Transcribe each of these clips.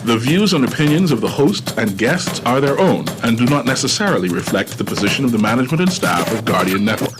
The views and opinions of the host and guests are their own and do not necessarily reflect the position of the management and staff of Guardian Network.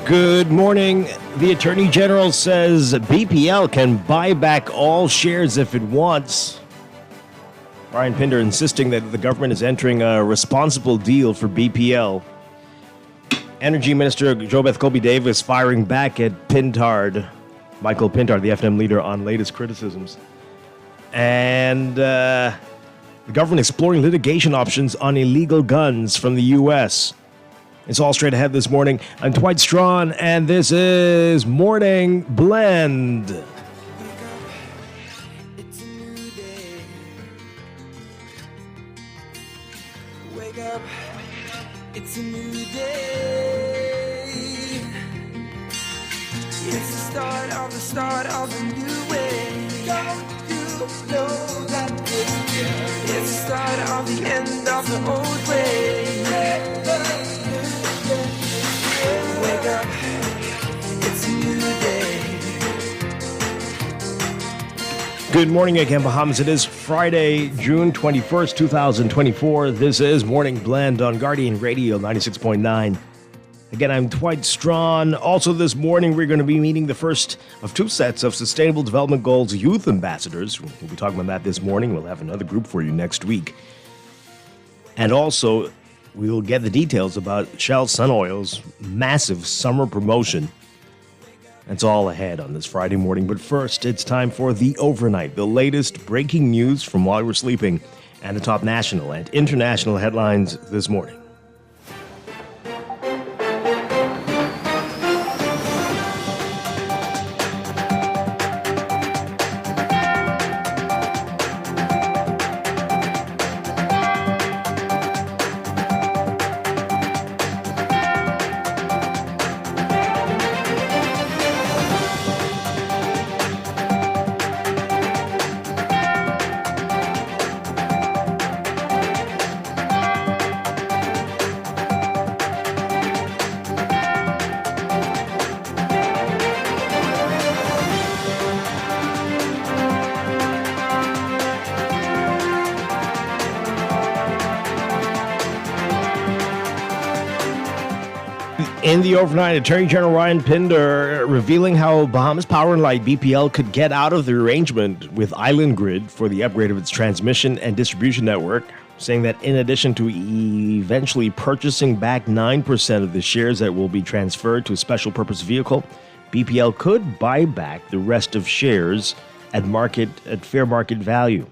Good morning. The Attorney General says BPL can buy back all shares if it wants. Brian Pinder insisting that the government is entering a responsible deal for BPL. Energy Minister Jobeth Colby-Davis firing back at Michael Pintard, the FNM leader, on latest criticisms. And the government exploring litigation options on illegal guns from the U.S. It's all straight ahead this morning. I'm Dwight Strachan, and this is Morning Blend. It's a new day. Wake up, it's a new day. It's the start of a new way. Don't you know that it's the start of the end of the old way. Wake up, it's a new day. Good morning again, Bahamas. It is Friday, June 21st, 2024. This is Morning Blend on Guardian Radio 96.9. Again, I'm Dwight Strachan. Also this morning, we're going to be meeting the first of two sets of Sustainable Development Goals Youth Ambassadors. We'll be talking about that this morning. We'll have another group for you next week. And also, we will get the details about Shell Sun Oil's massive summer promotion. That's all ahead on this Friday morning. But first, it's time for The Overnight, the latest breaking news from while we're sleeping, and the top national and international headlines this morning. In the overnight, Attorney General Ryan Pinder revealing how Bahamas Power and Light, BPL, could get out of the arrangement with Island Grid for the upgrade of its transmission and distribution network, saying that in addition to eventually purchasing back 9% of the shares that will be transferred to a special purpose vehicle, BPL could buy back the rest of shares at fair market value.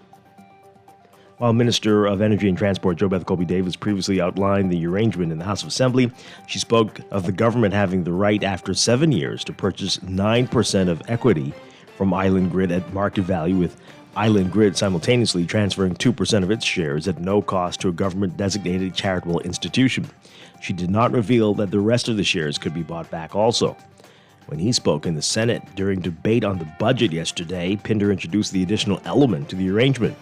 While Minister of Energy and Transport Jobeth Colby-Davis previously outlined the arrangement in the House of Assembly, she spoke of the government having the right after 7 years to purchase 9% of equity from Island Grid at market value, with Island Grid simultaneously transferring 2% of its shares at no cost to a government-designated charitable institution. She did not reveal that the rest of the shares could be bought back also. When he spoke in the Senate during debate on the budget yesterday, Pinder introduced the additional element to the arrangement.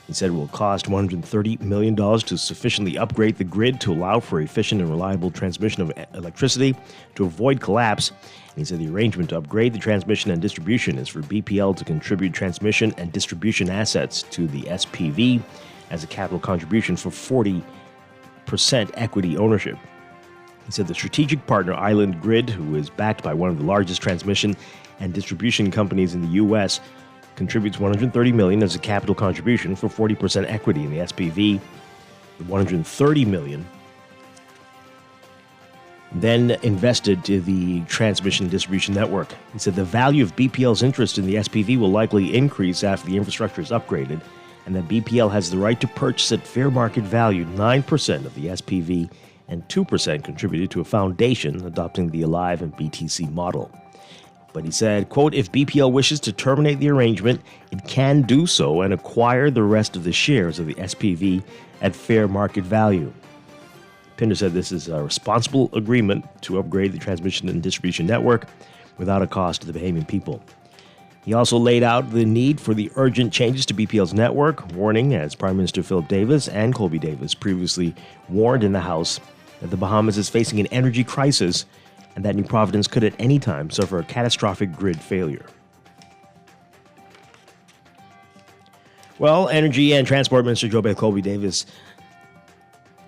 He said it will cost $130 million to sufficiently upgrade the grid to allow for efficient and reliable transmission of electricity to avoid collapse. And he said the arrangement to upgrade the transmission and distribution is for BPL to contribute transmission and distribution assets to the SPV as a capital contribution for 40% equity ownership. He said the strategic partner Island Grid, who is backed by one of the largest transmission and distribution companies in the U.S., contributes $130 million as a capital contribution for 40% equity in the SPV. The $130 million then invested to the transmission distribution network. He said the value of BPL's interest in the SPV will likely increase after the infrastructure is upgraded, and that BPL has the right to purchase at fair market value 9% of the SPV and 2% contributed to a foundation adopting the Alive and BTC model. But he said, quote, if BPL wishes to terminate the arrangement, it can do so and acquire the rest of the shares of the SPV at fair market value. Pinder said this is a responsible agreement to upgrade the transmission and distribution network without a cost to the Bahamian people. He also laid out the need for the urgent changes to BPL's network, warning, as Prime Minister Philip Davis and Colby Davis previously warned in the House, that the Bahamas is facing an energy crisis and that New Providence could at any time suffer a catastrophic grid failure. Well, Energy and Transport Minister Jobeth Colby Davis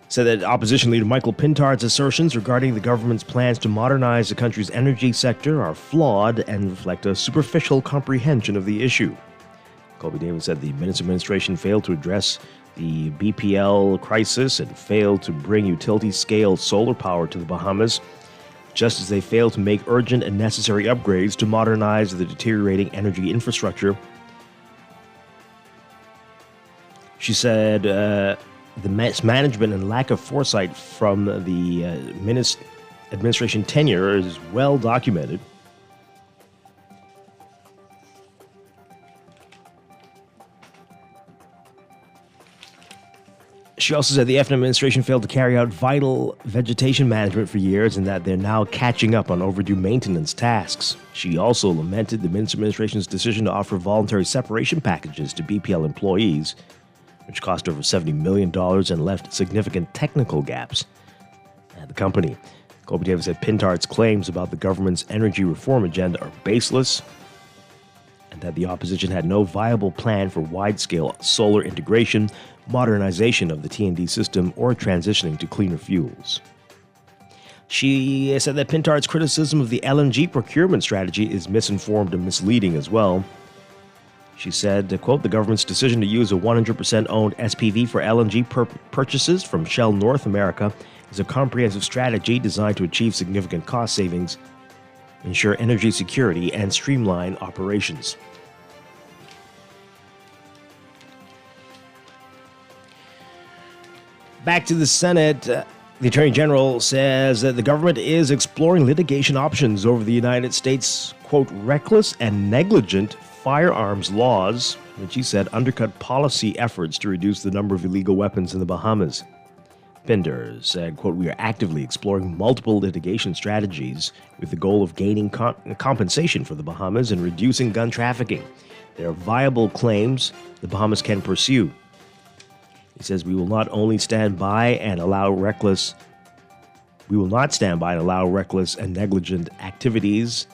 said that opposition leader Michael Pintard's assertions regarding the government's plans to modernize the country's energy sector are flawed and reflect a superficial comprehension of the issue. Colby Davis said the administration failed to address the BPL crisis and failed to bring utility-scale solar power to the Bahamas, just as they failed to make urgent and necessary upgrades to modernize the deteriorating energy infrastructure. She said the mismanagement and lack of foresight from the administration tenure is well documented. She also said the FN administration failed to carry out vital vegetation management for years and that they're now catching up on overdue maintenance tasks. She also lamented the administration's decision to offer voluntary separation packages to BPL employees, which cost over $70 million and left significant technical gaps at the company. Colby Davis said Pintard's claims about the government's energy reform agenda are baseless and that the opposition had no viable plan for wide-scale solar integration, modernization of the T&D system, or transitioning to cleaner fuels. She said that Pintard's criticism of the LNG procurement strategy is misinformed and misleading as well. She said, quote, the government's decision to use a 100% owned SPV for LNG purchases from Shell North America is a comprehensive strategy designed to achieve significant cost savings, ensure energy security, and streamline operations. Back to the Senate, the Attorney General says that the government is exploring litigation options over the United States, quote, reckless and negligent firearms laws, which he said undercut policy efforts to reduce the number of illegal weapons in the Bahamas. Pinder said, quote, we are actively exploring multiple litigation strategies with the goal of gaining compensation for the Bahamas and reducing gun trafficking. There are viable claims the Bahamas can pursue. He says we will not stand by and allow reckless and negligent activities.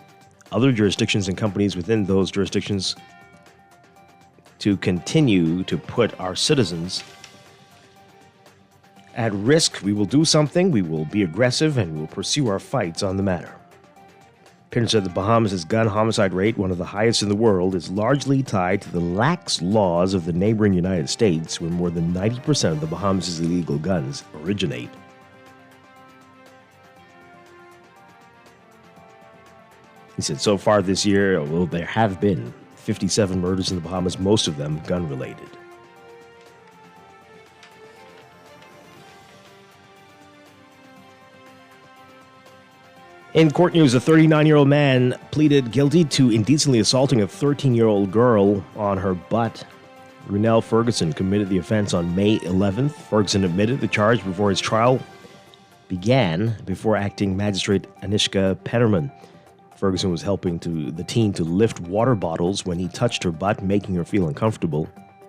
Other jurisdictions and companies within those jurisdictions to continue to put our citizens at risk. We will do something, we will be aggressive, and we will pursue our fights on the matter. Pinder said the Bahamas' gun homicide rate, one of the highest in the world, is largely tied to the lax laws of the neighboring United States, where more than 90% of the Bahamas' illegal guns originate. He said, so far this year, well, there have been 57 murders in the Bahamas, most of them gun-related. In court news, a 39-year-old man pleaded guilty to indecently assaulting a 13-year-old girl on her butt. Runell Ferguson committed the offense on May 11th. Ferguson admitted the charge before his trial began before acting magistrate Anishka Pennerman. Ferguson was helping the teen to lift water bottles when he touched her butt, making her feel uncomfortable.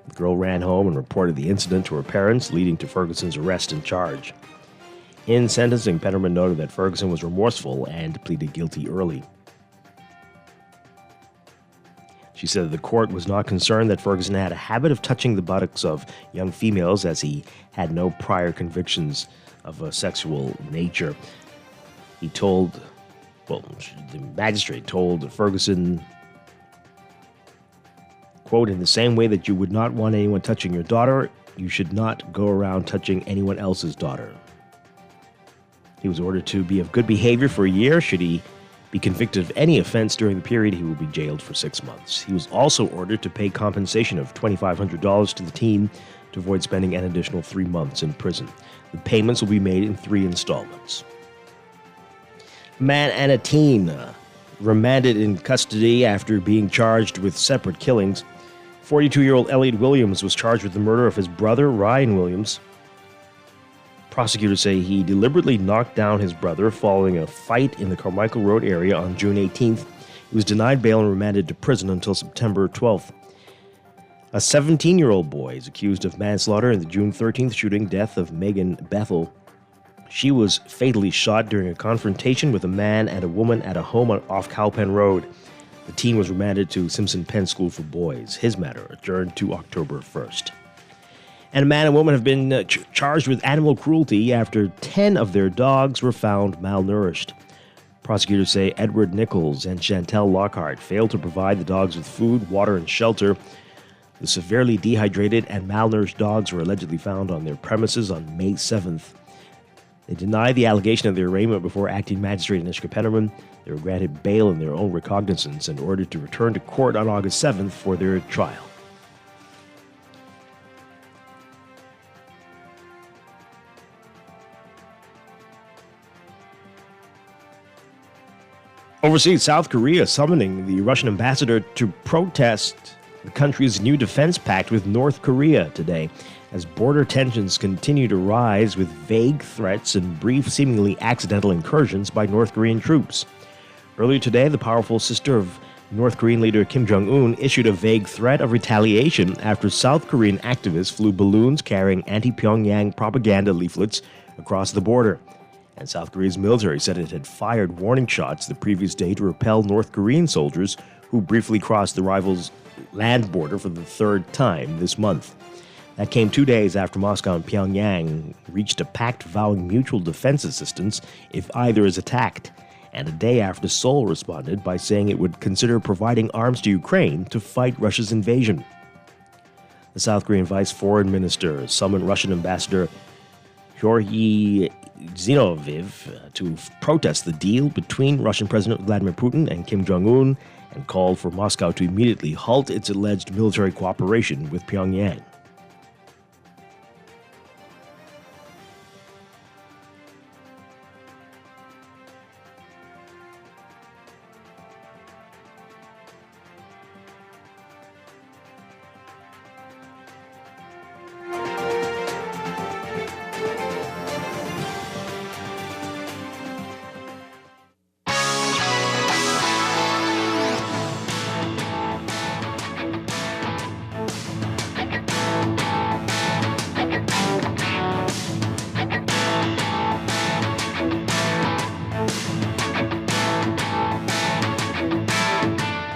The girl ran home and reported the incident to her parents, leading to Ferguson's arrest and charge. In sentencing, Pennerman noted that Ferguson was remorseful and pleaded guilty early. She said that the court was not concerned that Ferguson had a habit of touching the buttocks of young females, as he had no prior convictions of a sexual nature. The magistrate told Ferguson, quote, in the same way that you would not want anyone touching your daughter, you should not go around touching anyone else's daughter. He was ordered to be of good behavior for a year. Should he be convicted of any offense during the period, he will be jailed for 6 months. He was also ordered to pay compensation of $2,500 to the team to avoid spending an additional 3 months in prison. The payments will be made in 3 installments. A man and a teen remanded in custody after being charged with separate killings. 42-year-old Elliot Williams was charged with the murder of his brother, Ryan Williams. Prosecutors say he deliberately knocked down his brother following a fight in the Carmichael Road area on June 18th. He was denied bail and remanded to prison until September 12th. A 17-year-old boy is accused of manslaughter in the June 13th shooting death of Megan Bethel. She was fatally shot during a confrontation with a man and a woman at a home off Cowpen Road. The teen was remanded to Simpson Penn School for Boys. His matter adjourned to October 1st. And a man and woman have been charged with animal cruelty after 10 of their dogs were found malnourished. Prosecutors say Edward Nichols and Chantel Lockhart failed to provide the dogs with food, water, and shelter. The severely dehydrated and malnourished dogs were allegedly found on their premises on May 7th. They denied the allegation of their arraignment before acting magistrate Anishka Pennerman. They were granted bail in their own recognizance and ordered to return to court on August 7th for their trial. Overseas, South Korea summoning the Russian ambassador to protest the country's new defense pact with North Korea today, as border tensions continue to rise with vague threats and brief, seemingly accidental incursions by North Korean troops. Earlier today, the powerful sister of North Korean leader Kim Jong-un issued a vague threat of retaliation after South Korean activists flew balloons carrying anti-Pyongyang propaganda leaflets across the border. And South Korea's military said it had fired warning shots the previous day to repel North Korean soldiers who briefly crossed the rivals' land border for the 3rd time this month. That came 2 days after Moscow and Pyongyang reached a pact vowing mutual defense assistance if either is attacked, and a day after Seoul responded by saying it would consider providing arms to Ukraine to fight Russia's invasion. The South Korean Vice Foreign Minister summoned Russian Ambassador Georgy Zinoviev to protest the deal between Russian President Vladimir Putin and Kim Jong-un and called for Moscow to immediately halt its alleged military cooperation with Pyongyang.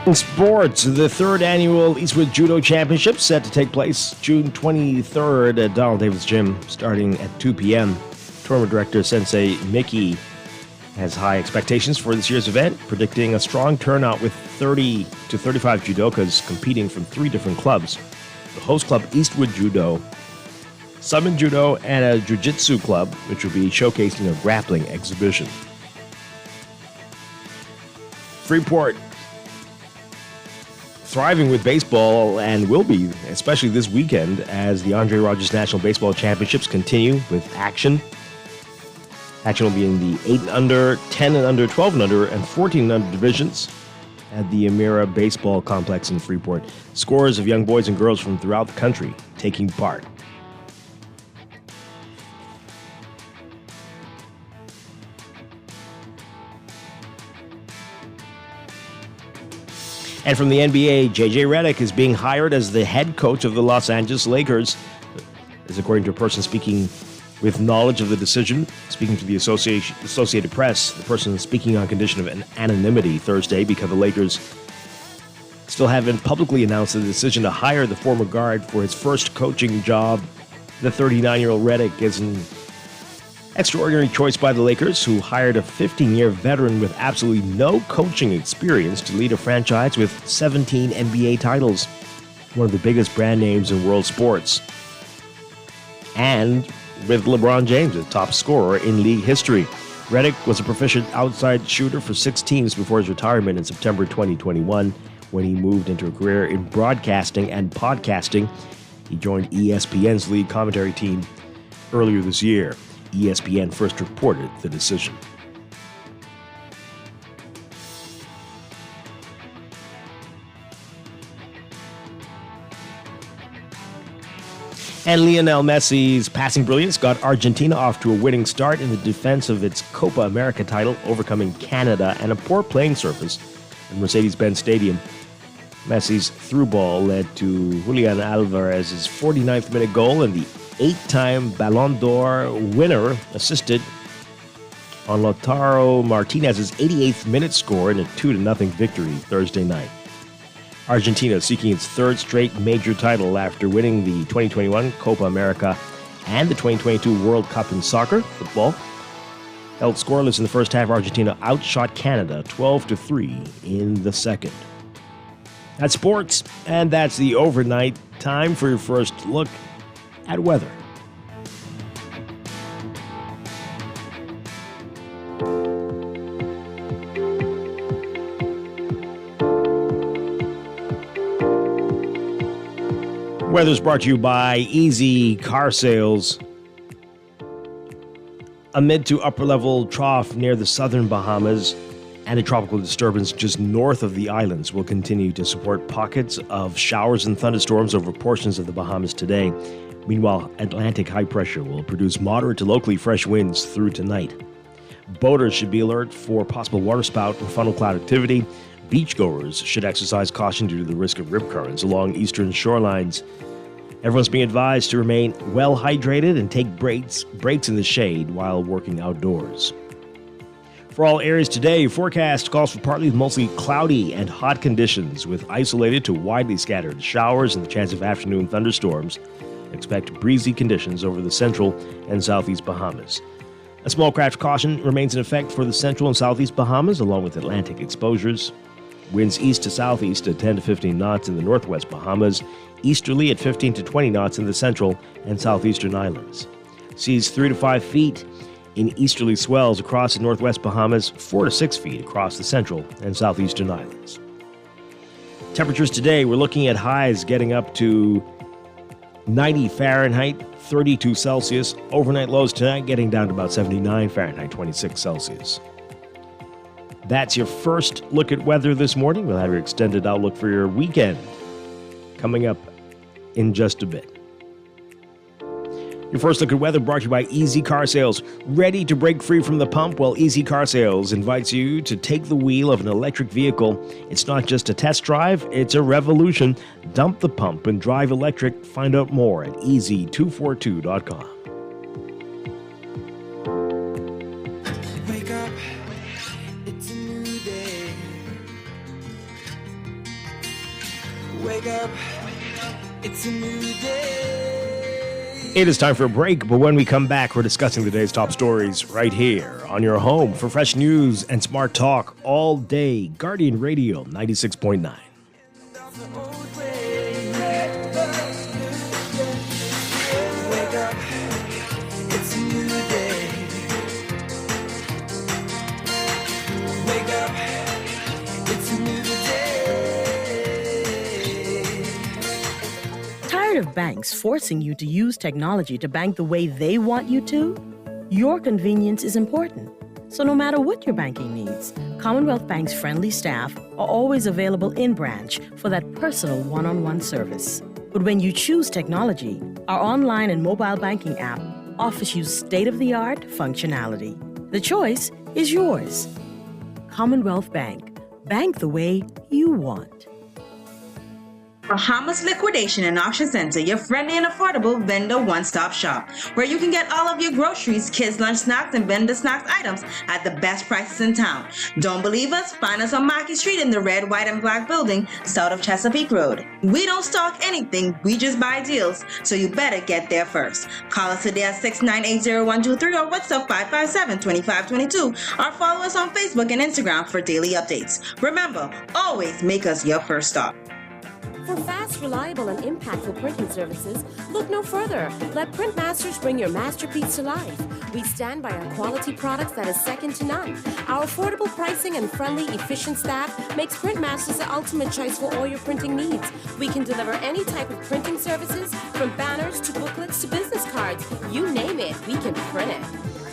In sports, the 3rd annual Eastwood Judo Championship set to take place June 23rd at Donald Davis Gym, starting at 2 p.m. Tournament director Sensei Mickey has high expectations for this year's event, predicting a strong turnout with 30 to 35 judokas competing from 3 different clubs. The host club, Eastwood Judo, Summon Judo, and a Jiu-Jitsu club, which will be showcasing a grappling exhibition. Freeport thriving with baseball and will be, especially this weekend, as the Andre Rogers National Baseball Championships continue with action. Action will be in the 8 and under, 10 and under, 12 and under, and 14 and under divisions at the Amira Baseball Complex in Freeport. Scores of young boys and girls from throughout the country taking part. And from the NBA, J.J. Redick is being hired as the head coach of the Los Angeles Lakers. As according to a person speaking with knowledge of the decision, speaking to the Associated Press, the person speaking on condition of anonymity Thursday because the Lakers still haven't publicly announced the decision to hire the former guard for his first coaching job. The 39-year-old Redick is an extraordinary choice by the Lakers, who hired a 15-year veteran with absolutely no coaching experience to lead a franchise with 17 NBA titles, one of the biggest brand names in world sports, and with LeBron James, the top scorer in league history. Reddick was a proficient outside shooter for 6 teams before his retirement in September 2021 when he moved into a career in broadcasting and podcasting. He joined ESPN's lead commentary team earlier this year. ESPN first reported the decision. And Lionel Messi's passing brilliance got Argentina off to a winning start in the defense of its Copa America title, overcoming Canada and a poor playing surface in Mercedes-Benz Stadium. Messi's through ball led to Julian Alvarez's 49th minute goal, and the 8-time Ballon d'Or winner assisted on Lautaro Martinez's 88th minute score in a 2-0 victory Thursday night. Argentina seeking its third straight major title after winning the 2021 Copa America and the 2022 World Cup in football. Held scoreless in the first half, Argentina outshot Canada 12-3 in the second. That's sports, and that's the overnight. Time for your first look at weather. Weather's brought to you by Easy Car Sales. A mid to upper level trough near the southern Bahamas and a tropical disturbance just north of the islands will continue to support pockets of showers and thunderstorms over portions of the Bahamas today. Meanwhile, Atlantic high pressure will produce moderate to locally fresh winds through tonight. Boaters should be alert for possible waterspout and funnel cloud activity. Beachgoers should exercise caution due to the risk of rip currents along eastern shorelines. Everyone's being advised to remain well hydrated and take breaks in the shade while working outdoors. For all areas today, forecast calls for partly mostly cloudy and hot conditions with isolated to widely scattered showers and the chance of afternoon thunderstorms. Expect breezy conditions over the central and southeast Bahamas. A small craft caution remains in effect for the central and southeast Bahamas, along with Atlantic exposures. Winds east to southeast at 10 to 15 knots in the northwest Bahamas, easterly at 15 to 20 knots in the central and southeastern islands. Seas 3 to 5 feet in easterly swells across the northwest Bahamas, 4 to 6 feet across the central and southeastern islands. Temperatures today, we're looking at highs getting up to 90 Fahrenheit, 32 Celsius. Overnight lows tonight getting down to about 79 Fahrenheit, 26 Celsius. That's your first look at weather this morning. We'll have your extended outlook for your weekend coming up in just a bit. Your first look at weather brought to you by Easy Car Sales. Ready to break free from the pump? Well, Easy Car Sales invites you to take the wheel of an electric vehicle. It's not just a test drive, it's a revolution. Dump the pump and drive electric. Find out more at easy242.com. Wake up, it's a new day. Wake up, it's a new day. It is time for a break, but when we come back, we're discussing the day's top stories right here on your home for fresh news and smart talk all day. Guardian Radio 96.9. Wake up, it's a new day. Wake up, it's a new day. Tired of banks forcing you to use technology to bank the way they want you to? Your convenience is important. So no matter what your banking needs, Commonwealth Bank's friendly staff are always available in branch for that personal one-on-one service. But when you choose technology, our online and mobile banking app offers you state-of-the-art functionality. The choice is yours. Commonwealth Bank. Bank the way you want. Bahamas Liquidation and Auction Center, your friendly and affordable vendor one-stop shop, where you can get all of your groceries, kids' lunch snacks, and vendor snacks items at the best prices in town. Don't believe us? Find us on Market Street in the red, white, and black building south of Chesapeake Road. We don't stock anything, we just buy deals, so you better get there first. Call us today at 6980123 or WhatsApp 557-2522 or follow us on Facebook and Instagram for daily updates. Remember, always make us your first stop. For fast, reliable, and impactful printing services, look no further. Let Printmasters bring your masterpiece to life. We stand by our quality products that is second to none. Our affordable pricing and friendly, efficient staff makes Printmasters the ultimate choice for all your printing needs. We can deliver any type of printing services, from banners to booklets to business cards. You name it, we can print it.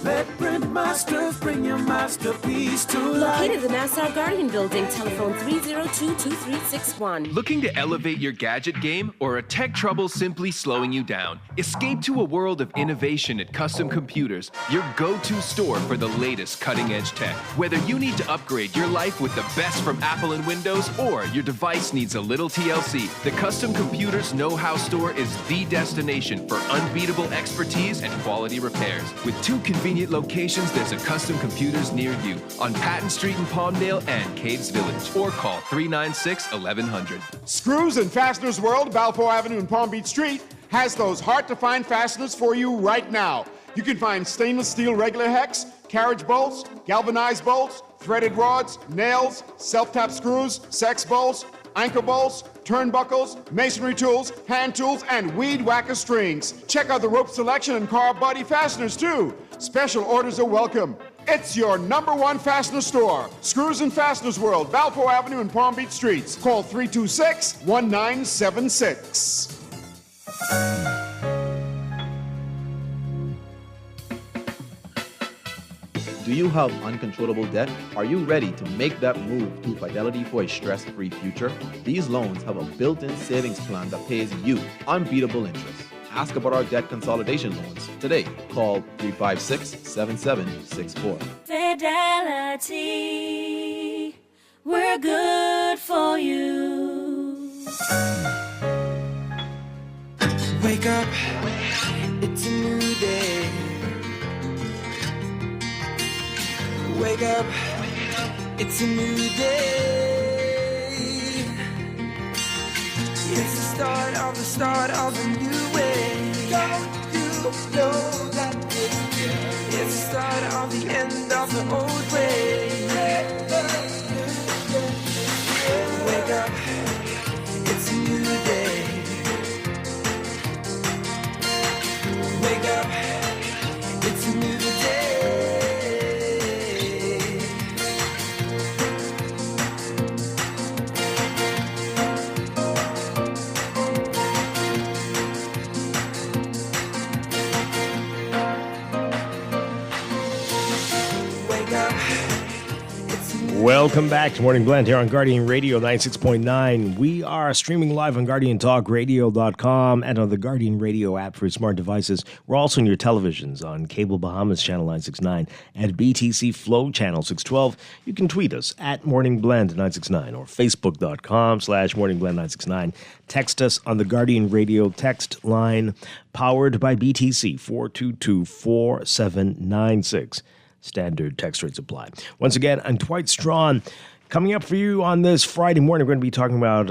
Let Printmasters bring your masterpiece to life. Located in the Nassau Guardian Building, telephone 302-2361. Looking to elevate your gadget game, or a tech trouble simply slowing you down? Escape to a world of innovation at Custom Computers, your go-to store for the latest cutting-edge tech. Whether you need to upgrade your life with the best from Apple and Windows, or your device needs a little TLC, the Custom Computers Know-How Store is the destination for unbeatable expertise and quality repairs. With 2 convenient locations, there's a Custom Computers near you on Patton Street in Palmdale and Caves Village, or call 396-1100. Screws and Fasteners World, Balfour Avenue and Palm Beach Street, has those hard-to-find fasteners for you right now. You can find stainless steel regular hex, carriage bolts, galvanized bolts, threaded rods, nails, self-tap screws, sex bolts, anchor bolts, turnbuckles, masonry tools, hand tools, and weed whacker strings. Check out the rope selection and car body fasteners, too. Special orders are welcome. It's your #1 fastener store. Screws and Fasteners World, Balfour Avenue and Palm Beach Streets. Call 326-1976. Do you have uncontrollable debt? Are you ready to make that move to Fidelity for a stress-free future? These loans have a built-in savings plan that pays you unbeatable interest. Ask about our debt consolidation loans today. Call 356-7764. Fidelity, we're good for you. Wake up, it's a new day. Wake up, it's a new day. It's the start of a new way. Don't you know that it's the start of the end of the old way. Wake up, it's a new day. Wake up, it's a new day. Welcome back to Morning Blend here on Guardian Radio 96.9. We are streaming live on GuardianTalkRadio.com and on the Guardian Radio app for smart devices. We're also on your televisions on Cable Bahamas Channel 969 and BTC Flow Channel 612. You can tweet us at Morning Blend 969 or Facebook.com/Morning Blend 969. Text us on the Guardian Radio text line powered by BTC 422-4796. Standard text rates apply. Once again, I'm Dwight Strachan. Coming up for you on this Friday morning, we're going to be talking about,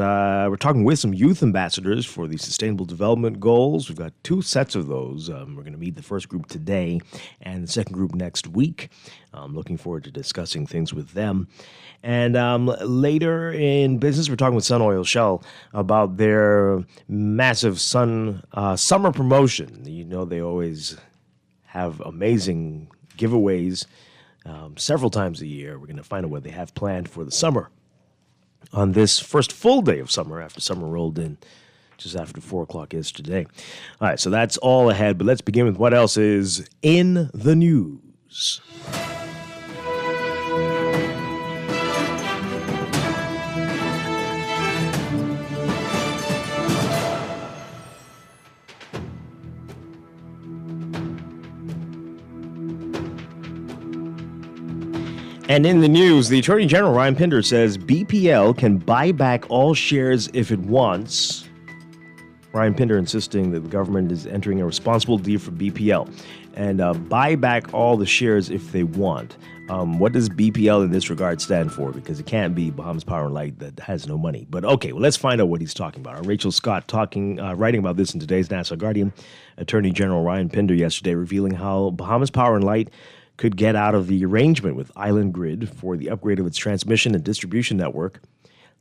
we're talking with some youth ambassadors for the Sustainable Development Goals. We've got 2 sets of those. We're going to meet the first group today and the second group next week. I'm looking forward to discussing things with them. And later in business, we're talking with Sun Oil Shell about their massive summer promotion. You know, they always have amazing giveaways several times a year. We're going to find out what they have planned for the summer on this first full day of summer after summer rolled in just after 4 o'clock is today. All right, so that's all ahead, but let's begin with what else is in the news. And in the news, the Attorney General, Ryan Pinder, says BPL can buy back all shares if it wants. Ryan Pinder insisting that the government is entering a responsible deal for BPL and buy back all the shares if they want. What does BPL in this regard stand for? Because it can't be Bahamas Power and Light that has no money. But okay, well, let's find out what he's talking about. Rachel Scott writing about this in today's Nassau Guardian. Attorney General Ryan Pinder yesterday revealing how Bahamas Power and Light could get out of the arrangement with Island Grid for the upgrade of its transmission and distribution network,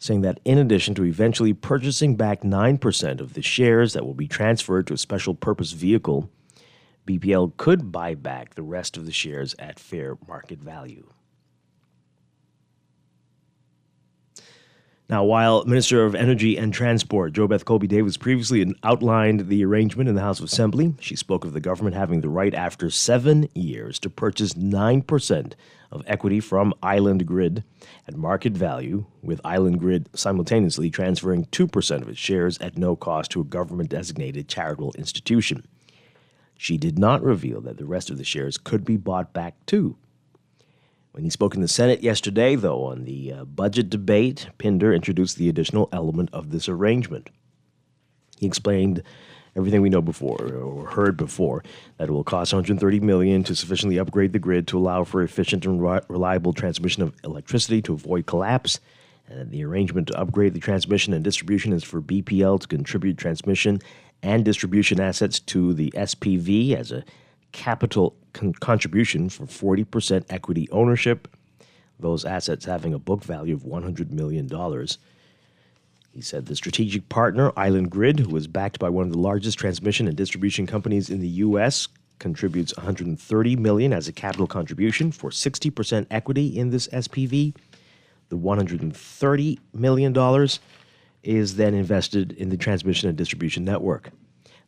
saying that in addition to eventually purchasing back 9% of the shares that will be transferred to a special purpose vehicle, BPL could buy back the rest of the shares at fair market value. Now, while Minister of Energy and Transport JoBeth Colby-Davis previously outlined the arrangement in the House of Assembly, she spoke of the government having the right after 7 years to purchase 9% of equity from Island Grid at market value, with Island Grid simultaneously transferring 2% of its shares at no cost to a government-designated charitable institution. She did not reveal that the rest of the shares could be bought back too. When he spoke in the Senate yesterday, though, on the budget debate, Pinder introduced the additional element of this arrangement. He explained everything we know before, or heard before, that it will cost $130 million to sufficiently upgrade the grid to allow for efficient and reliable transmission of electricity to avoid collapse, and that the arrangement to upgrade the transmission and distribution is for BPL to contribute transmission and distribution assets to the SPV as a capital contribution for 40% equity ownership, those assets having a book value of $100 million. He said the strategic partner, Island Grid, who is backed by one of the largest transmission and distribution companies in the U.S., contributes $130 million as a capital contribution for 60% equity in this SPV. The $130 million is then invested in the transmission and distribution network.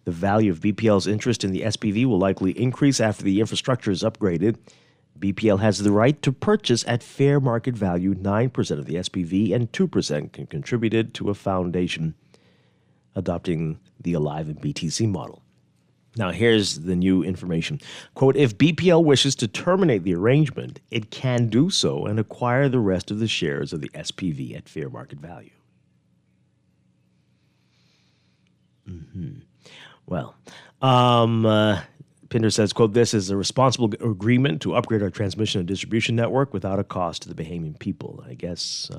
The value of BPL's interest in the SPV will likely increase after the infrastructure is upgraded. BPL has the right to purchase at fair market value 9% of the SPV, and 2% can contribute to a foundation adopting the Alive and BTC model. Now, here's the new information. Quote, if BPL wishes to terminate the arrangement, it can do so and acquire the rest of the shares of the SPV at fair market value. Well, Pinder says, quote, this is a responsible agreement to upgrade our transmission and distribution network without a cost to the Bahamian people. I guess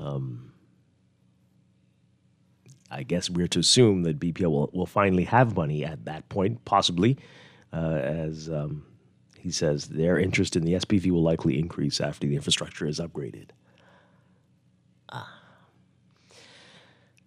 we're to assume that BPL will finally have money at that point, possibly, as he says their interest in the SPV will likely increase after the infrastructure is upgraded.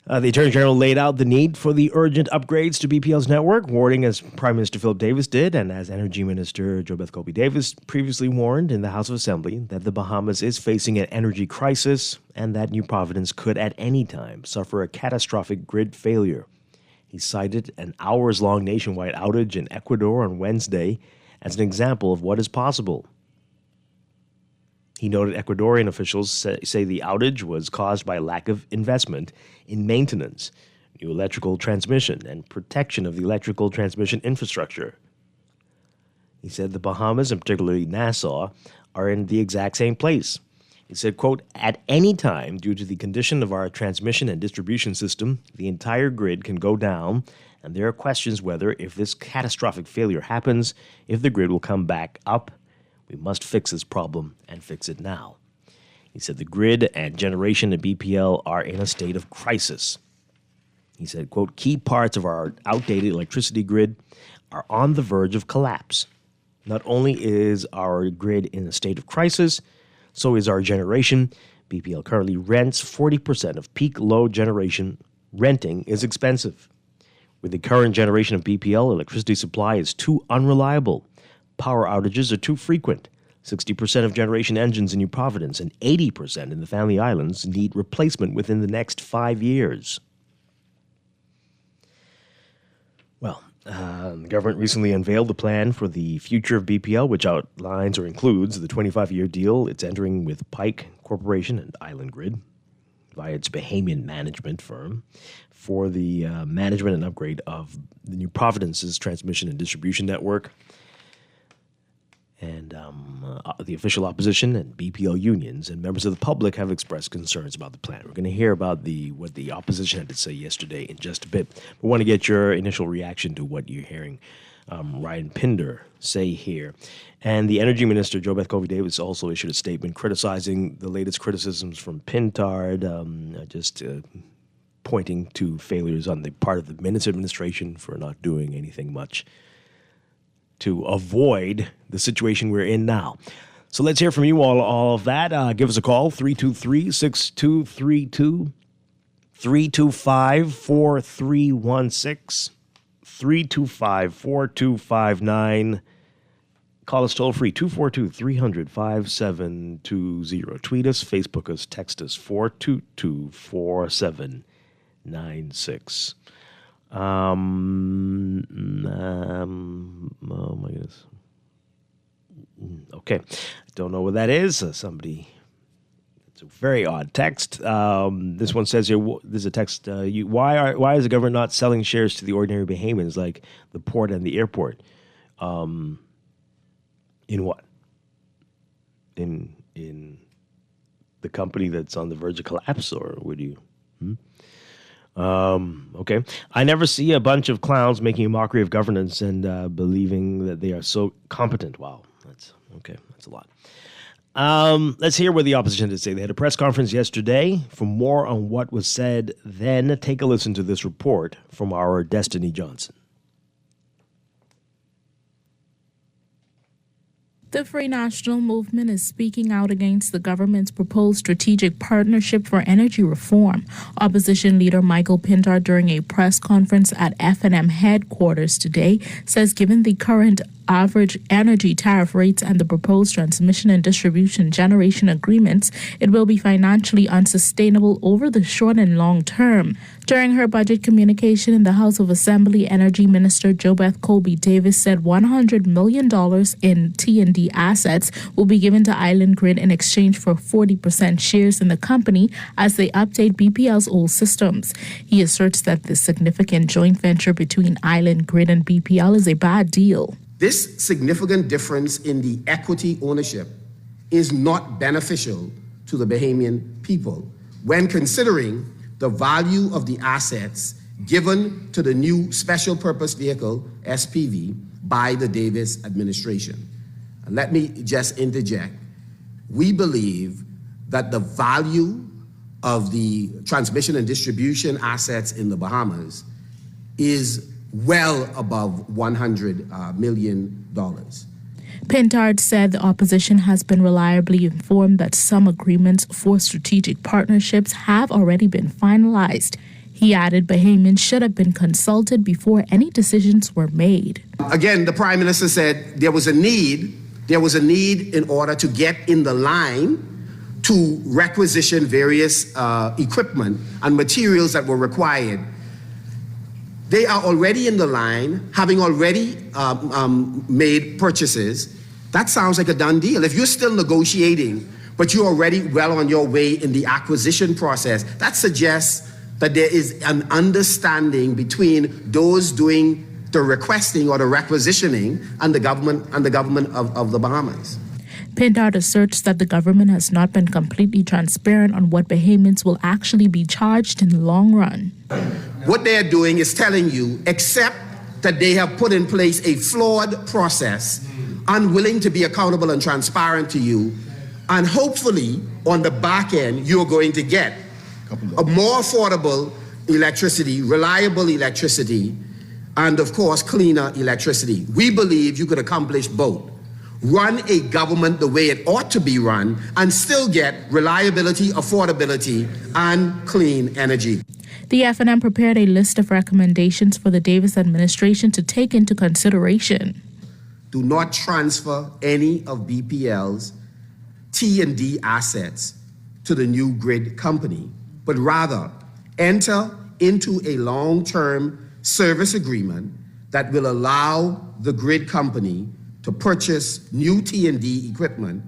The Attorney General laid out the need for the urgent upgrades to BPL's network, warning, as Prime Minister Philip Davis did, and as Energy Minister JoBeth Colby-Davis previously warned in the House of Assembly, that the Bahamas is facing an energy crisis and that New Providence could at any time suffer a catastrophic grid failure. He cited an hours-long nationwide outage in Ecuador on Wednesday as an example of what is possible. He noted Ecuadorian officials say the outage was caused by lack of investment in maintenance, new electrical transmission, and protection of the electrical transmission infrastructure. He said the Bahamas, and particularly Nassau, are in the exact same place. He said, quote, at any time, due to the condition of our transmission and distribution system, the entire grid can go down, and there are questions whether, if this catastrophic failure happens, if the grid will come back up. We must fix this problem and fix it now. He said the grid and generation at BPL are in a state of crisis. He said, quote, key parts of our outdated electricity grid are on the verge of collapse. Not only is our grid in a state of crisis, so is our generation. BPL currently rents 40% of peak load generation. Renting is expensive. With the current generation of BPL, electricity supply is too unreliable. Power outages are too frequent. 60% of generation engines in New Providence and 80% in the Family Islands need replacement within the next 5 years. Well, the government recently unveiled the plan for the future of BPL, which outlines or includes the 25-year deal it's entering with Pike Corporation and Island Grid via its Bahamian management firm for the management and upgrade of the New Providence's transmission and distribution network. And the official opposition and BPL unions and members of the public have expressed concerns about the plan. We're going to hear about what the opposition had to say yesterday in just a bit. We want to get your initial reaction to what you're hearing Ryan Pinder say here. And the Energy Minister, JoBeth Colby-Davis, also issued a statement criticizing the latest criticisms from Pintard, pointing to failures on the part of the Minister administration for not doing anything much to avoid the situation we're in now. So let's hear from you all of that. Give us a call, 323-6232. 325-4316, 325-4259. Call us toll free, 242-300-5720. Tweet us, Facebook us, text us, 422-4796. Oh my goodness. Okay. Don't know what that is. It's a very odd text. This one says here, there's a text, why is the government not selling shares to the ordinary Bahamians like the port and the airport? In what? In the company that's on the verge of collapse, or would you? Okay. I never see a bunch of clowns making a mockery of governance and believing that they are so competent. Wow. That's okay. That's a lot. Let's hear what the opposition did say. They had a press conference yesterday. For more on what was said then, take a listen to this report from our Destiny Johnson. The Free National Movement is speaking out against the government's proposed strategic partnership for energy reform. Opposition leader Michael Pintard, during a press conference at F&M headquarters today, says given the current average energy tariff rates and the proposed transmission and distribution generation agreements, it will be financially unsustainable over the short and long term. During her budget communication in the House of Assembly, Energy Minister JoBeth Colby Davis said $100 million in T&D assets will be given to Island Grid in exchange for 40% shares in the company as they update BPL's old systems. He asserts that the significant joint venture between Island Grid and BPL is a bad deal. This significant difference in the equity ownership is not beneficial to the Bahamian people when considering the value of the assets given to the new Special Purpose Vehicle, SPV, by the Davis administration. And let me just interject. We believe that the value of the transmission and distribution assets in the Bahamas is well above $100 million. Pintard said the opposition has been reliably informed that some agreements for strategic partnerships have already been finalized. He added Bahamians should have been consulted before any decisions were made. Again, the Prime Minister said there was a need in order to get in the line to requisition various equipment and materials that were required. They are already in the line, having already made purchases. That sounds like a done deal. If you're still negotiating, but you're already well on your way in the acquisition process, that suggests that there is an understanding between those doing the requesting or the requisitioning and the government of the Bahamas. Pintard asserts that the government has not been completely transparent on what Bahamians will actually be charged in the long run. What they are doing is telling you, except that they have put in place a flawed process, unwilling to be accountable and transparent to you, and hopefully on the back end you're going to get a more affordable electricity, reliable electricity, and of course cleaner electricity. We believe you could accomplish both. Run a government the way it ought to be run and still get reliability, affordability, and clean energy. The F&M prepared a list of recommendations for the Davis administration to take into consideration. Do not transfer any of BPL's T&D assets to the new grid company, but rather enter into a long-term service agreement that will allow the grid company to purchase new T&D equipment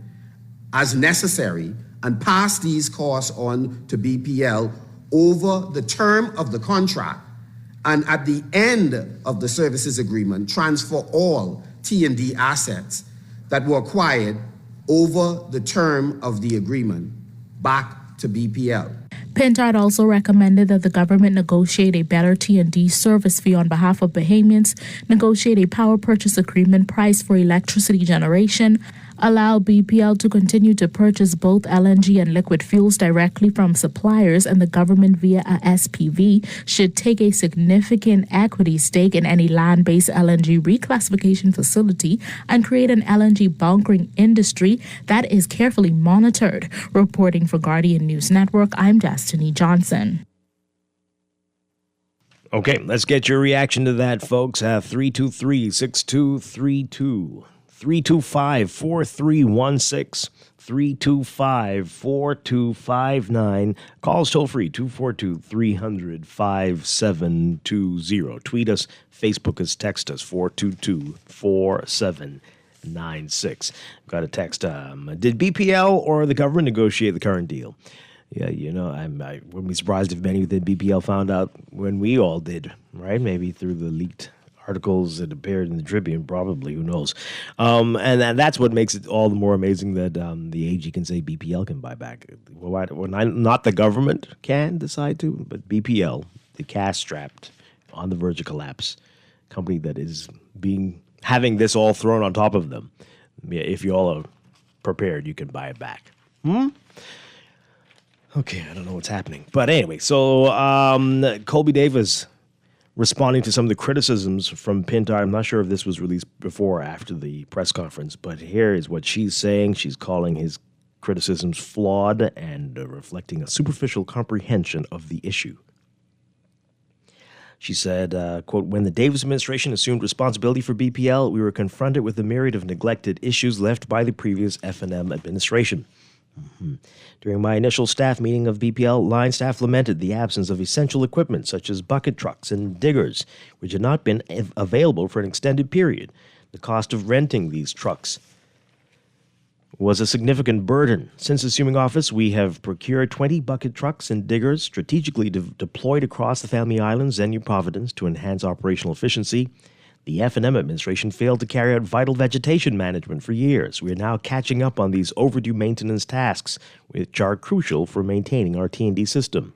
as necessary and pass these costs on to BPL over the term of the contract, and at the end of the services agreement, transfer all T&D assets that were acquired over the term of the agreement back to BPL. Pintard also recommended that the government negotiate a better T&D service fee on behalf of Bahamians, negotiate a power purchase agreement price for electricity generation, allow BPL to continue to purchase both LNG and liquid fuels directly from suppliers, and the government via a SPV should take a significant equity stake in any land-based LNG reclassification facility and create an LNG bunkering industry that is carefully monitored. Reporting for Guardian News Network, I'm Destiny Johnson. Okay, let's get your reaction to that, folks. 323-6232, 325-4316, 325-4259. Calls toll free, 242-300-5720. Tweet us, Facebook us, text us, 422-4796. Got a text. Did BPL or the government negotiate the current deal? Yeah, I wouldn't be surprised if many within BPL found out when we all did, right? Maybe through the leaked articles that appeared in the Tribune, probably, who knows? And that's what makes it all the more amazing that the AG can say BPL can buy back. Not the government can decide to, but BPL, the cash-strapped, on the verge of collapse company that is having this all thrown on top of them. If you all are prepared, you can buy it back. Okay, I don't know what's happening. But anyway, so Colby Davis responding to some of the criticisms from Pintar. I'm not sure if this was released before or after the press conference, but here is what she's saying. She's calling his criticisms flawed and reflecting a superficial comprehension of the issue. She said, quote, when the Davis administration assumed responsibility for BPL, we were confronted with a myriad of neglected issues left by the previous F&M administration. During my initial staff meeting of BPL, line staff lamented the absence of essential equipment such as bucket trucks and diggers, which had not been available for an extended period. The cost of renting these trucks was a significant burden. Since assuming office, we have procured 20 bucket trucks and diggers strategically deployed across the Family Islands and New Providence to enhance operational efficiency. The F&M administration failed to carry out vital vegetation management for years. We are now catching up on these overdue maintenance tasks, which are crucial for maintaining our T&D system.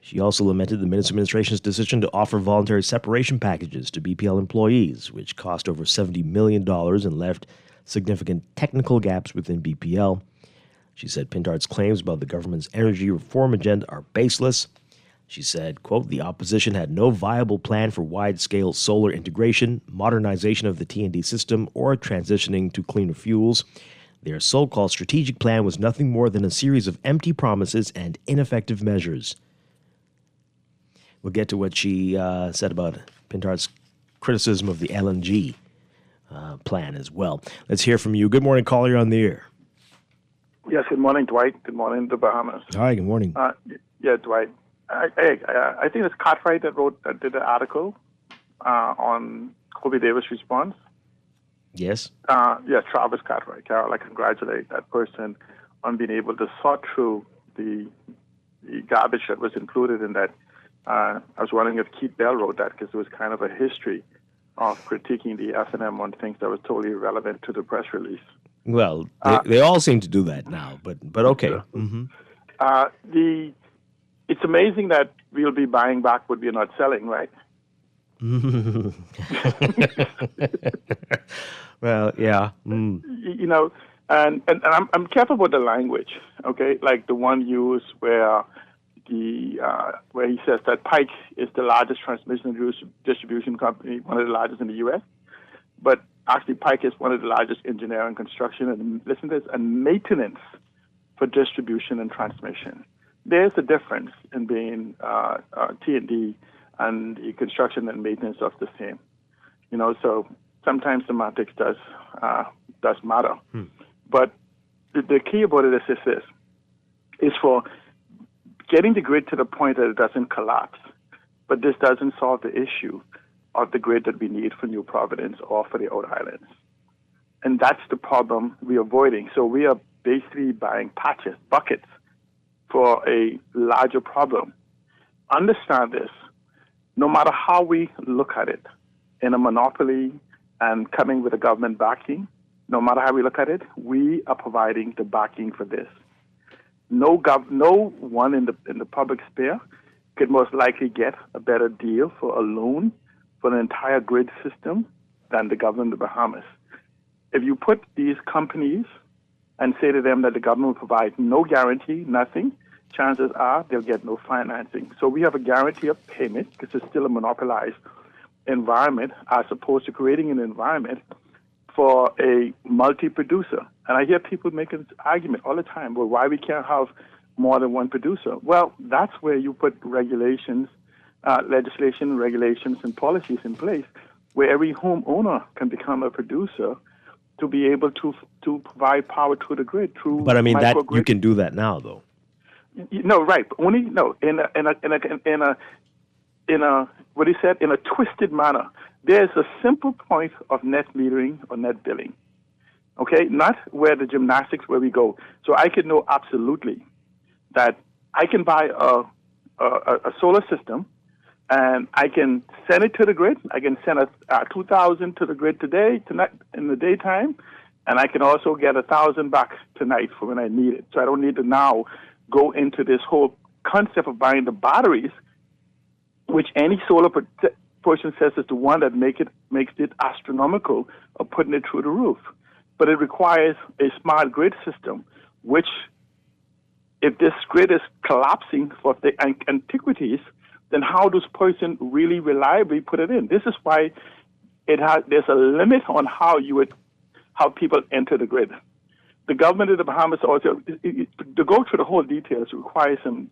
She also lamented the Minister administration's decision to offer voluntary separation packages to BPL employees, which cost over $70 million and left significant technical gaps within BPL. She said Pintar's claims about the government's energy reform agenda are baseless. She said, quote, the opposition had no viable plan for wide-scale solar integration, modernization of the T&D system, or transitioning to cleaner fuels. Their so-called strategic plan was nothing more than a series of empty promises and ineffective measures. We'll get to what she said about Pintar's criticism of the LNG plan as well. Let's hear from you. Good morning, caller. You're on the air. Yes, good morning, Dwight. Good morning, the Bahamas. Hi, good morning. Yeah, Dwight. I think it's Cartwright that did an article on Colby Davis' response. Yes. Yes, Travis Cartwright. Carol, I congratulate that person on being able to sort through the garbage that was included in that. I was wondering if Keith Bell wrote that because it was kind of a history of critiquing the F&M on things that was totally irrelevant to the press release. Well, they all seem to do that now, but okay. Yeah. Mm-hmm. It's amazing that we'll be buying back what we're not selling, right? Well, yeah. Mm. You know, and I'm careful with the language, okay? Like the one used where where he says that Pike is the largest transmission and distribution company, one of the largest in the U.S., but actually Pike is one of the largest engineering, construction, and listen to this, and maintenance for distribution and transmission. There's a difference in being T&D and the construction and maintenance of the same. You know, so sometimes semantics does matter. But the key about it is this, is for getting the grid to the point that it doesn't collapse. But this doesn't solve the issue of the grid that we need for New Providence or for the Outer Islands. And that's the problem we're avoiding. So we are basically buying patches, buckets, for a larger problem. Understand this. No matter how we look at it, in a monopoly and coming with a government backing, no matter how we look at it, we are providing the backing for this. No one in the public sphere could most likely get a better deal for a loan for an entire grid system than the government of the Bahamas. If you put these companies and say to them that the government will provide no guarantee, nothing, chances are they'll get no financing. So we have a guarantee of payment because it's still a monopolized environment as opposed to creating an environment for a multi-producer. And I hear people making this argument all the time, well, why we can't have more than one producer? Well, that's where you put regulations legislation, regulations, and policies in place where every homeowner can become a producer to be able to provide power to the grid through. But I mean that microgrid. you can do that now, though. No, right. Only no in a what he said in a twisted manner. There's a simple point of net metering or net billing. Okay, not where the gymnastics where we go. So I can know absolutely that I can buy a solar system, and I can send it to the grid. I can send 2,000 to the grid tonight in the daytime, and I can also get 1,000 back tonight for when I need it. So I don't need to now go into this whole concept of buying the batteries, which any solar person says is the one that makes it astronomical of putting it through the roof. But it requires a smart grid system, which, if this grid is collapsing for the antiquities, then how does person really reliably put it in? This is why there's a limit on how people enter the grid. The government of the Bahamas also, to go through the whole details, requires some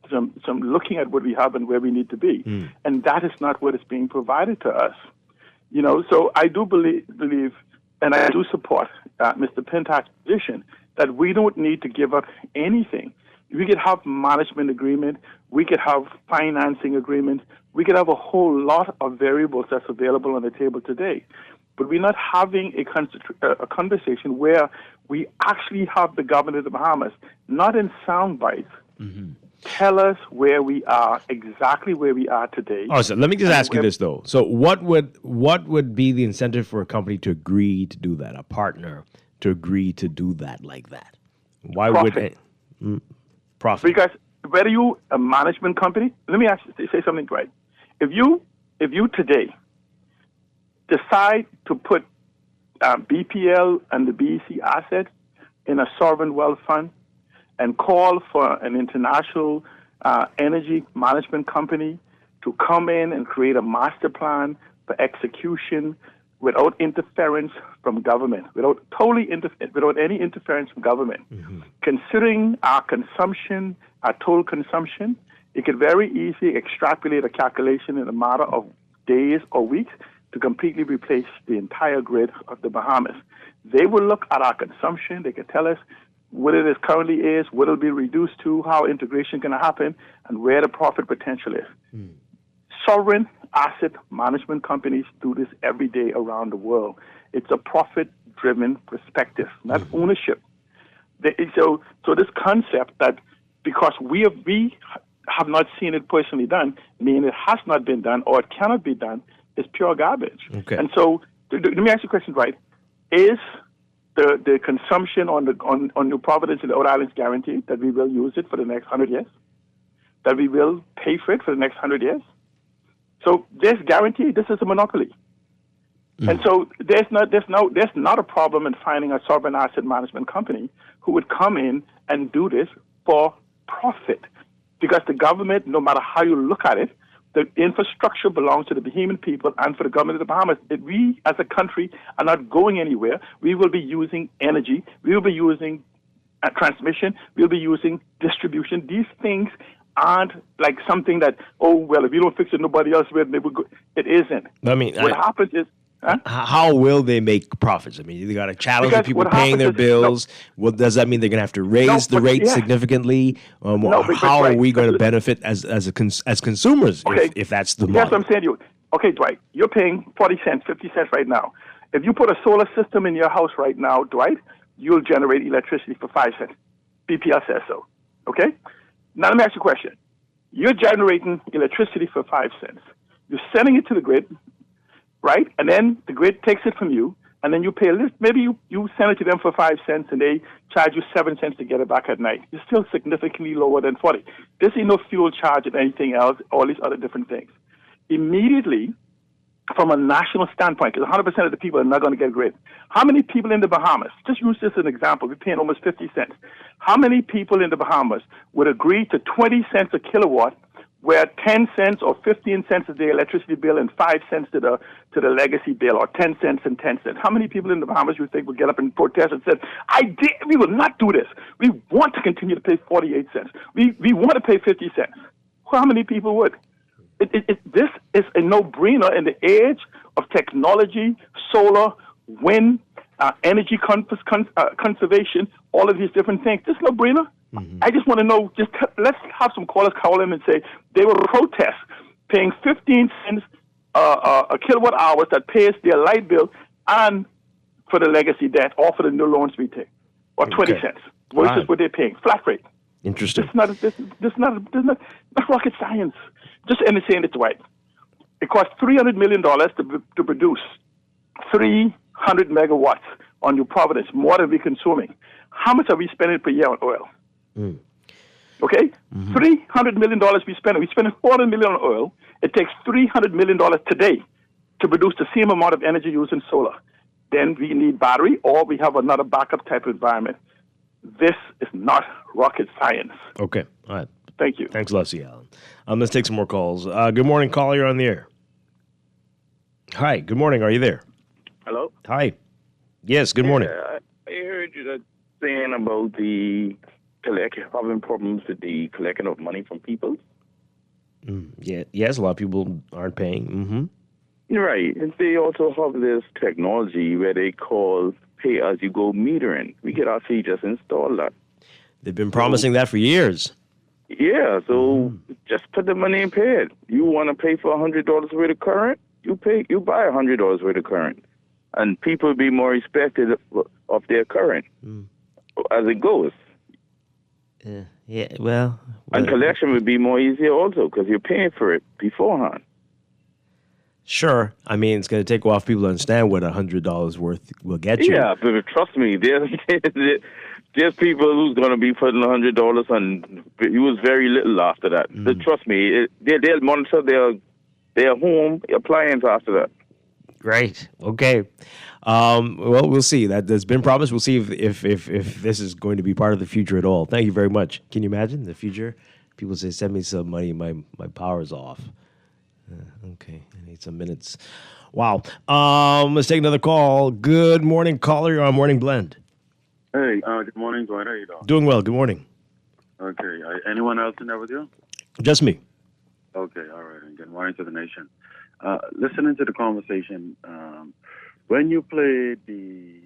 looking at what we have and where we need to be, and that is not what is being provided to us. So I do believe, and I do support Mr. Pintar's position that we don't need to give up anything. We could have management agreement, we could have financing agreement, we could have a whole lot of variables that's available on the table today. But we're not having a conversation where we actually have the government of the Bahamas, not in sound bites, tell us where we are, exactly where we are today. Oh, so let me just ask you this, though. So what would be the incentive for a company to agree to do that, a partner to agree to do that like that? Why Profit. would profit? Because whether you a management company, let me say something right. If you today decide to put BPL and the BEC assets in a sovereign wealth fund and call for an international energy management company to come in and create a master plan for execution without interference from government, without any interference from government, considering our consumption, our total consumption, it could very easily extrapolate a calculation in a matter of days or weeks to completely replace the entire grid of the Bahamas. They will look at our consumption. They can tell us what it currently is, what it'll be reduced to, how integration can happen, and where the profit potential is. Sovereign asset management companies do this every day around the world. It's a profit-driven perspective, not ownership. So this concept that because we have not seen it personally done, meaning it has not been done or it cannot be done, is pure garbage. Okay. And so, let me ask you a question, Dwight. Is the consumption on New Providence and the Outer Islands guaranteed that we will use it for the next 100 years? That we will pay for it for the next 100 years? So there's guarantee. This is a monopoly. And so there's not a problem in finding a sovereign asset management company who would come in and do this for profit. Because the government, no matter how you look at it, the infrastructure belongs to the Bahamian people and for the government of the Bahamas. If we, as a country, are not going anywhere, we will be using energy, we will be using transmission, we'll be using distribution. These things aren't like something that, if you don't fix it, nobody else will. It isn't. I mean, what happens is... How will they make profits? I mean, they got to challenge the people paying their bills. Well, does that mean they're going to have to raise the rate significantly? How are we going to benefit as consumers if that's the model? That's what I'm saying to you. Okay, Dwight, you're paying 40 cents, 50 cents right now. If you put a solar system in your house right now, Dwight, you'll generate electricity for 5 cents. BPL says so. Okay? Now let me ask you a question. You're generating electricity for 5 cents. You're sending it to the grid, right? And then the grid takes it from you, and then you pay a list. Maybe you send it to them for 5 cents, and they charge you 7 cents to get it back at night. It's still significantly lower than 40. There's no fuel charge and anything else, all these other different things. Immediately, from a national standpoint, because 100% of the people are not going to get grid. How many people in the Bahamas, just use this as an example, we're paying almost 50 cents. How many people in the Bahamas would agree to 20 cents a kilowatt, where 10 cents or 15 cents is the electricity bill and 5 cents to the legacy bill, or 10 cents and 10 cents? How many people in the Bahamas you think would get up and protest and say, we will not do this. We want to continue to pay 48 cents. We want to pay 50 cents. How many people would? This is a no-brainer in the age of technology, solar, wind, energy conservation, all of these different things. This is no-brainer. Mm-hmm. I just want to know, let's have some callers call in and say they will protest paying 15 cents a kilowatt hour that pays their light bill and for the legacy debt or for the new loans we take, or 20 cents versus what they're paying, flat rate. Interesting. This is not rocket science. Just saying it, Dwight. It costs $300 million to produce 300 megawatts on New Providence, more than we're consuming. How much are we spending per year on oil? Mm. Okay? Mm-hmm. $300 million we spend. We're spending $400 million on oil. It takes $300 million today to produce the same amount of energy used in solar. Then we need battery, or we have another backup type of environment. This is not rocket science. Okay. All right. Thank you. Thanks, Leslie Allen. Let's take some more calls. Good morning, caller. You're on the air. Hi. Good morning. Are you there? Hello? Hi. Yes, good morning. I heard you saying about having problems with the collecting of money from people. Yes, a lot of people aren't paying. Mm-hmm. Right. And they also have this technology where they call pay-as-you-go metering. We could actually just install that. They've been promising that for years. Yeah, so just put the money and pay it. You want to pay for $100 worth of current? You buy $100 worth of current. And people will be more respected of their current as it goes. Well. And collection would be more easier also because you're paying for it beforehand. Sure. I mean, it's going to take a while for people to understand what $100 worth will get you. Yeah, but trust me, there's people who's going to be putting $100 and it was very little after that. Trust me, they'll monitor their home appliance after that. Great. Okay. Well, we'll see. That there's been promised. We'll see if this is going to be part of the future at all. Thank you very much. Can you imagine the future? People say, "Send me some money. My power's off." Okay, I need some minutes. Wow. Let's take another call. Good morning, caller. You're on Morning Blend. Hey, good morning, Dwight. How you doing? Doing well. Good morning. Okay. Anyone else in there with you? Just me. Okay. All right. And good morning to the nation. Listening to the conversation, when you played the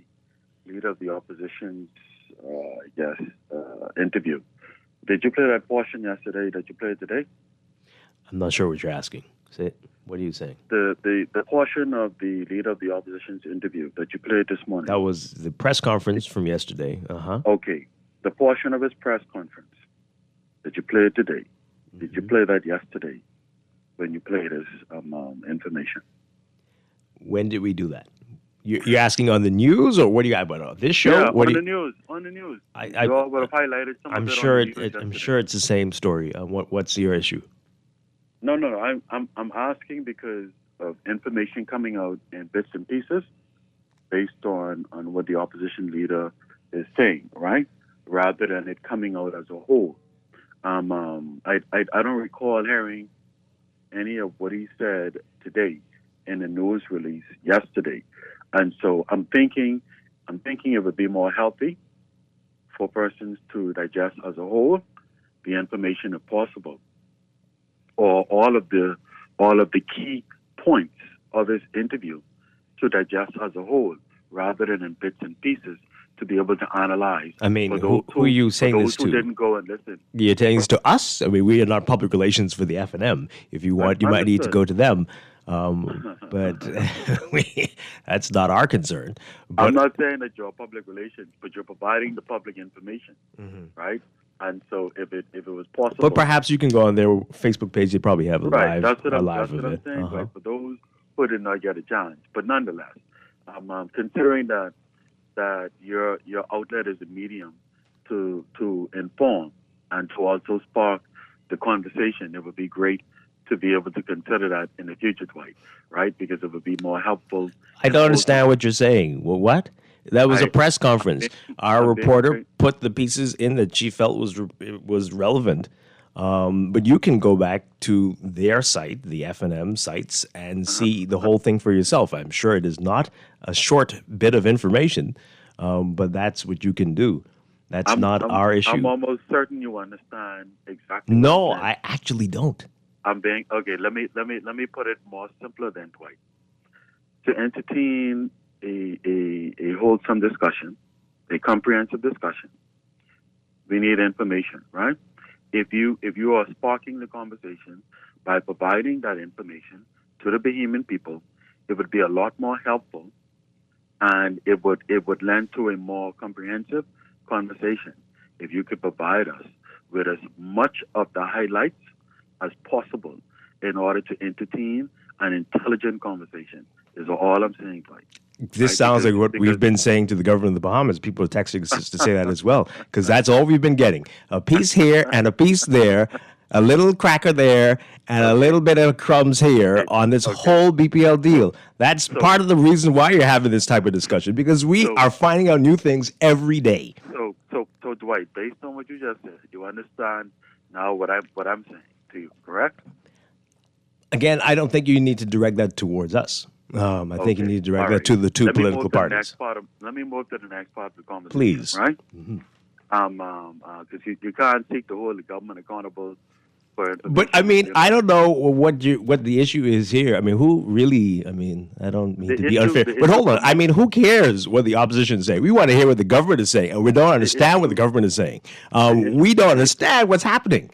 leader of the opposition's, interview, did you play that portion yesterday that you played today? I'm not sure what you're asking. What are you saying? The portion of the leader of the opposition's interview that you played this morning. That was the press conference from yesterday. Okay. The portion of his press conference that you played today, did you play that yesterday when you played his information? When did we do that? You're asking on the news, or what do you got about this show? Yeah, on the news. On the news. You all would have highlighted some I'm of it sure on the news I'm sure it's the same story. What's your issue? No. I'm asking because of information coming out in bits and pieces based on what the opposition leader is saying, right? Rather than it coming out as a whole. I don't recall hearing any of what he said today in the news release yesterday. And so I'm thinking it would be more healthy for persons to digest as a whole the information if possible, or all of the key points of his interview to digest as a whole, rather than in bits and pieces to be able to analyze. I mean, who are you saying this to? Those who didn't go and listen. You're saying this to us? I mean, we are not public relations for the FNM. If you want, you might need to go to them. But that's not our concern. But I'm not saying that you're public relations, but you're providing the public information, right? And so if it was possible, but perhaps you can go on their Facebook page. They probably have a live, that's what I'm it. saying. Right? For those who did not get a chance, but nonetheless, considering that your outlet is a medium to inform and to also spark the conversation, it would be great to be able to consider that in the future, Dwight, right? Because it would be more helpful. I don't understand what you're saying. Well, what? That was a press conference. Our reporter put the pieces in that she felt was relevant. But you can go back to their site, the FNM sites, and see the whole thing for yourself. I'm sure it is not a short bit of information, but that's what you can do. That's not our issue. I'm almost certain you understand exactly. No, I actually don't. I'm being okay. Let me put it more simpler than Dwight. To entertain a wholesome discussion, a comprehensive discussion, we need information, right? If you are sparking the conversation by providing that information to the Bahamian people, it would be a lot more helpful, and it would lend to a more comprehensive conversation if you could provide us with as much of the highlights as possible in order to entertain an intelligent conversation. Is all I'm saying, Dwight. This sounds like what we've been saying to the government of the Bahamas. People are texting us to say that as well, because that's all we've been getting. A piece here and a piece there, a little cracker there, and a little bit of crumbs here on this whole BPL deal. That's part of the reason why you're having this type of discussion, because we are finding out new things every day. So Dwight, based on what you just said, you understand now what I'm saying to you, correct? Again, I don't think you need to direct that towards us. I think you need to direct that to the two political parties. Let me move to the next part of the conversation. Please. Right? Because you can't take the whole government accountable for it. But I mean, I don't know what the issue is here. I mean, who really? I mean, I don't mean to be unfair, but hold on. I mean, who cares what the opposition is saying? We want to hear what the government is saying, and we don't understand what the government is saying. We don't understand what's happening.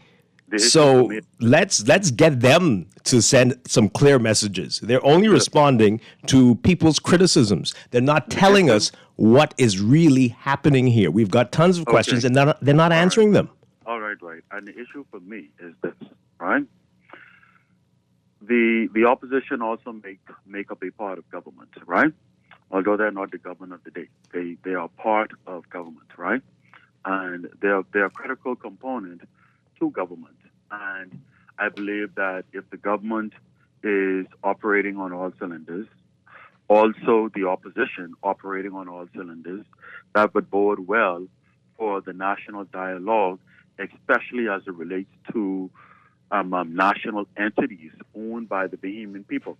So let's get them to send some clear messages. They're only responding to people's criticisms. They're not telling us what is really happening here. We've got tons of questions, and they're not answering them. All right. And the issue for me is this, right? The opposition also make up a part of government, right? Although they're not the government of the day, they are part of government, right? And they're a critical component to government. And I believe that if the government is operating on all cylinders, also the opposition operating on all cylinders, that would bode well for the national dialogue, especially as it relates to national entities owned by the Bahamian people,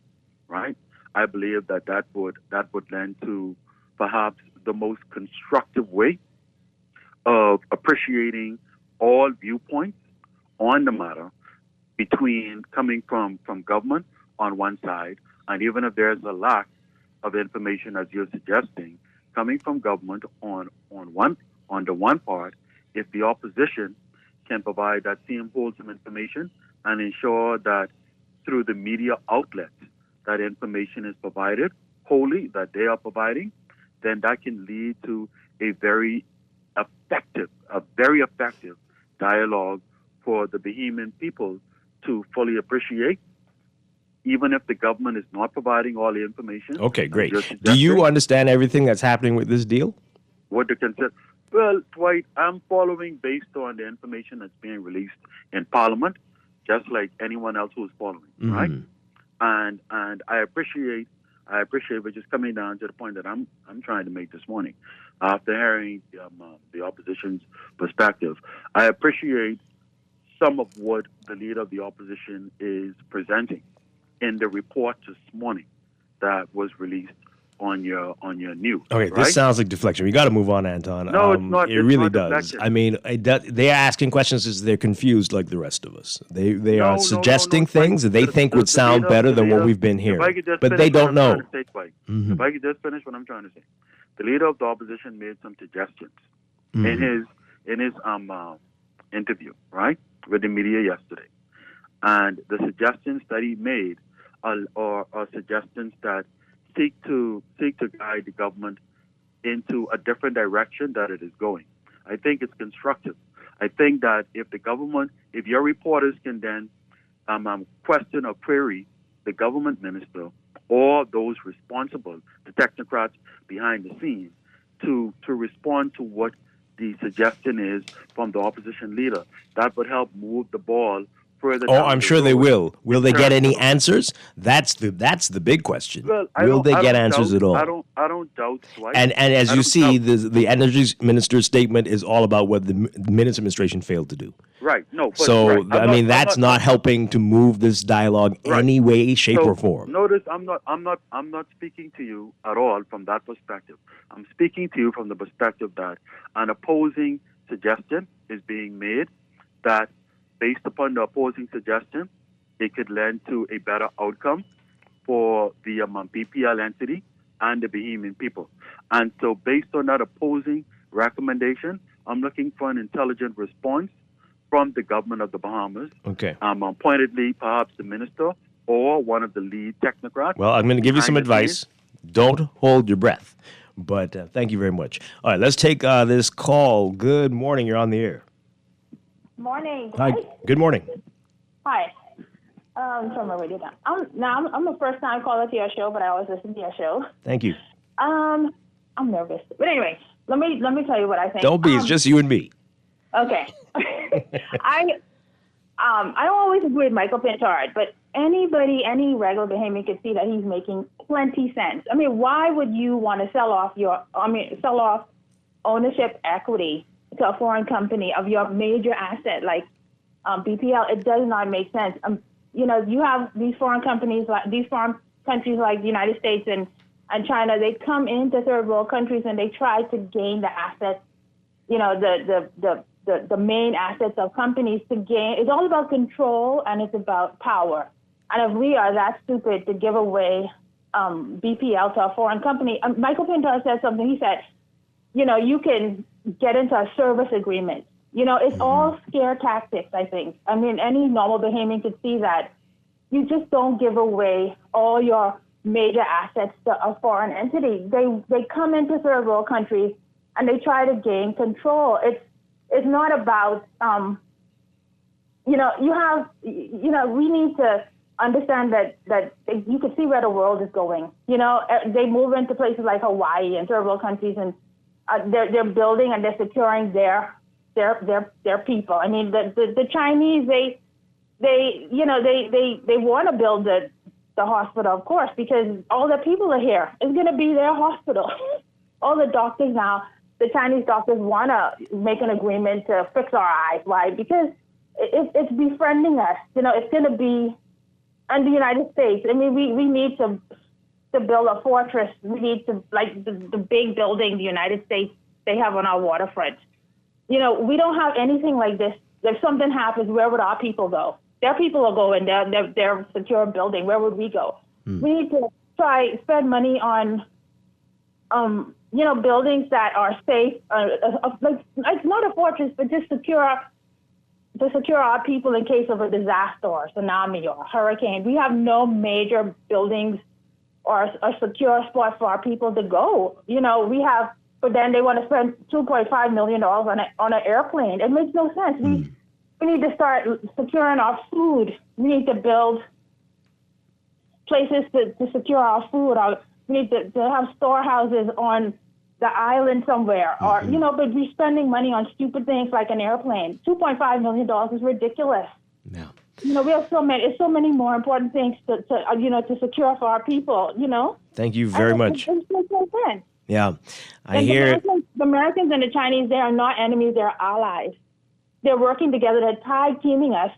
right? I believe that would lend to perhaps the most constructive way of appreciating all viewpoints on the matter between coming from government on one side, and even if there's a lack of information as you're suggesting, coming from government on the one part, if the opposition can provide that same wholesome information and ensure that through the media outlets that information is provided wholly, that they are providing, then that can lead to a very effective dialogue for the Bahamian people to fully appreciate, even if the government is not providing all the information. Okay, great. Do you understand everything that's happening with this deal? What the consent? Well, Dwight, I'm following based on the information that's being released in Parliament, just like anyone else who's following, right? And I appreciate which is coming down to the point that I'm trying to make this morning. After hearing the opposition's perspective, I appreciate some of what the leader of the opposition is presenting in the report this morning that was released on your news. Okay, right? This sounds like deflection. We got to move on, Anton. No, it's not. It really does. Deflection. I mean, they're asking questions as they're confused like the rest of us. They are suggesting things that they think would sound better than what we've been hearing, but they don't know. If I could just finish what I'm trying to say. The leader of the opposition made some suggestions in his interview, right, with the media yesterday. And the suggestions that he made are suggestions that seek to guide the government into a different direction that it is going. I think it's constructive. I think that if your reporters can then question or query the government minister or those responsible, the technocrats behind the scenes, to respond to what the suggestion is from the opposition leader, that would help move the ball further. I'm sure they will. Will they get any answers? That's the big question. Well, will they get answers at all? I don't doubt. Dwight. And as you see, the energy minister's statement is all about what the Minutes administration failed to do. Right. No. So right. That's not helping to move this dialogue any way, shape, or form. Notice, I'm not speaking to you at all from that perspective. I'm speaking to you from the perspective that an opposing suggestion is being made, that based upon the opposing suggestion, it could lend to a better outcome for the BPL entity and the Bahamian people. And so based on that opposing recommendation, I'm looking for an intelligent response from the government of the Bahamas. Okay. Pointedly, perhaps the minister or one of the lead technocrats. Well, I'm going to give you some advice. Don't hold your breath. But thank you very much. All right, let's take this call. Good morning. You're on the air. Morning. Hi. Good morning. Hi. Turn my radio down. I'm a first-time caller to your show, but I always listen to your show. Thank you. I'm nervous, but anyway, let me tell you what I think. Don't be. It's just you and me. Okay. I don't always agree with Michael Pintard, but any regular Bahamian could see that he's making plenty sense. I mean, why would you want to sell off ownership equity to a foreign company of your major asset like BPL? It does not make sense. You have these foreign companies, these foreign countries like the United States and China. They come into third world countries and they try to gain the assets, the main assets of companies to gain. It's all about control and it's about power. And if we are that stupid to give away BPL to a foreign company, Michael Pintar said something. He said, you can get into a service agreement. It's all scare tactics, I think. I mean, any normal Bahamian could see that. You just don't give away all your major assets to a foreign entity. They come into third world countries and they try to gain control. It's not about, we need to understand that you can see where the world is going. They move into places like Hawaii and third world countries, and they're building and they're securing their people. I mean, the Chinese, they want to build the hospital, of course, because all the people are here. It's going to be their hospital. All the doctors now, the Chinese doctors want to make an agreement to fix our eyes. Why? Because it's befriending us. It's going to be, and the United States. I mean, we need to build a fortress. We need to, like the big building the United States they have on our waterfront. We don't have anything like this. If something happens, where would our people go? Their people will go in their secure building. Where would we go? We need to spend money on, buildings that are safe. It's not a fortress, but just secure our people in case of a disaster or tsunami or a hurricane. We have no major buildings or a secure spot for our people to go. But then they want to spend $2.5 million on an airplane. It makes no sense. We need to start securing our food. We need to build places to secure our food. We need to have storehouses on the island somewhere. Or, but we're spending money on stupid things like an airplane. $2.5 million is ridiculous. Yeah. We have so many more important things to secure for our people, Thank you very much. It makes no sense. Yeah. I hear the Americans and the Chinese, they are not enemies, they're allies. They're working together, they're tag teaming us.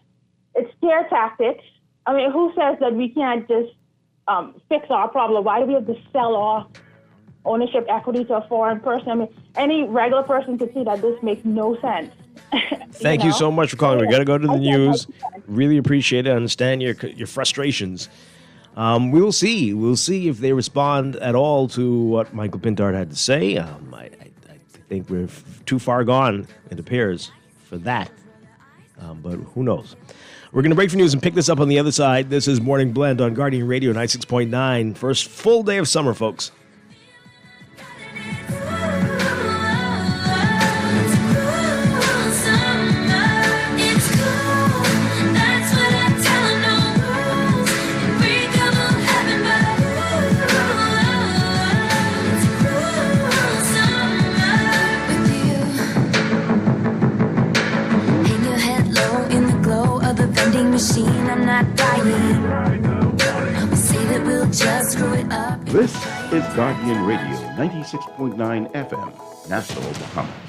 It's scare tactics. I mean, who says that we can't just fix our problem? Why do we have to sell off ownership equity to a foreign person? I mean, any regular person could see that this makes no sense. Thank you so much for calling. We got to go to the news. Really appreciate it. I understand your frustrations. We will see. We'll see if they respond at all to what Michael Pintard had to say. I think we're too far gone, it appears, for that. But who knows? We're going to break for news and pick this up on the other side. This is Morning Blend on Guardian Radio 96.9. First full day of summer, folks. I'm not dying. We say that we'll just screw it up. This is Guardian Radio 96.9 FM, Nassau, Bahamas.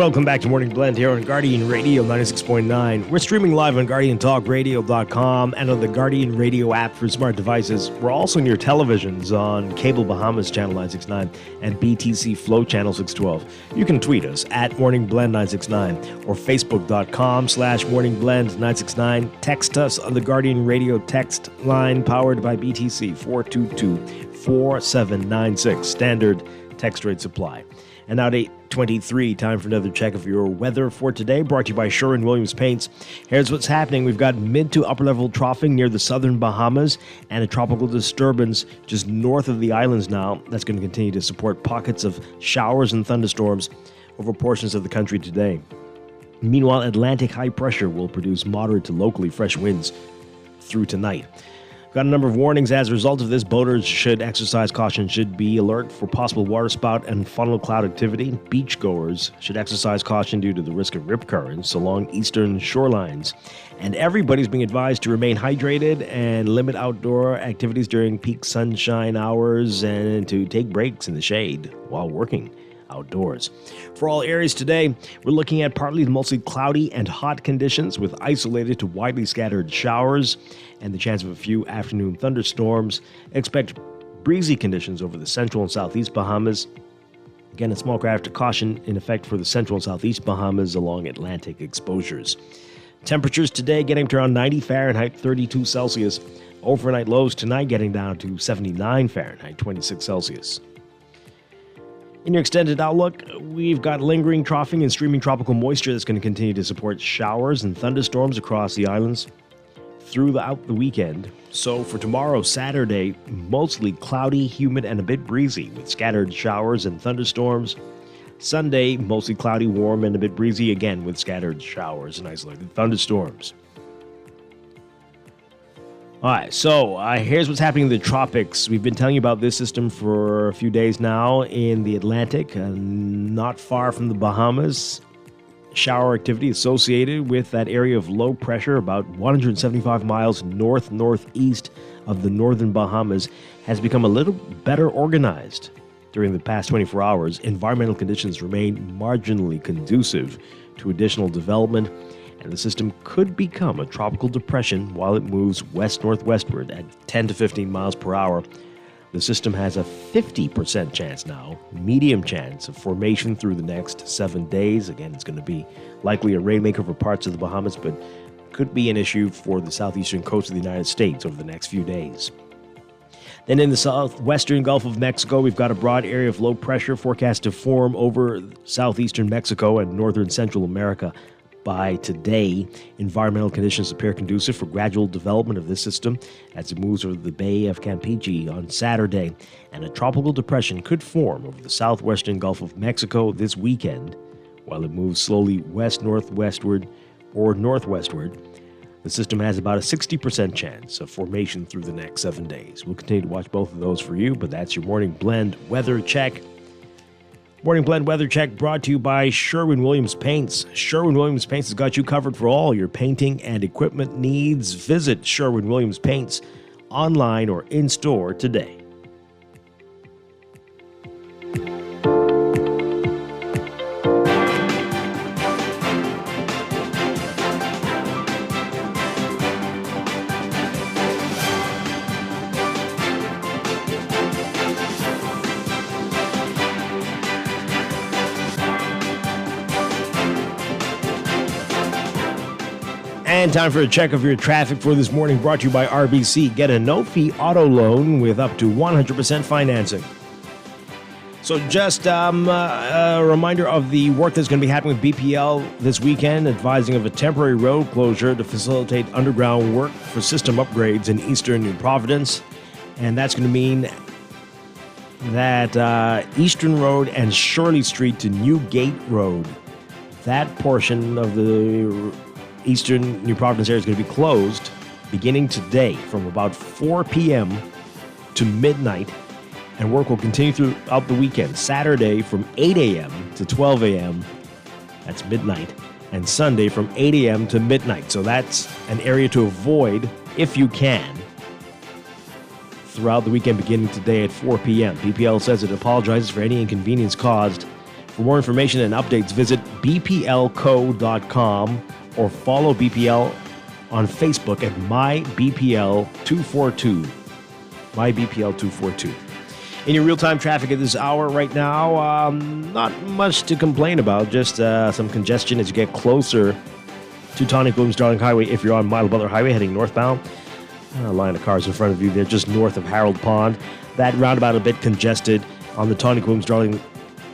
Welcome back to Morning Blend here on Guardian Radio 96.9. We're streaming live on GuardianTalkRadio.com and on the Guardian Radio app for smart devices. We're also on your televisions on Cable Bahamas Channel 969 and BTC Flow Channel 612. You can tweet us at Morning Blend 969 or Facebook.com/Morning Blend 969. Text us on the Guardian Radio text line powered by BTC 422-4796. Standard text rate supply. And now at 8:23, time for another check of your weather for today, brought to you by Sherwin-Williams Paints. Here's what's happening. We've got mid to upper level troughing near the southern Bahamas and a tropical disturbance just north of the islands now. That's going to continue to support pockets of showers and thunderstorms over portions of the country today. Meanwhile, Atlantic high pressure will produce moderate to locally fresh winds through tonight. Got a number of warnings as a result of this. Boaters should exercise caution, should be alert for possible waterspout and funnel cloud activity. Beachgoers should exercise caution due to the risk of rip currents along eastern shorelines. And everybody's being advised to remain hydrated and limit outdoor activities during peak sunshine hours and to take breaks in the shade while working outdoors. For all areas today, we're looking at partly to mostly cloudy and hot conditions with isolated to widely scattered showers and the chance of a few afternoon thunderstorms. Expect breezy conditions over the central and southeast Bahamas. Again, a small craft caution in effect for the central and southeast Bahamas along Atlantic exposures. Temperatures today getting to around 90 Fahrenheit, 32 Celsius. Overnight lows tonight getting down to 79 Fahrenheit, 26 Celsius. In your extended outlook, we've got lingering troughing and streaming tropical moisture that's going to continue to support showers and thunderstorms across the islands throughout the weekend. So for tomorrow, Saturday, mostly cloudy, humid, and a bit breezy with scattered showers and thunderstorms. Sunday, mostly cloudy, warm, and a bit breezy again with scattered showers and isolated thunderstorms. All right, so here's what's happening in the tropics. We've been telling you about this system for a few days now in the Atlantic, not far from the Bahamas. Shower activity associated with that area of low pressure about 175 miles north-northeast of the northern Bahamas has become a little better organized. During the past 24 hours, environmental conditions remain marginally conducive to additional development, and the system could become a tropical depression while it moves west-northwestward at 10 to 15 miles per hour. The system has a 50% chance now, medium chance of formation through the next 7 days. Again, it's going to be likely a rainmaker for parts of the Bahamas, but could be an issue for the southeastern coast of the United States over the next few days. Then in the southwestern Gulf of Mexico, we've got a broad area of low pressure forecast to form over southeastern Mexico and northern Central America. By today, environmental conditions appear conducive for gradual development of this system as it moves over the Bay of Campeche on Saturday, and a tropical depression could form over the southwestern Gulf of Mexico this weekend. While it moves slowly west-northwestward or northwestward, the system has about a 60% chance of formation through the next 7 days. We'll continue to watch both of those for you, but that's your Morning Blend weather check. Morning Blend weather check brought to you by Sherwin-Williams Paints. Sherwin-Williams Paints has got you covered for all your painting and equipment needs. Visit Sherwin-Williams Paints online or in-store today. And time for a check of your traffic for this morning, brought to you by RBC. Get a no-fee auto loan with up to 100% financing. So just a reminder of the work that's going to be happening with BPL this weekend, advising of a temporary road closure to facilitate underground work for system upgrades in eastern New Providence. And that's going to mean that Eastern Road and Shirley Street to Newgate Road, that portion of the Eastern New Providence area is going to be closed beginning today from about 4 p.m. to midnight, and work will continue throughout the weekend. Saturday from 8 a.m. to 12 a.m., that's midnight, and Sunday from 8 a.m. to midnight. So that's an area to avoid if you can throughout the weekend beginning today at 4 p.m. BPL says it apologizes for any inconvenience caused For more information and updates, visit bplco.com or follow BPL on Facebook at MyBPL242. MyBPL242. In your real-time traffic at this hour right now, not much to complain about, just some congestion as you get closer to Tonic Williams Darling Highway if you're on Mile Butler Highway heading northbound. A line of cars in front of you there just north of Harold Pond. That roundabout a bit congested on the Tonic Williams Darling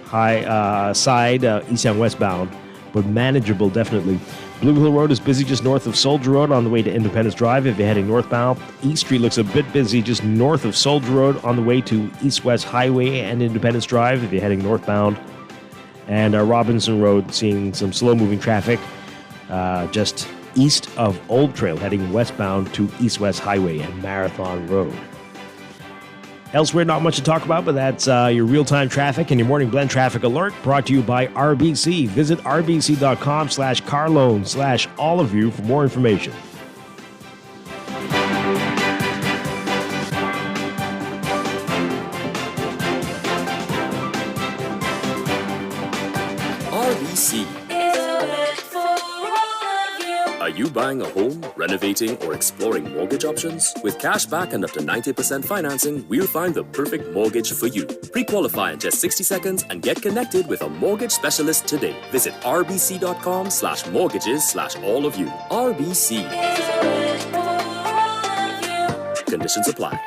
High side, east and westbound, but manageable definitely. Blue Hill Road is busy just north of Soldier Road on the way to Independence Drive if you're heading northbound. East Street looks a bit busy just north of Soldier Road on the way to East-West Highway and Independence Drive if you're heading northbound. And Robinson Road seeing some slow-moving traffic just east of Old Trail heading westbound to East-West Highway and Marathon Road. Elsewhere, not much to talk about, but that's your real-time traffic and your morning blend traffic alert brought to you by RBC. Visit rbc.com/carloan/all-of-you for more information. RBC. Are you buying a home, renovating, or exploring mortgage options? With cash back and up to 90% financing, we'll find the perfect mortgage for you. Pre-qualify in just 60 seconds and get connected with a mortgage specialist today. Visit rbc.com/mortgages/all-of-you. RBC. Conditions apply.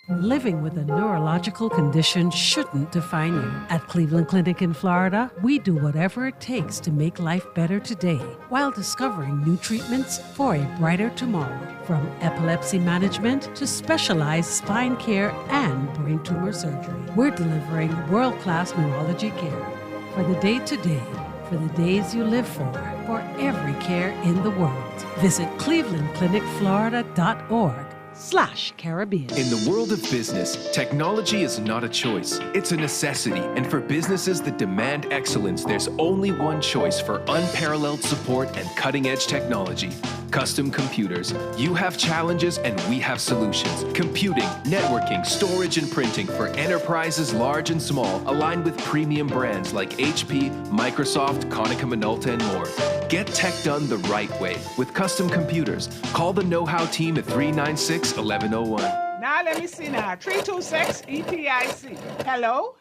Living with a neurological condition shouldn't define you. At Cleveland Clinic in Florida, we do whatever it takes to make life better today while discovering new treatments for a brighter tomorrow. From epilepsy management to specialized spine care and brain tumor surgery, we're delivering world-class neurology care for the day-to-day, for the days you live for every care in the world. Visit clevelandclinicflorida.org/Caribbean. In the world of business, technology is not a choice. It's a necessity. And for businesses that demand excellence, there's only one choice for unparalleled support and cutting-edge technology. Custom Computers. You have challenges and we have solutions. Computing, networking, storage, and printing for enterprises large and small, aligned with premium brands like HP, Microsoft, Konica Minolta, and more. Get tech done the right way with Custom Computers. Call the know-how team at 396-1101. Now let me see now. 326 EPIC. Hello?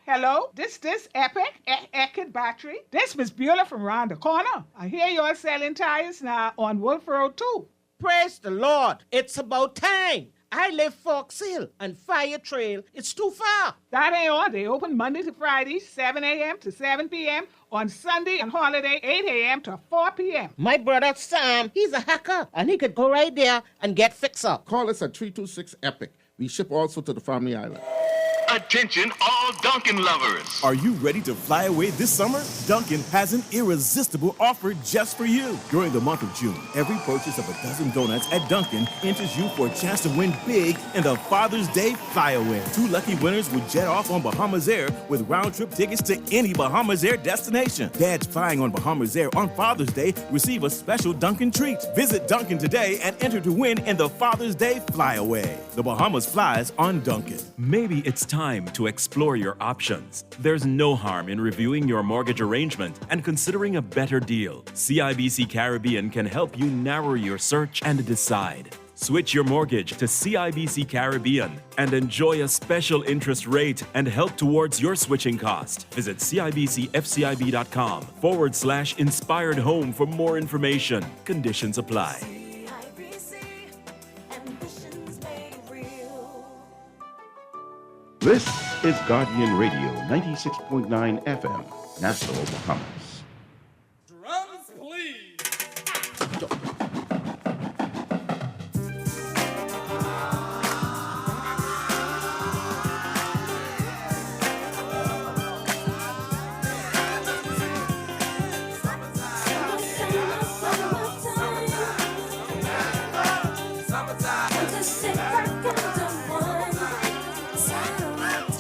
This Epic Eckert battery. This Miss Beulah from round the corner. I hear you're selling tires now on Wolf Road too. Praise the Lord. It's about time. I live Fox Hill and Fire Trail. It's too far. That ain't all. They open Monday to Friday, 7 a.m. to 7 p.m. On Sunday and holiday, 8 a.m. to 4 p.m. My brother Sam, he's a hacker, and he could go right there and get fixed up. Call us at 326 EPIC. We ship also to the Family Island. Attention all Dunkin' lovers. Are you ready to fly away this summer? Dunkin' has an irresistible offer just for you. During the month of June, every purchase of a dozen donuts at Dunkin' enters you for a chance to win big in the Father's Day Flyaway. 2 lucky winners will jet off on Bahamas Air with round-trip tickets to any Bahamas Air destination. Dads flying on Bahamas Air on Father's Day receive a special Dunkin' treat. Visit Dunkin' today and enter to win in the Father's Day Flyaway. The Bahamas flies on Dunkin'. Maybe it's time to explore your options. There's no harm in reviewing your mortgage arrangement and considering a better deal. CIBC Caribbean can help you narrow your search and decide. Switch your mortgage to CIBC Caribbean and enjoy a special interest rate and help towards your switching cost. Visit CIBCFCIB.com/inspired home for more information. Conditions apply. This is Guardian Radio, 96.9 FM, Nassau, Bahamas. Drums, please.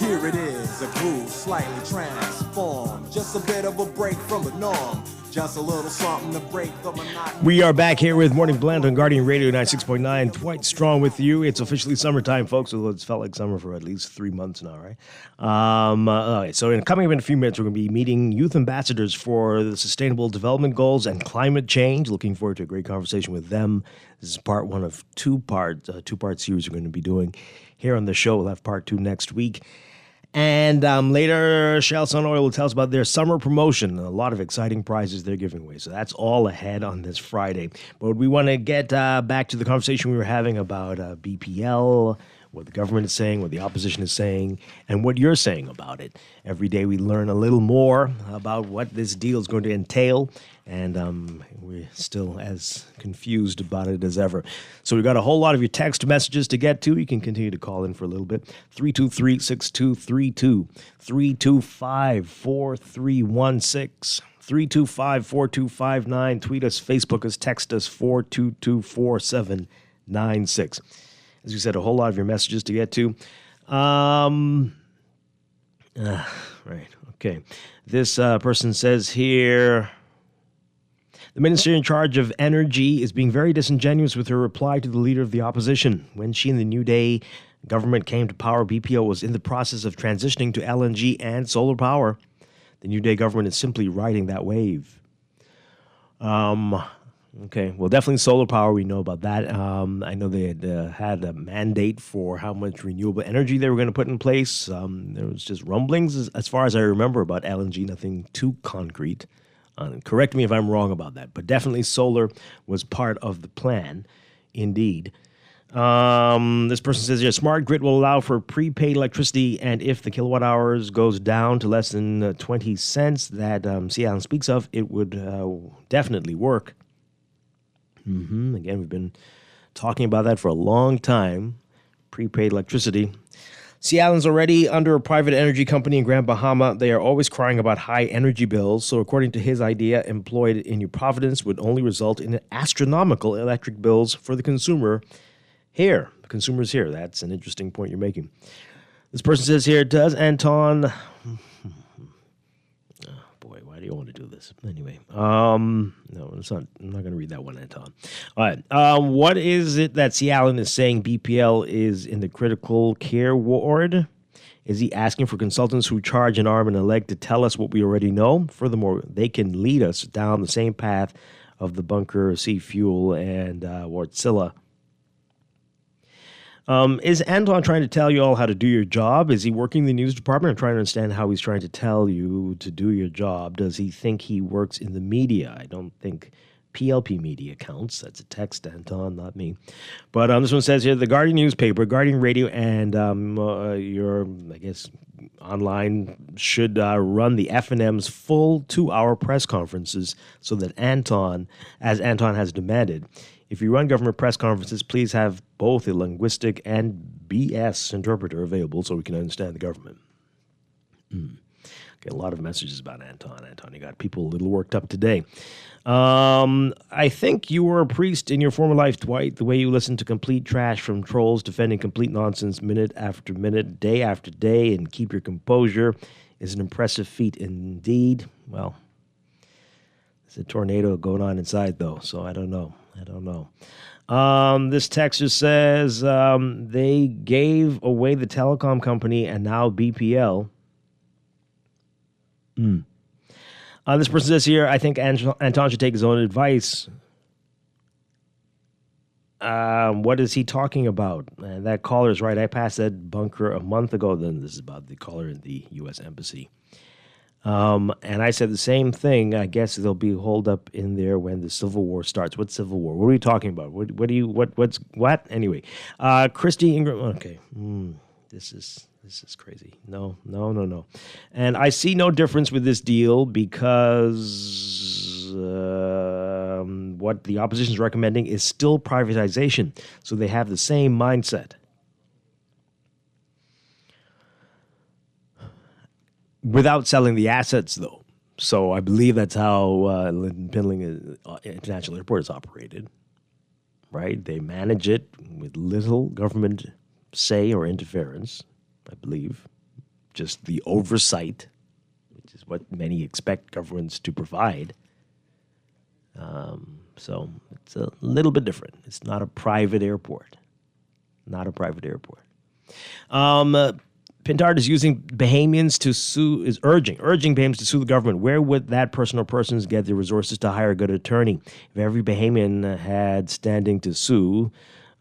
Here it is, a groove slightly transformed. Just a bit of a break from the norm. Just a little something to break the monotony. We are back here with Morning Blend on Guardian Radio 96.9. Dwight Strong with you. It's officially summertime, folks. Although it's felt like summer for at least 3 months now, right? Okay, so coming up in a few minutes, we're going to be meeting youth ambassadors for the Sustainable Development Goals and climate change. Looking forward to a great conversation with them. This is part one of two-part series we're going to be doing here on the show. We'll have part two next week. And later, Shell Sun Oil will tell us about their summer promotion. A lot of exciting prizes they're giving away. So that's all ahead on this Friday. But we want to get back to the conversation we were having about BPL, what the government is saying, what the opposition is saying, and what you're saying about it. Every day we learn a little more about what this deal is going to entail. And we're still as confused about it as ever. So we've got a whole lot of your text messages to get to. You can continue to call in for a little bit. 323-6232, 325-4316, 325-4259. Tweet us, Facebook us, text us, 422-4796. As you said, a whole lot of your messages to get to. Right, okay. This person says here... The minister in charge of energy is being very disingenuous with her reply to the leader of the opposition. When she and the New Day government came to power, BPO was in the process of transitioning to LNG and solar power. The New Day government is simply riding that wave. Okay, well, definitely solar power, we know about that. I know they had a mandate for how much renewable energy they were going to put in place. There was just rumblings, as far as I remember, about LNG, nothing too concrete. Correct me if I'm wrong about that, but definitely solar was part of the plan, indeed. This person says here, smart grid will allow for prepaid electricity, and if the kilowatt hours goes down to less than 20 cents that Seattle speaks of, it would definitely work. Again, we've been talking about that for a long time, prepaid electricity. Seattle's already under a private energy company in Grand Bahama. They are always crying about high energy bills. So according to his idea, employed in New Providence would only result in astronomical electric bills for the consumer here. The consumers here. That's an interesting point you're making. This person says here, does Anton... Boy, why do you want to do this? Anyway, no, it's not. I'm not going to read that one, Anton. All right. What is it that Seattle is saying BPL is in the critical care ward? Is he asking for consultants who charge an arm and a leg to tell us what we already know? Furthermore, they can lead us down the same path of the Bunker C Fuel and Wartsilla. Is Anton trying to tell you all how to do your job? Is he working in the news department? I'm trying to understand how he's trying to tell you to do your job. Does he think he works in the media? I don't think PLP media counts. That's a text, Anton, not me. But this one says here, the Guardian newspaper, Guardian Radio, and your, I guess, online should run the FNM's full 2-hour press conferences so that Anton, as Anton has demanded, if you run government press conferences, please have both a linguistic and BS interpreter available so we can understand the government. Get a lot of messages about Anton. Anton, you got people a little worked up today. I think you were a priest in your former life, Dwight. The way you listen to complete trash from trolls defending complete nonsense minute after minute, day after day, and keep your composure is an impressive feat indeed. Well, there's a tornado going on inside, though, so I don't know. This texter says they gave away the telecom company and now BPL. This person says here, I think Anton should take his own advice. What is he talking about? That caller is right. I passed that bunker a month ago. Then this is about the caller in the U.S. Embassy. And I said the same thing. I guess they'll be holed up in there when the Civil War starts. What Civil War? What are we talking about? What? Anyway, Christy Ingram. Okay. This is crazy. No. And I see no difference with this deal because what the opposition is recommending is still privatization. So they have the same mindset. Without selling the assets, though. So I believe that's how Lyndon Pindling International Airport is operated, right? They manage it with little government say or interference, I believe. Just the oversight, which is what many expect governments to provide. So it's a little bit different. It's not a private airport. Not a private airport. Pintard is using Bahamians to sue, is urging Bahamians to sue the government. Where would that person or persons get the resources to hire a good attorney? If every Bahamian had standing to sue,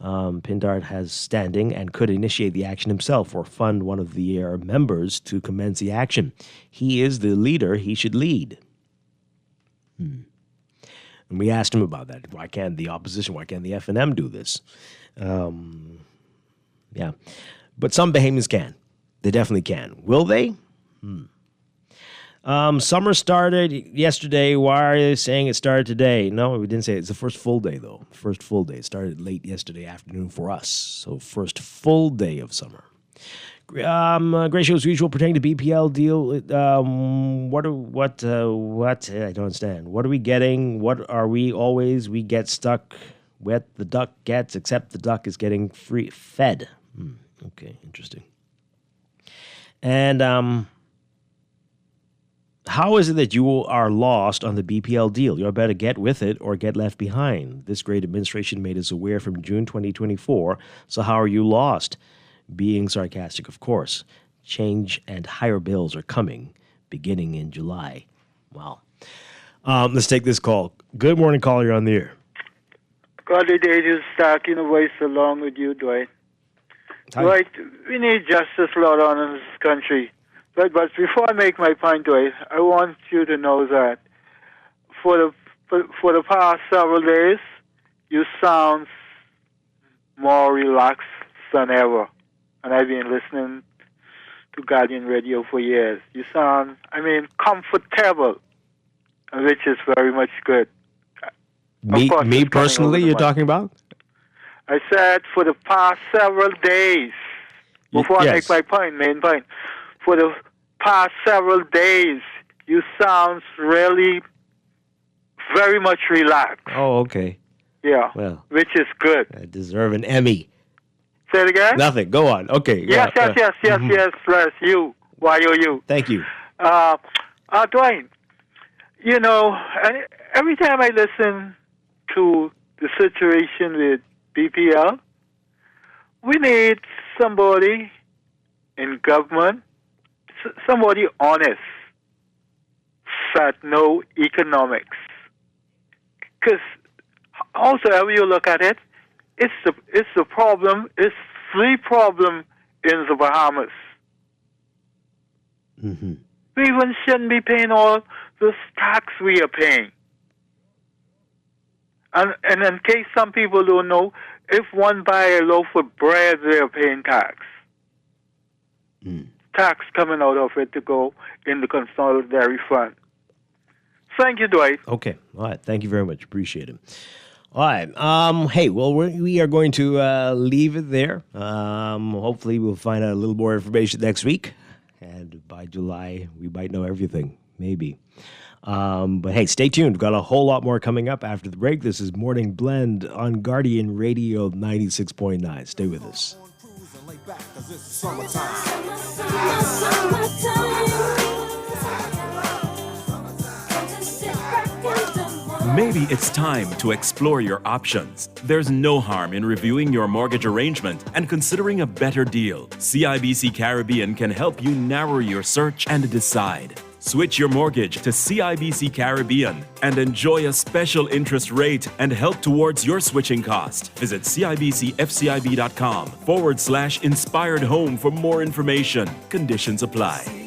Pintard has standing and could initiate the action himself or fund one of the members to commence the action. He is the leader. He should lead. And we asked him about that. Why can't the opposition, why can't the FNM do this? Yeah. But some Bahamians can. They definitely can. Will they? Summer started yesterday. Why are they saying it started today? No, we didn't say it. It's the first full day, though. First full day. It started late yesterday afternoon for us. So first full day of summer. Great show as usual pertaining to BPL deal. What? I don't understand. What are we getting? What are we always? We get stuck. What the duck gets, except the duck is getting fed. Okay, interesting. And how is it that you are lost on the BPL deal? You better get with it or get left behind. This great administration made us aware from June 2024. So how are you lost? Being sarcastic, of course. Change and higher bills are coming beginning in July. Wow. Let's take this call. Good morning, caller. You're on the air. Godly days stacking a voice along with you, Dwight. Hi. Dwight, we need justice law on in this country. But before I make my point, Dwight, I want you to know that for the past several days, you sound more relaxed than ever. And I've been listening to Guardian Radio for years. You sound, comfortable, which is very much good. Me personally, you're talking about? I said for the past several days, before I make my main point, for the past several days, you sound really very much relaxed. Oh, okay. Yeah, well, which is good. I deserve an Emmy. Say it again? Nothing. Go on. Okay. Yes, bless you. YOU. Thank you. Dwight, every time I listen to the situation with BPL, we need somebody in government, somebody honest, that know economics. Because also, however you look at it, it's the problem, it's the problem in the Bahamas. Mm-hmm. We even shouldn't be paying all this tax we are paying. And in case some people don't know, if one buy a loaf of bread, they are paying tax. Tax coming out of it to go in the Consolidated Fund. Thank you, Dwight. Okay. All right. Thank you very much. Appreciate it. All right. Hey, well, we are going to leave it there. Hopefully, we'll find out a little more information next week. And by July, we might know everything. Maybe. But hey, stay tuned. We've got a whole lot more coming up after the break. This is Morning Blend on Guardian Radio 96.9. Stay with us. Maybe it's time to explore your options. There's no harm in reviewing your mortgage arrangement and considering a better deal. CIBC Caribbean can help you narrow your search and decide. Switch your mortgage to CIBC Caribbean and enjoy a special interest rate and help towards your switching cost. Visit CIBCFCIB.com/inspired home for more information. Conditions apply.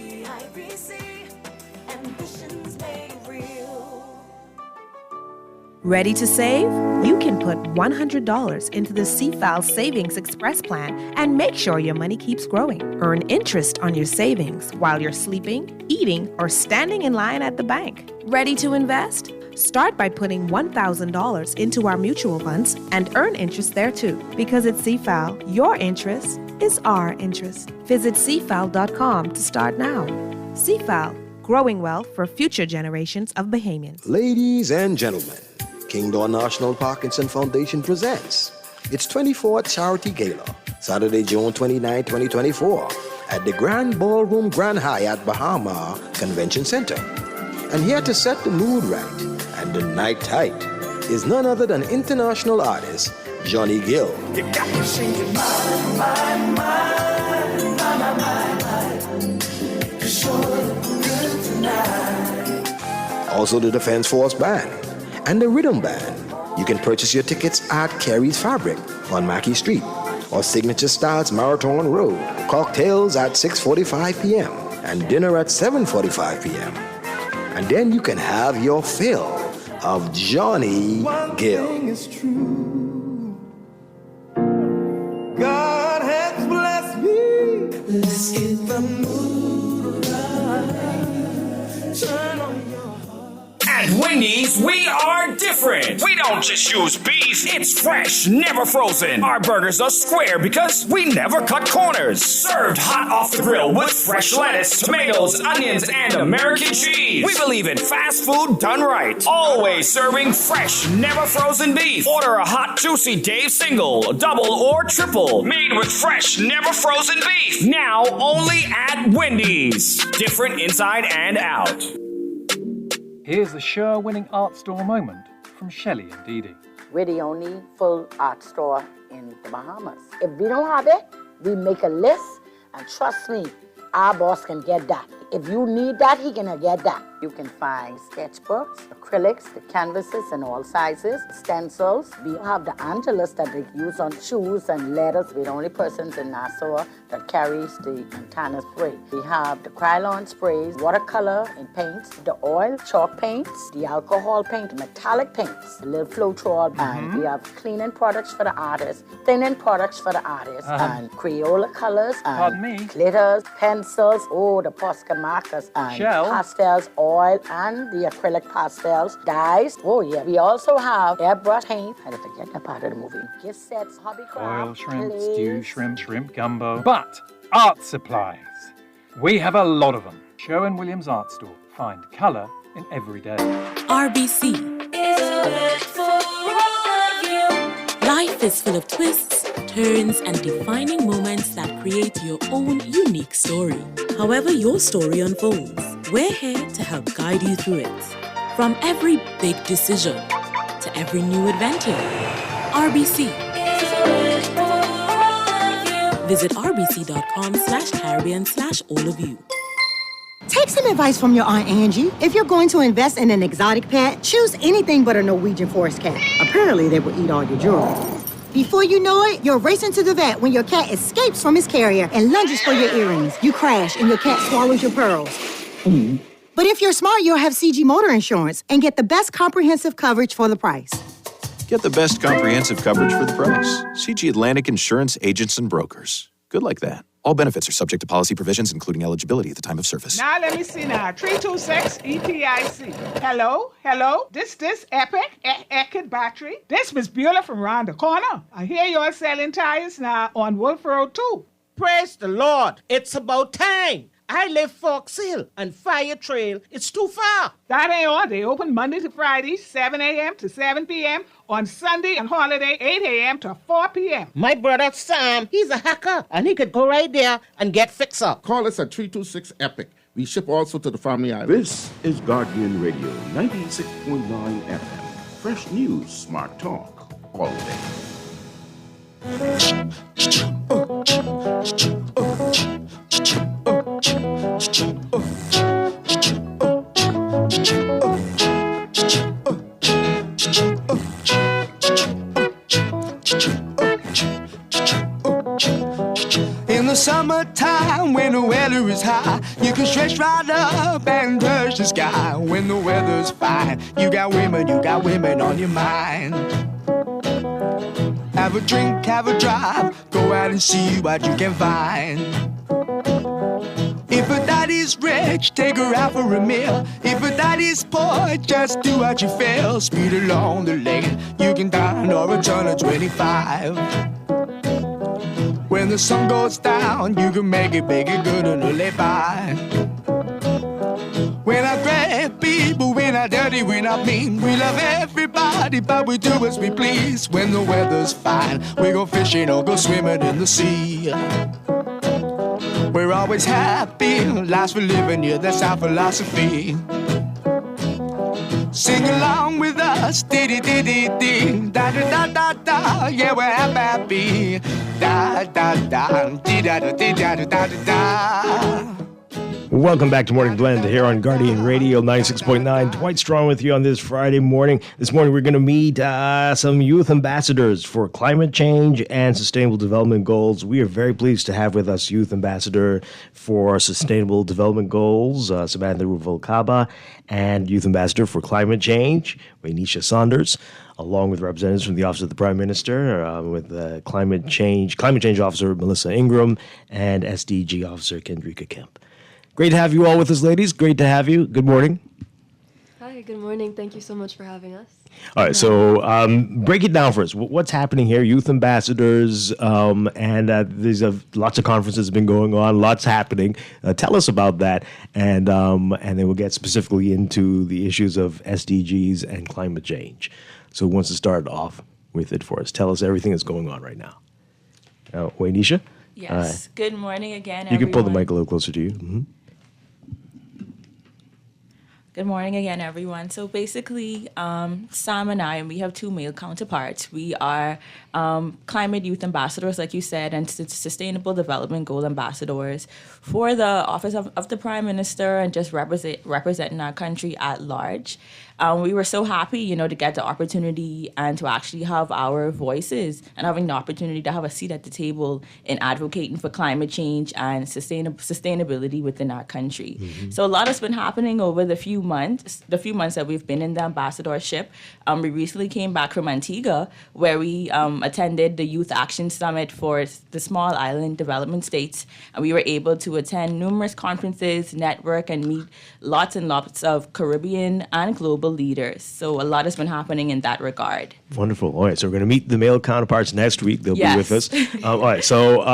Ready to save? You can put $100 into the CFAL Savings Express Plan and make sure your money keeps growing. Earn interest on your savings while you're sleeping, eating, or standing in line at the bank. Ready to invest? Start by putting $1,000 into our mutual funds and earn interest there too. Because at CFAL, your interest is our interest. Visit CFAL.com to start now. CFAL, growing wealth for future generations of Bahamians. Ladies and gentlemen, Kingdom National Parkinson Foundation presents its 24th Charity Gala, Saturday, June 29, 2024, at the Grand Ballroom Grand Hyatt Bahama Convention Center. And here to set the mood right and the night tight is none other than international artist Johnny Gill. You got me singing my. You sure look good tonight. Also the Defense Force Band and the Rhythm Band. You can purchase your tickets at Carey's Fabric on Mackey Street or Signature Styles Marathon Road. Cocktails at 6:45 p.m. and dinner at 7:45 p.m. And then you can have your fill of Johnny Gill. One thing is true. God has blessed me. Let's get the mood right. Turn on your At Wendy's, we are different. We don't just use beef, it's fresh, never frozen. Our burgers are square because we never cut corners. Served hot off the grill with fresh lettuce, tomatoes, onions, and American cheese. We believe in fast food done right. Always serving fresh, never frozen beef. Order a hot, juicy Dave single, double, or triple. Made with fresh, never frozen beef. Now only at Wendy's. Different inside and out. Here's the Sure-winning art store moment from Shelley and Dee Dee. We're the only full art store in the Bahamas. If we don't have it, we make a list, and trust me, our boss can get that. If you need that, he can get that. You can find sketchbooks, acrylics, the canvases in all sizes, stencils. We have the Angelus that they use on shoes and letters. We're the only persons in Nassau that carries the Montana spray. We have the Krylon sprays, watercolor and paints, the oil, chalk paints, the alcohol paint, metallic paints, the little Floetrol, and we have cleaning products for the artists, thinning products for the artists, and Crayola colors, and glitters, pencils, the Posca markers, and pastels, oil, and the acrylic pastels, dyes. Oh yeah, we also have airbrush paint. I had to forget that part of the movie. Gift sets, hobbycraft, Oil shrimp, stew shrimp, shrimp gumbo. But art supplies. We have a lot of them. Sherwin-Williams Art Store. Find colour in every day. RBC. Life is full of twists, turns, and defining moments that create your own unique story. However your story unfolds, we're here to help guide you through it. From every big decision to every new adventure, RBC. Visit rbc.com/Caribbean/all of you. Take some advice from your Aunt Angie. If you're going to invest in an exotic pet, choose anything but a Norwegian forest cat. Apparently, they will eat all your jewelry. Before you know it, you're racing to the vet when your cat escapes from his carrier and lunges for your earrings. You crash and your cat swallows your pearls. But if you're smart, you'll have CG Motor Insurance and get the best comprehensive coverage for the price. Get the best comprehensive coverage for the price. CG Atlantic Insurance Agents and Brokers. Good like that. All benefits are subject to policy provisions, including eligibility at the time of service. Now let me see now. 326 ETIC. Hello? This Epic Eckert battery. This Miss Beulah from round the corner. I hear you're selling tires now on Wolf Road too. Praise the Lord. It's about time. I live Fox Hill and Fire Trail. It's too far. That ain't all. They open Monday to Friday, 7 a.m. to 7 p.m. On Sunday and holiday, 8 a.m. to 4 p.m. My brother Sam, he's a hacker, and he could go right there and get fixed up. Call us at 326 EPIC. We ship also to the Family Island. This is Guardian Radio 96.9 FM. Fresh news, smart talk, all day. In the summertime, when the weather is high, you can stretch right up and touch the sky. When the weather's fine, you got women on your mind. Have a drink, have a drive, go out and see what you can find. If a daddy's rich, take her out for a meal. If a daddy's poor, just do what you feel. Speed along the lane, you can dine or a turn of 25. When the sun goes down, you can make it big and good and live by. We're not great people, we're not dirty, we're not mean. We love everybody, but we do as we please. When the weather's fine, we go fishing or go swimming in the sea. We're always happy, life's for living, yeah, that's our philosophy. Sing along with us, dee-dee-dee-dee-dee, da-da-da-da-da, yeah, we're happy, da-da-da, dee-da-da-dee-da-da-da-da. Welcome back to Morning Blend here on Guardian Radio 96.9. Dwight Strong with you on this Friday morning. This morning we're going to meet some youth ambassadors for climate change and sustainable development goals. We are very pleased to have with us Youth Ambassador for Sustainable Development Goals, Samantha Ruvalcaba, and Youth Ambassador for Climate Change, Waynisha Saunders, along with representatives from the Office of the Prime Minister, with Climate Change Officer Melissa Ingram, and SDG Officer Kendrika Kemp. Great to have you all with us, ladies. Great to have you. Good morning. Hi, good morning. Thank you so much for having us. All right, so break it down for us. What's happening here? Youth ambassadors, and there's lots of conferences have been going on, lots happening. Tell us about that, and then we'll get specifically into the issues of SDGs and climate change. So who wants to start off with it for us? Tell us everything that's going on right now. Waynisha? Yes. Good morning again, You can pull the mic a little closer to you. Mm-hmm. Good morning again, everyone. So basically, Sam and I, we have two male counterparts. We are climate youth ambassadors, like you said, and sustainable development goal ambassadors for the Office of the Prime Minister and just representing our country at large. We were so happy, to get the opportunity and to actually have our voices and having the opportunity to have a seat at the table in advocating for climate change and sustainability within our country. Mm-hmm. So a lot has been happening over the few months that we've been in the ambassadorship. We recently came back from Antigua, where we attended the Youth Action Summit for the Small Island Development States, and we were able to attend numerous conferences, network, and meet lots and lots of Caribbean and global leaders. So a lot has been happening in that regard. Wonderful. All right, so we're going to meet the male counterparts next week. They'll be with us. All right, so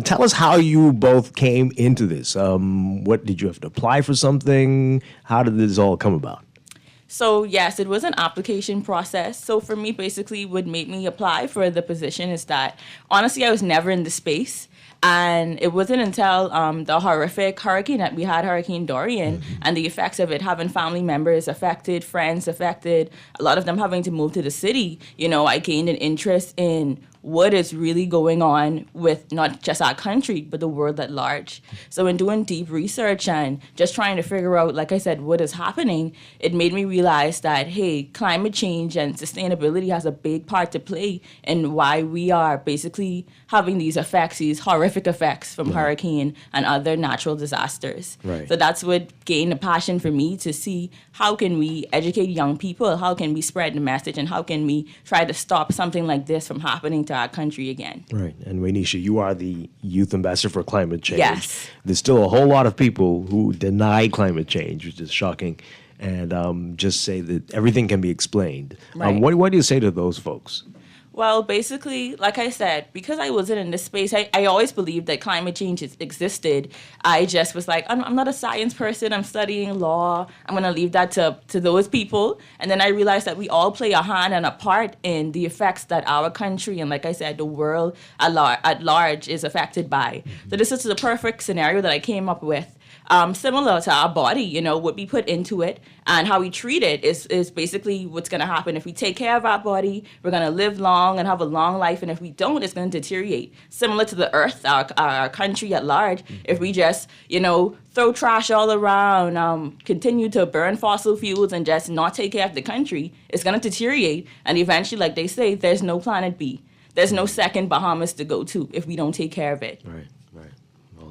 tell us how you both came into this. What did you have to apply for something? How did this all come about? So yes, it was an application process. So for me, basically what made me apply for the position is that honestly, I was never in the space. And it wasn't until the horrific hurricane that we had, Hurricane Dorian, and the effects of it, having family members affected, friends affected, a lot of them having to move to the city, I gained an interest in what is really going on with not just our country, but the world at large. So in doing deep research and just trying to figure out, like I said, what is happening, it made me realize that, hey, climate change and sustainability has a big part to play in why we are basically having these effects, these horrific effects from hurricane and other natural disasters. Right. So that's what gained a passion for me to see how can we educate young people, how can we spread the message, and how can we try to stop something like this from happening to our country again. Right. And Waynisha, you are the Youth Ambassador for Climate Change. Yes. There's still a whole lot of people who deny climate change, which is shocking, and just say that everything can be explained. Right. What do you say to those folks? Well, basically, like I said, because I wasn't in this space, I always believed that climate change existed. I just was like, I'm not a science person. I'm studying law. I'm going to leave that to those people. And then I realized that we all play a hand and a part in the effects that our country and, like I said, the world at large is affected by. So this is the perfect scenario that I came up with. Similar to our body, what we put into it and how we treat it is basically what's going to happen. If we take care of our body, we're going to live long and have a long life. And if we don't, it's going to deteriorate. Similar to the earth, our country at large, if we just, throw trash all around, continue to burn fossil fuels and just not take care of the country, it's going to deteriorate. And eventually, like they say, there's no planet B. There's no second Bahamas to go to if we don't take care of it. Right.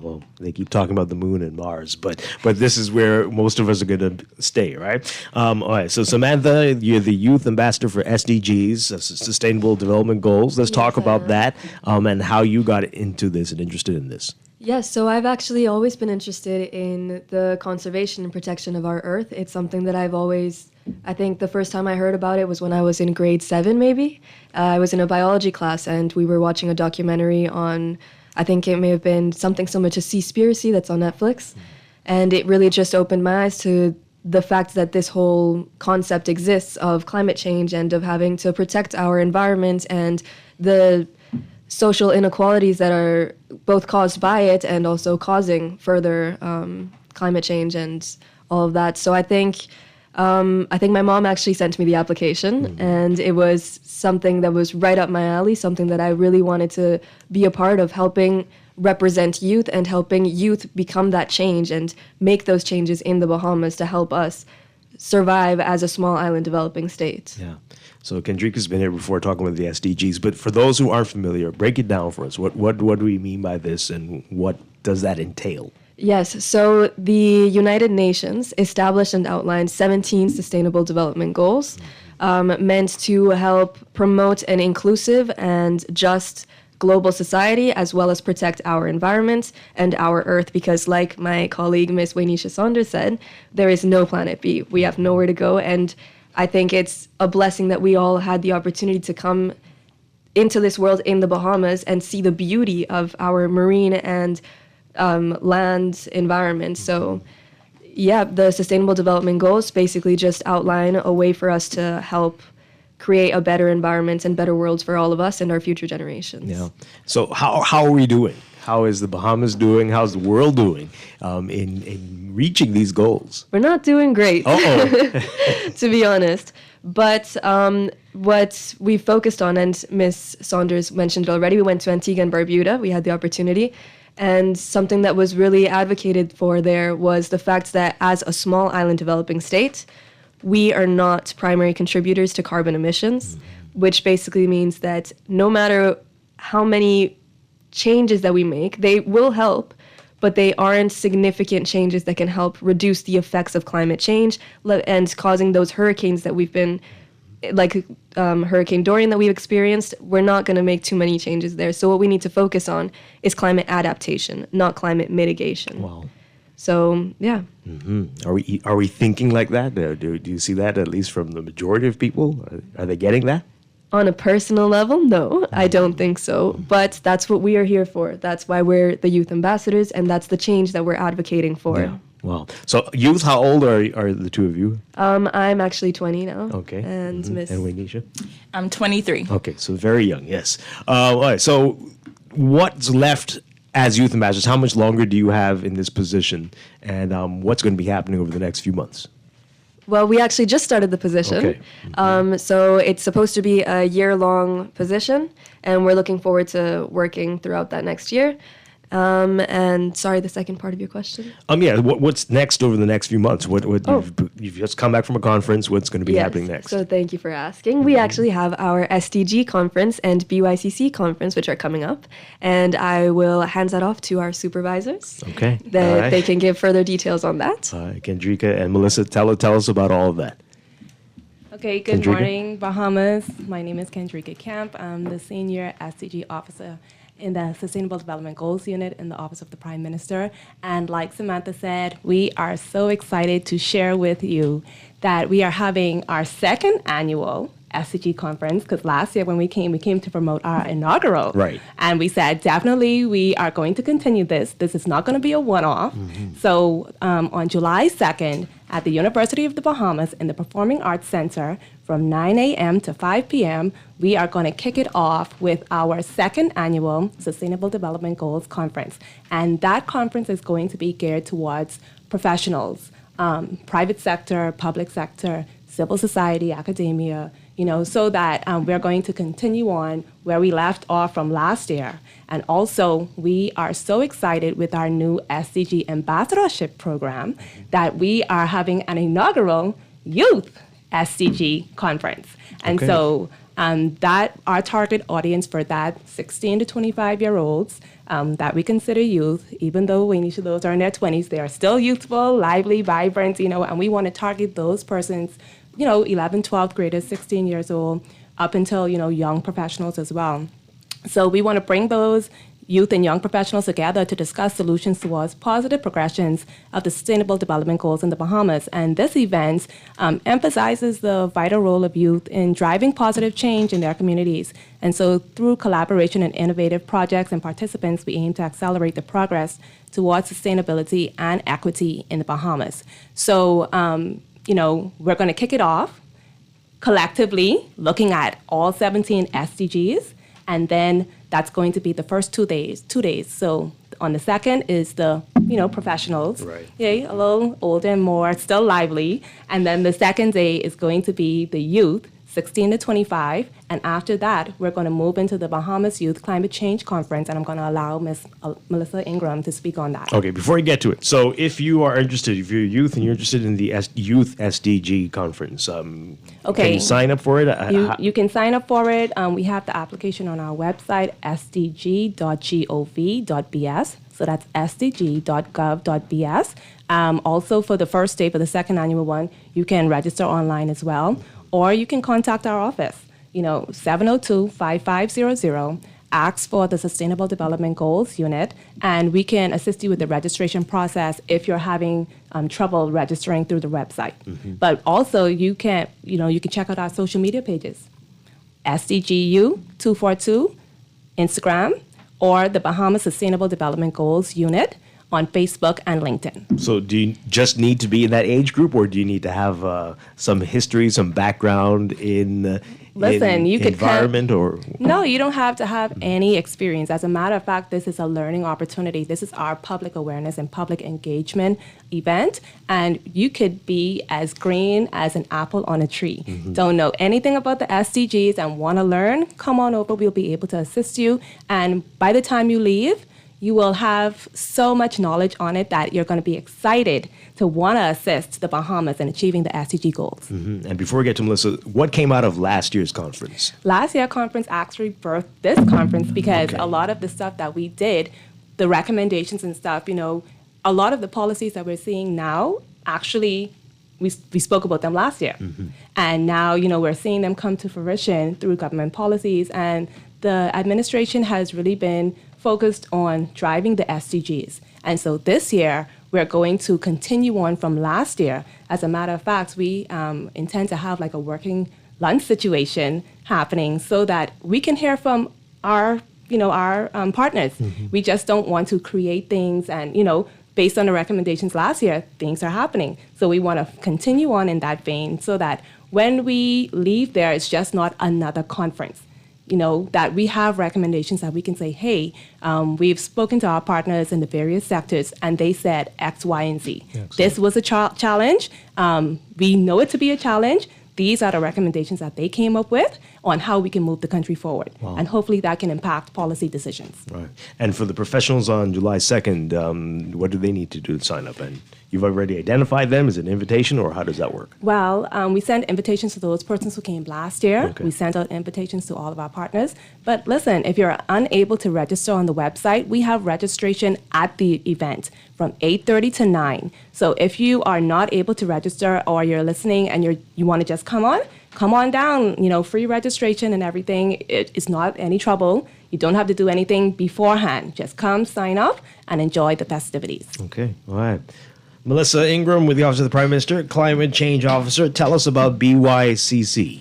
Well, they keep talking about the moon and Mars, but this is where most of us are going to stay, right? All right, so Samantha, you're the Youth Ambassador for SDGs, Sustainable Development Goals. Let's talk about that and how you got into this and interested in this. Yes, so I've actually always been interested in the conservation and protection of our Earth. It's something that I think the first time I heard about it was when I was in grade 7, maybe. I was in a biology class, and we were watching a documentary on, I think it may have been something similar to Seaspiracy that's on Netflix. And it really just opened my eyes to the fact that this whole concept exists of climate change and of having to protect our environment and the social inequalities that are both caused by it and also causing further climate change and all of that. So I think I think my mom actually sent me the application, and it was something that was right up my alley, something that I really wanted to be a part of, helping represent youth and helping youth become that change and make those changes in the Bahamas to help us survive as a small island developing state. Yeah. So Kendrika's been here before talking about the SDGs, but for those who aren't familiar, break it down for us. What do we mean by this, and what does that entail? Yes, so the United Nations established and outlined 17 Sustainable Development Goals meant to help promote an inclusive and just global society, as well as protect our environment and our Earth, because like my colleague, Miss Waynisha Saunders said, there is no planet B. We have nowhere to go, and I think it's a blessing that we all had the opportunity to come into this world in the Bahamas and see the beauty of our marine and land environment. So yeah, the Sustainable Development Goals basically just outline a way for us to help create a better environment and better worlds for all of us and our future generations. Yeah. So how are we doing? How is the Bahamas doing? How's the world doing in reaching these goals? We're not doing great, to be honest. But what we focused on, and Ms. Saunders mentioned it already, we went to Antigua and Barbuda. We had the opportunity. And something that was really advocated for there was the fact that as a small island developing state, we are not primary contributors to carbon emissions, which basically means that no matter how many changes that we make, they will help, but they aren't significant changes that can help reduce the effects of climate change and causing those hurricanes that we've been, like Hurricane Dorian that we've experienced. We're not going to make too many changes there. So what we need to focus on is climate adaptation, not climate mitigation. Wow. So, yeah. Are we thinking like that? Do you see that, at least from the majority of people? Are they getting that? On a personal level, no, I don't think so. But that's what we are here for. That's why we're the youth ambassadors, and that's the change that we're advocating for. Yeah. Wow. So, youth, how old are the two of you? I'm actually 20 now. Okay. And Miss... And Waynisha? I'm 23. Okay, so very young, yes. All right, so what's left as youth ambassadors? How much longer do you have in this position? And what's going to be happening over the next few months? Well, we actually just started the position. Okay. So it's supposed to be a year-long position, and we're looking forward to working throughout that next year. And sorry, the second part of your question? Yeah, what's next over the next few months? You've just come back from a conference. What's going to be happening next? So thank you for asking. We actually have our SDG conference and BYCC conference, which are coming up, and I will hand that off to our supervisors. Okay. That they can give further details on that. Kendrika and Melissa, tell us about all of that. Okay, good Kendrika? morning, Bahamas. My name is Kendrika Camp. I'm the Senior SDG Officer in the Sustainable Development Goals Unit in the Office of the Prime Minister. And like Samantha said, we are so excited to share with you that we are having our second annual SDG conference, because last year when we came to promote our inaugural. Right. And we said, definitely, we are going to continue this. This is not going to be a one-off. So on July 2nd, at the University of the Bahamas in the Performing Arts Center, from 9 a.m. to 5 p.m., we are going to kick it off with our second annual Sustainable Development Goals Conference. And that conference is going to be geared towards professionals, private sector, public sector, civil society, academia, so that we're going to continue on where we left off from last year. And also, we are so excited with our new SDG ambassadorship program that we are having an inaugural youth SDG conference. And so that our target audience for that 16 to 25-year-olds that we consider youth, even though Waynisha, those are in their 20s, they are still youthful, lively, vibrant, and we want to target those persons 11, 12th graders, 16 years old, up until, young professionals as well. So we want to bring those youth and young professionals together to discuss solutions towards positive progressions of the Sustainable Development Goals in the Bahamas. And this event emphasizes the vital role of youth in driving positive change in their communities. And so through collaboration and innovative projects and participants, we aim to accelerate the progress towards sustainability and equity in the Bahamas. So, we're going to kick it off collectively, looking at all 17 SDGs, and then that's going to be the first 2 days. So on the second is the, professionals. Right. Yeah, a little older and more, still lively. And then the second day is going to be the youth, 16 to 25. And after that, we're going to move into the Bahamas Youth Climate Change Conference, and I'm going to allow Miss Melissa Ingram to speak on that. Okay, before we get to it, so if you are interested, if you're youth and you're interested in the Youth SDG conference, can you sign up for it? You can sign up for it. We have the application on our website, sdg.gov.bs. So that's sdg.gov.bs. Also, for the first day, for the second annual one, you can register online as well, or you can contact our office, 702-5500. Ask for the Sustainable Development Goals unit, and we can assist you with the registration process if you're having trouble registering through the website. But also, you can check out our social media pages, SDGU242, Instagram, or the Bahamas Sustainable Development Goals unit on Facebook and LinkedIn. So do you just need to be in that age group, or do you need to have some history, some background in you could environment or? No, you don't have to have any experience. As a matter of fact, this is a learning opportunity. This is our public awareness and public engagement event, and you could be as green as an apple on a tree. Don't know anything about the SDGs and want to learn? Come on over. We'll be able to assist you. And by the time you leave, you will have so much knowledge on it that you're going to be excited to want to assist the Bahamas in achieving the SDG goals. And before we get to Melissa, what came out of last year's conference? Last year's conference actually birthed this conference because a lot of the stuff that we did, the recommendations and stuff, a lot of the policies that we're seeing now, actually, we spoke about them last year. And now, we're seeing them come to fruition through government policies. And the administration has really been focused on driving the SDGs. And so this year, we're going to continue on from last year. As a matter of fact, we intend to have like a working lunch situation happening so that we can hear from our partners. We just don't want to create things and, based on the recommendations last year, things are happening. So we want to continue on in that vein so that when we leave there, it's just not another conference. That we have recommendations that we can say, hey, we've spoken to our partners in the various sectors, and they said X, Y, and Z. Excellent. This was a challenge. We know it to be a challenge. These are the recommendations that they came up with on how we can move the country forward. Wow. And hopefully that can impact policy decisions. Right. And for the professionals on July 2nd, what do they need to do to sign up? And you've already identified them. Is it an invitation, or how does that work? Well, we sent invitations to those persons who came last year. Okay. We sent out invitations to all of our partners. But listen, if you're unable to register on the website, we have registration at the event from 8:30 to 9. So if you are not able to register, or you're listening and you want to just come on down, free registration and everything. It is not any trouble. You don't have to do anything beforehand. Just come, sign up, and enjoy the festivities. Okay, all right. Melissa Ingram with the Office of the Prime Minister, Climate Change Officer. Tell us about BYCC.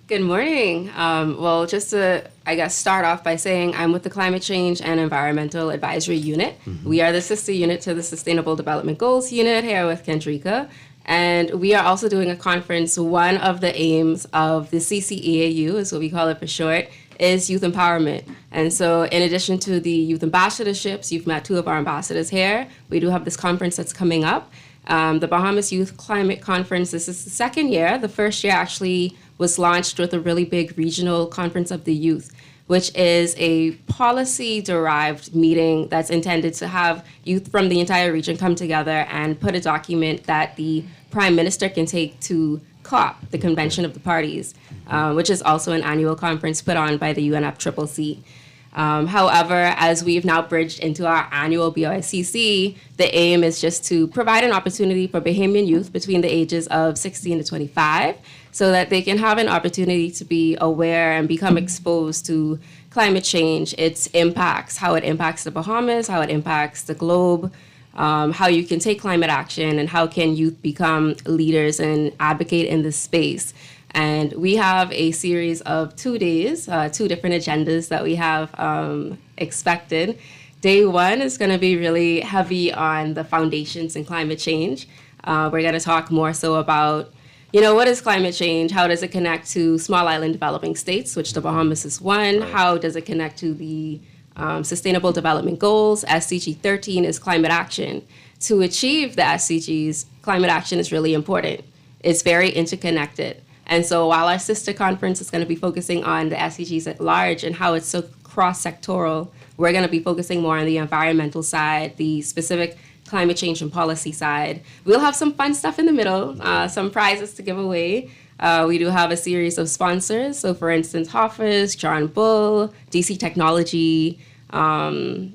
Good morning. Well, just to, start off by saying I'm with the Climate Change and Environmental Advisory Unit. We are the sister unit to the Sustainable Development Goals Unit here with Kendrika. And we are also doing a conference. One of the aims of the CCEAU, is what we call it for short, is youth empowerment. And so in addition to the youth ambassadorships, you've met two of our ambassadors here. We do have this conference that's coming up. The Bahamas Youth Climate Conference, this is the second year. The first year actually was launched with a really big regional conference of the youth, which is a policy-derived meeting that's intended to have youth from the entire region come together and put a document that the Prime Minister can take to COP, the Convention of the Parties, which is also an annual conference put on by the UNFCCC. However, as we've now bridged into our annual BYCC, the aim is just to provide an opportunity for Bahamian youth between the ages of 16 to 25 so that they can have an opportunity to be aware and become exposed to climate change, its impacts, how it impacts the Bahamas, how it impacts the globe, how you can take climate action, and how can youth become leaders and advocate in this space. And we have a series of 2 days, 2 different agendas that we have expected. Day 1 is going to be really heavy on the foundations in climate change. We're going to talk more so about, what is climate change? How does it connect to small island developing states, which the Bahamas is one? How does it connect to the Sustainable Development Goals. SDG 13 is climate action. To achieve the SDGs, climate action is really important. It's very interconnected. And so while our sister conference is going to be focusing on the SDGs at large and how it's so cross-sectoral, we're going to be focusing more on the environmental side, the specific climate change and policy side. We'll have some fun stuff in the middle, some prizes to give away. We do have a series of sponsors. So for instance, Hoffers, John Bull, DC Technology, a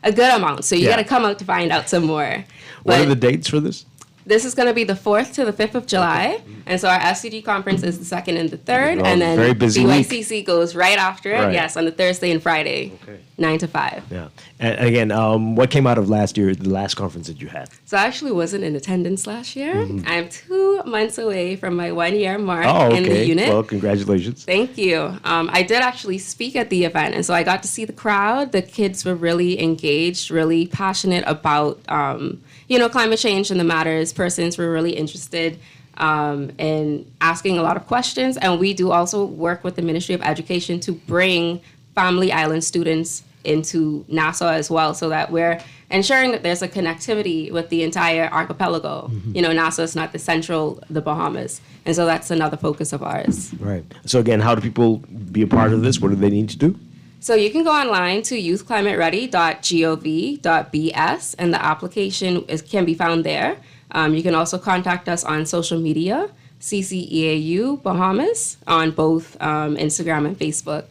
good amount. So you got to come out to find out some more. What are the dates for this? This is going to be the 4th to the 5th of July. And so our SCG conference is the 2nd and the 3rd. And then very busy BYCC week. goes right after it. Right. Yes, on the Thursday and Friday, 9 to 5. Yeah. And again, what came out of the last conference that you had? So I actually wasn't in attendance last year. I'm 2 months away from my 1-year mark Oh, in the okay. unit. Well, congratulations. Thank you. I did actually speak at the event, and so I got to see the crowd. The kids were really engaged, really passionate about, climate change and the matters. Persons were really interested in asking a lot of questions, and we do also work with the Ministry of Education to bring Family Island students into Nassau as well, so that we're ensuring that there's a connectivity with the entire archipelago. Nassau is not the Bahamas. And so that's another focus of ours. Right. So again, how do people be a part of this? What do they need to do? So you can go online to youthclimateready.gov.bs, and the application can be found there. You can also contact us on social media, CCEAU Bahamas, on both Instagram and Facebook.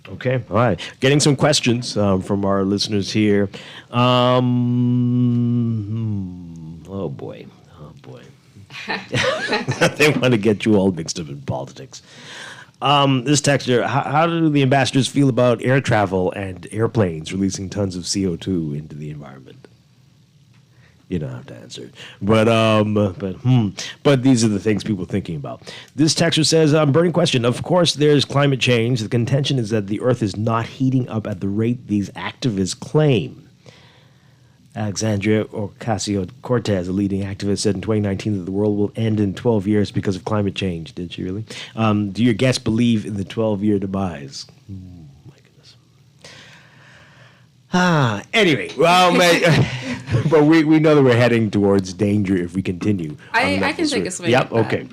Okay, all right. Getting some questions from our listeners here. Oh boy. They want to get you all mixed up in politics. This texter, how do the ambassadors feel about air travel and airplanes releasing tons of CO2 into the environment? You don't have to answer it. But these are the things people are thinking about. This texter says, burning question. Of course, there's climate change. The contention is that the Earth is not heating up at the rate these activists claim. Alexandria Ocasio-Cortez, a leading activist, said in 2019 that the world will end in 12 years because of climate change. Did she really? Do your guests believe in the 12-year demise? Anyway, but we know that we're heading towards danger if we continue. I can take a swing. Yep, okay.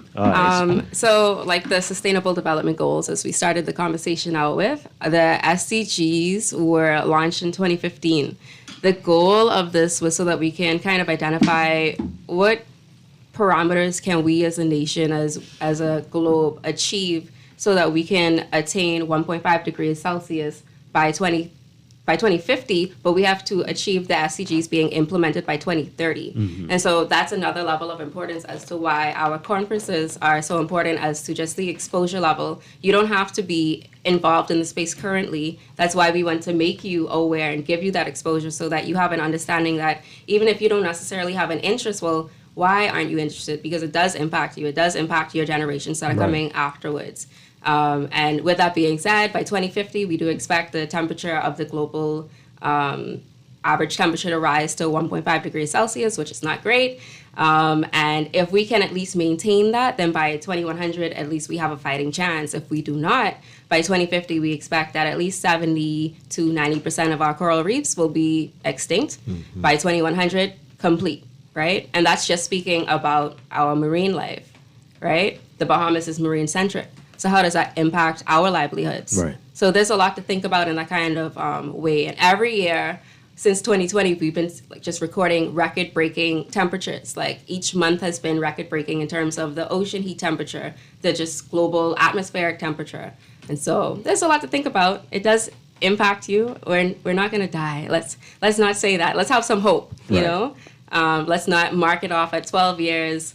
So like the Sustainable Development Goals, as we started the conversation out with, the SDGs were launched in 2015. The goal of this was so that we can kind of identify what parameters can we as a nation, as a globe, achieve so that we can attain 1.5 degrees Celsius by 2050, but we have to achieve the SDGs being implemented by 2030. And so that's another level of importance as to why our conferences are so important as to just the exposure level. You don't have to be involved in the space currently. That's why we want to make you aware and give you that exposure so that you have an understanding that even if you don't necessarily have an interest, well, why aren't you interested? Because it does impact you. It does impact your generations that are coming afterwards. And with that being said, by 2050, we do expect the temperature of the global average temperature to rise to 1.5 degrees Celsius, which is not great. And if we can at least maintain that, then by 2100, at least we have a fighting chance. If we do not, by 2050, we expect that at least 70 to 90% of our coral reefs will be extinct. By 2100, complete, right? And that's just speaking about our marine life, right? The Bahamas is marine-centric. So how does that impact our livelihoods? Right. So there's a lot to think about in that kind of way. And every year since 2020, we've been just recording record-breaking temperatures. Like each month has been record-breaking in terms of the ocean heat temperature, the just global atmospheric temperature. And so there's a lot to think about. It does impact you. We're not going to die. Let's not say that. Let's have some hope, you know? Let's not mark it off at 12 years.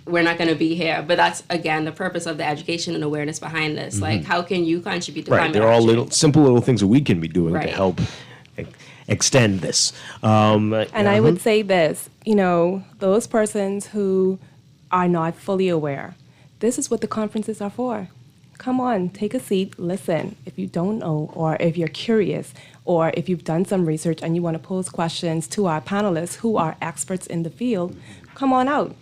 We're not going to be here. But that's, again, the purpose of the education and awareness behind this. Like, how can you contribute to climate They're all action? simple little things that we can be doing to help extend this. And I would say this, those persons who are not fully aware, this is what the conferences are for. Come on, take a seat, listen. If you don't know, or if you're curious, or if you've done some research and you want to pose questions to our panelists who are experts in the field, come on out.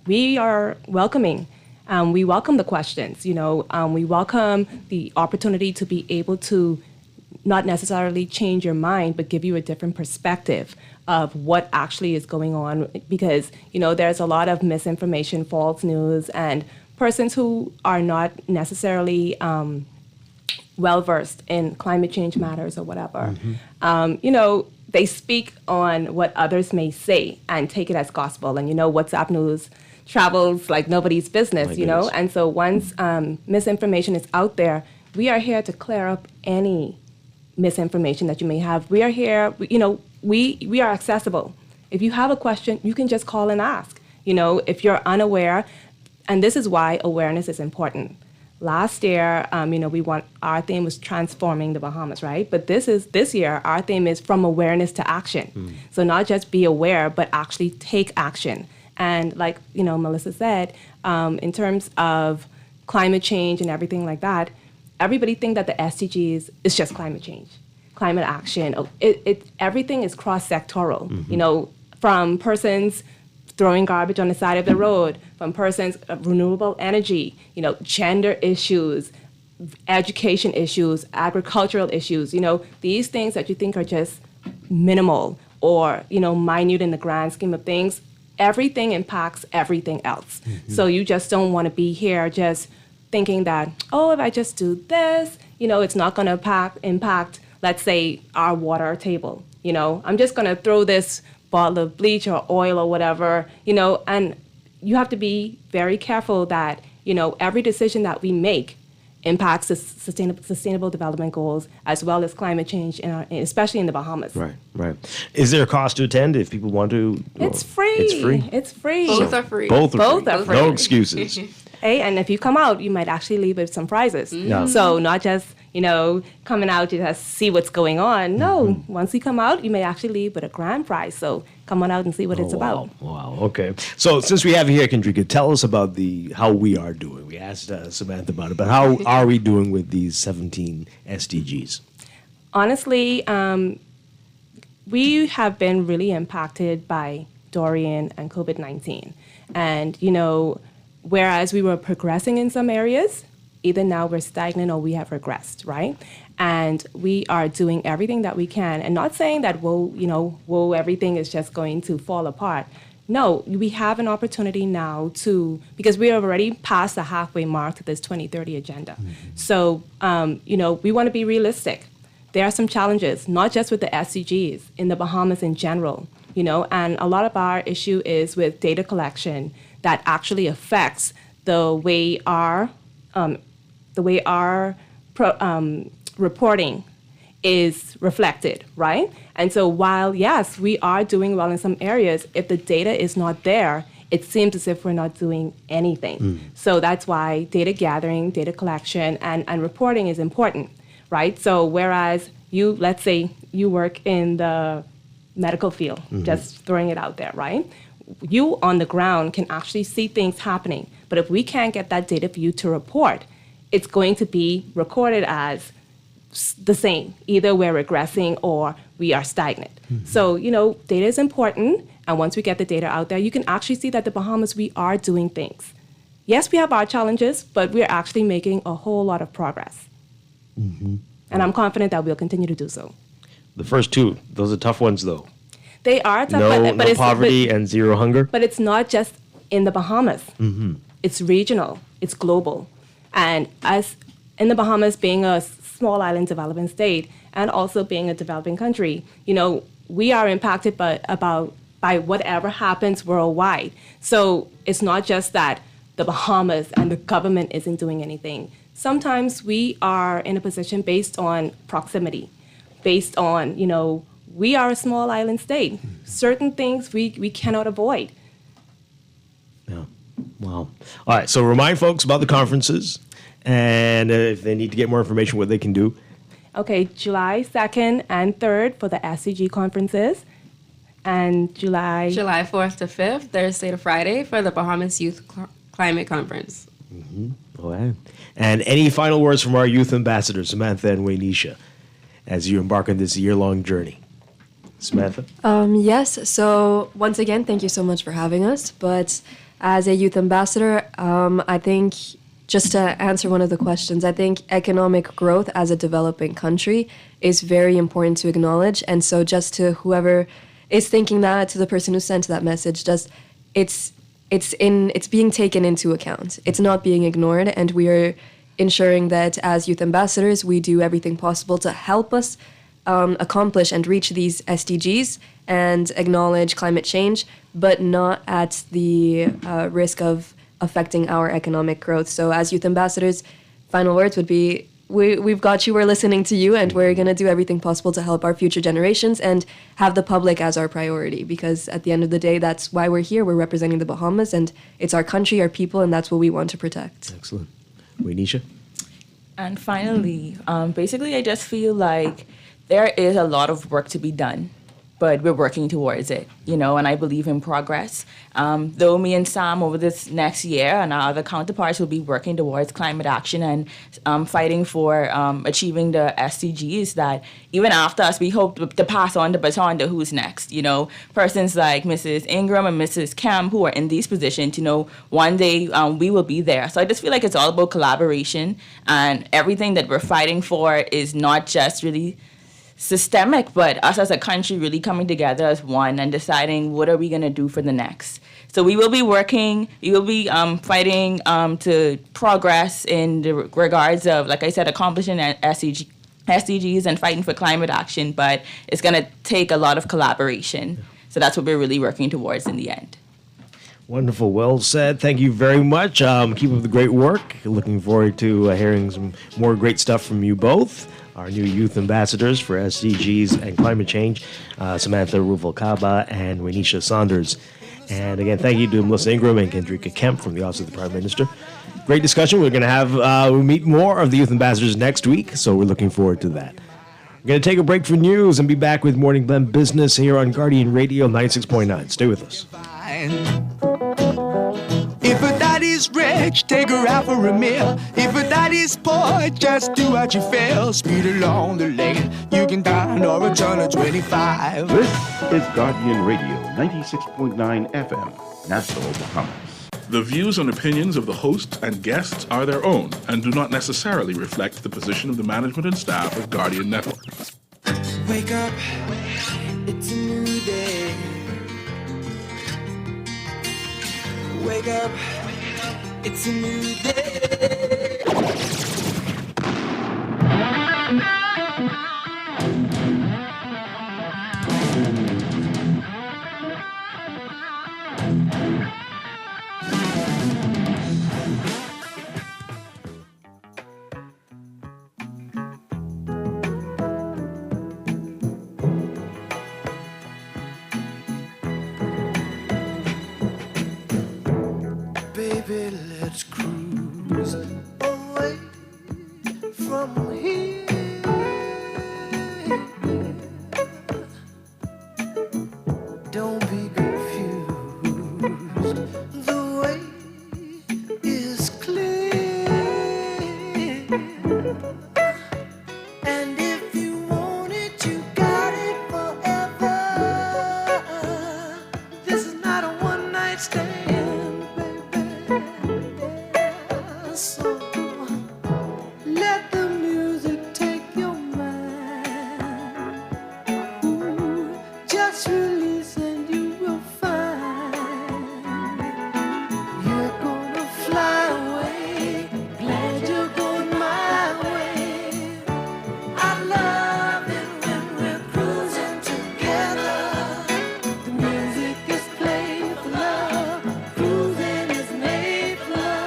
We are welcoming. We welcome the questions. We welcome the opportunity to be able to not necessarily change your mind, but give you a different perspective of what actually is going on. Because, there's a lot of misinformation, false news, and persons who are not necessarily well-versed in climate change matters or whatever. They speak on what others may say and take it as gospel. And, WhatsApp news travels like nobody's business, And so once misinformation is out there, we are here to clear up any misinformation that you may have. We are here, we are accessible. If you have a question, you can just call and ask. If you're unaware, and this is why awareness is important. Last year, our theme was transforming the Bahamas, right? But this year, our theme is from awareness to action. So not just be aware, but actually take action. And like, Melissa said, in terms of climate change and everything like that, everybody think that the SDGs is just climate change, climate action. Everything is cross-sectoral, from persons throwing garbage on the side of the road, from persons of renewable energy, gender issues, education issues, agricultural issues, these things that you think are just minimal or, minute in the grand scheme of things, everything impacts everything else. So you just don't want to be here just thinking that, if I just do this, it's not going to impact, let's say, our water table. I'm just going to throw this bottle of bleach or oil or whatever, and you have to be very careful that, every decision that we make impacts the sustainable development goals as well as climate change, especially in the Bahamas. Right. Is there a cost to attend if people want to? It's free. It's free. Both are free. Both are free. No excuses. Hey, and if you come out, you might actually leave with some prizes. Yeah. So not just, coming out to just see what's going on. No, once you come out, you may actually leave with a grand prize. So come on out and see what it's about. Wow. Okay. So since we have you here, Kendrika, tell us about how we are doing. We asked Samantha about it, but how are we doing with these 17 SDGs? Honestly, we have been really impacted by Dorian and COVID-19. And, whereas we were progressing in some areas, either now we're stagnant or we have regressed, right? And we are doing everything that we can, and not saying that, everything is just going to fall apart. No, we have an opportunity now because we are already past the halfway mark to this 2030 agenda. So, we want to be realistic. There are some challenges, not just with the SDGs, in the Bahamas in general, and a lot of our issue is with data collection that actually affects the way our reporting is reflected, right? And so while, yes, we are doing well in some areas, if the data is not there, it seems as if we're not doing anything. So that's why data gathering, data collection, and reporting is important, right? So whereas let's say you work in the medical field, just throwing it out there, right? You on the ground can actually see things happening. But if we can't get that data for you to report, it's going to be recorded as the same. Either we're regressing or we are stagnant. So, data is important. And once we get the data out there, you can actually see that the Bahamas, we are doing things. Yes, we have our challenges, but we're actually making a whole lot of progress. And I'm confident that we'll continue to do so. The first two, those are tough ones, though. They are tough, but no poverty and zero hunger. But it's not just in the Bahamas. It's regional. It's global. And as in the Bahamas, being a small island developing state and also being a developing country, we are impacted by whatever happens worldwide. So it's not just that the Bahamas and the government isn't doing anything. Sometimes we are in a position based on proximity, based on, we are a small island state. Certain things we cannot avoid. Yeah. Wow. All right. So remind folks about the conferences and if they need to get more information, what they can do. Okay. July 2nd and 3rd for the SCG conferences. And July 4th to 5th, Thursday to Friday for the Bahamas Youth Climate Conference. All right. And any final words from our youth ambassadors, Samantha and Waynisha, as you embark on this year-long journey? Samantha? Yes. So once again, thank you so much for having us. But as a youth ambassador, I think just to answer one of the questions, I think economic growth as a developing country is very important to acknowledge. And so just to whoever is thinking that, to the person who sent that message, just it's being taken into account. It's not being ignored, and we are ensuring that as youth ambassadors, we do everything possible to help us accomplish and reach these SDGs and acknowledge climate change, but not at the risk of affecting our economic growth. So as youth ambassadors, final words would be, we've got you, we're listening to you, and we're going to do everything possible to help our future generations and have the public as our priority, because at the end of the day, that's why we're here. We're representing the Bahamas, and it's our country, our people, and that's what we want to protect. Excellent. Waynisha? And finally, basically, I just feel like there is a lot of work to be done, but we're working towards it, and I believe in progress. Though me and Sam over this next year and our other counterparts will be working towards climate action and fighting for achieving the SDGs, that even after us, we hope to pass on the baton to who's next. Persons like Mrs. Ingram and Mrs. Kemp, who are in these positions, one day we will be there. So I just feel like it's all about collaboration, and everything that we're fighting for is not just really systemic, but us as a country really coming together as one and deciding what are we going to do for the next. So we will be working, we will be fighting to progress in the regards of, like I said, accomplishing SDGs and fighting for climate action, but it's going to take a lot of collaboration. So that's what we're really working towards in the end. Wonderful. Well said. Thank you very much. Keep up the great work. Looking forward to hearing some more great stuff from you both. Our new youth ambassadors for SDGs and climate change, Samantha Ruvalcaba and Waynisha Saunders. And again, thank you to Melissa Ingram and Kendrika Kemp from the Office of the Prime Minister. Great discussion. We're going to have, we'll meet more of the youth ambassadors next week, so we're looking forward to that. We're going to take a break for news and be back with Morning Blend Business here on Guardian Radio 96.9. Stay with us. If a daddy's rich, take her out for a meal. If a daddy's poor, just do what you feel. Speed along the lane, you can dine or a ton of 25. This is Guardian Radio 96.9 FM, Nassau, Bahamas. The views and opinions of the host and guests are their own and do not necessarily reflect the position of the management and staff of Guardian Network. Wake up, it's a new day. Wake up, it's a new day. Baby, let's cruise away from here. Don't be confused, the way is clear. And if you want it, you got it forever. This is not a one-night stand. So let the music take your mind. Ooh, just release and you will find you're gonna fly away. Glad you're going my way. I love it when we're cruising together. The music is played for love. Cruising is made for love.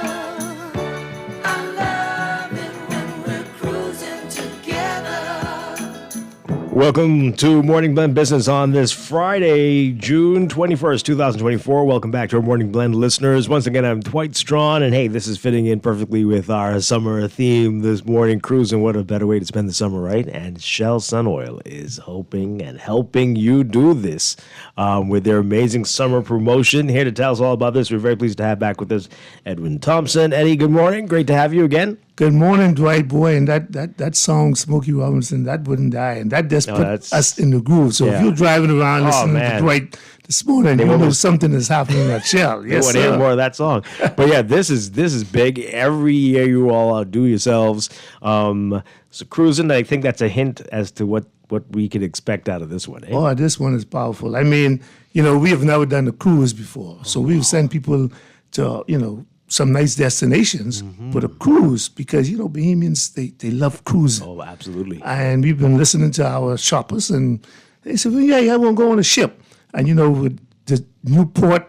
Welcome to Morning Blend Business on this Friday, June 21st, 2024. Welcome back to our Morning Blend listeners. Once again, I'm Dwight Strachan, and hey, this is fitting in perfectly with our summer theme this morning, cruising. What a better way to spend the summer, right? And Shell Sun Oil is hoping and helping you do this with their amazing summer promotion. Here to tell us all about this, we're very pleased to have back with us Edwin Thompson. Eddie, good morning. Great to have you again. Good morning, Dwight, boy, and that song, Smokey Robinson, that wouldn't die, and that just put us in the groove. So if you're driving around listening to Dwight this morning, you know something is happening in that shell. Yes, want to hear more of that song. But yeah, this is big. Every year you all outdo yourselves. So cruising, I think that's a hint as to what we could expect out of this one. Eh? Oh, this one is powerful. I mean, we have never done a cruise before, so we've sent people to some nice destinations, but a cruise, because Bahamians they love cruising. Oh, absolutely. And we've been listening to our shoppers, and they said, well, yeah, I want to go on a ship. And with the new port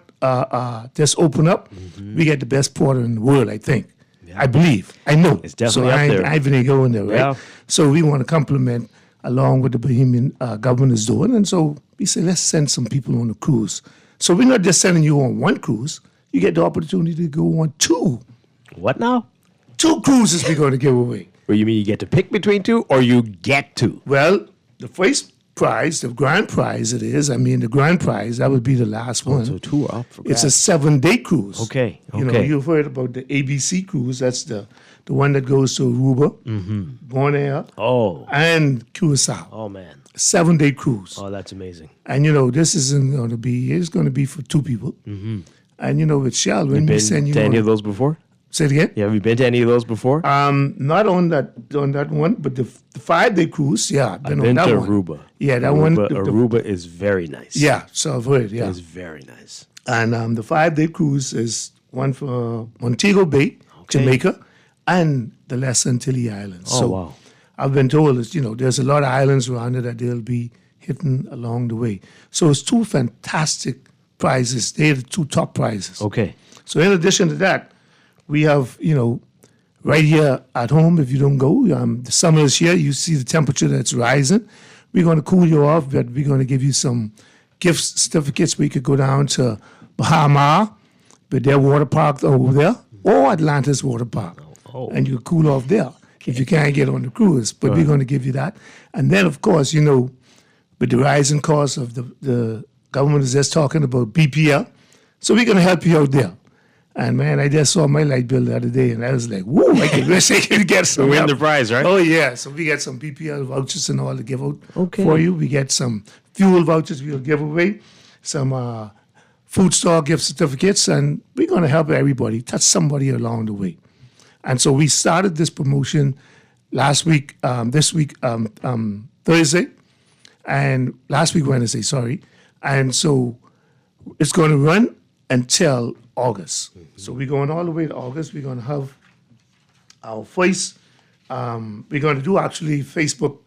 just open up, we get the best port in the world, I think. Yeah. I believe. I know. It's definitely up there. I ain't going there, right? Yeah. So we want to compliment along with the Bahamian government is doing. And so we say, let's send some people on a cruise. So we're not just sending you on one cruise. You get the opportunity to go on 2. What now? 2 cruises we're going to give away. Well, you mean you get to pick between 2, or you get to? Well, the first prize, the grand prize the grand prize, that would be the last one. So 2 are up for grabs. It's a 7-day cruise. Okay. You've heard about the ABC cruise. That's the one that goes to Aruba, Bonaire, and Curacao. Oh, man. 7-day cruise. Oh, that's amazing. And, this isn't going to be, it's going to be for 2 people. Mm-hmm. And, with Shell, when we send you to any of those before? Say it again? Yeah, have you been to any of those before? Not on that one, but the 5-day cruise, yeah. I've been on that to one. Aruba. Yeah, that Aruba, one. Aruba is very nice. Yeah, so I've heard, yeah. It's very nice. And the 5-day cruise is one for Montego Bay, Jamaica, and the Les Antilles Islands. Oh, so wow. I've been told, there's a lot of islands around there that they'll be hitting along the way. So it's 2 fantastic prizes. They're the 2 top prizes. Okay. So in addition to that, we have, right here at home, if you don't go, the summer is here, you see the temperature that's rising. We're going to cool you off, but we're going to give you some gift certificates where you could go down to Bahama, but their water park over there, or Atlantis Water Park. Oh. And you cool off there if you can't get on the cruise. But we're going to give you that. And then, of course, with the rising cost of the government is just talking about BPL. So we're going to help you out there. And, man, I just saw my light bill the other day, and I was like, whoa, I wish I could get some. We win the prize, right? Oh, yeah. So we get some BPL vouchers and all to give out for you. We get some fuel vouchers we'll give away, some food store gift certificates, and we're going to help everybody, touch somebody along the way. And so we started this promotion this week, Thursday, and last week, Wednesday, sorry. And so it's going to run until August. So we're going all the way to August. We're going to have our first, we're going to do actually Facebook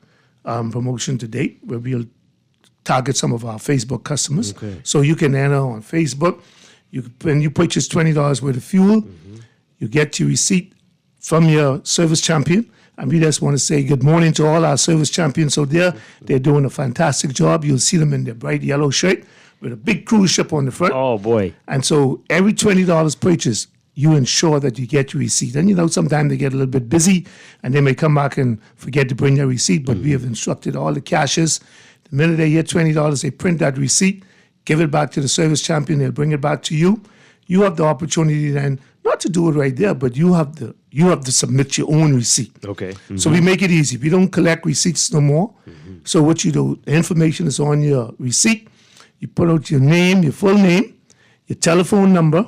promotion to date, where we'll target some of our Facebook customers. Okay. So you can enter on Facebook. When you purchase $20 worth of fuel, you get your receipt from your service champion. And we just want to say good morning to all our service champions out there. They're doing a fantastic job. You'll see them in their bright yellow shirt with a big cruise ship on the front. Oh, boy. And so every $20 purchase, you ensure that you get your receipt. And, sometimes they get a little bit busy and they may come back and forget to bring their receipt, but we have instructed all the cashiers. The minute they get $20, they print that receipt, give it back to the service champion, they'll bring it back to you. You have the opportunity then, not to do it right there, but you have to submit your own receipt. Okay. So we make it easy. We don't collect receipts no more. So what you do, the information is on your receipt. You put out your name, your full name, your telephone number.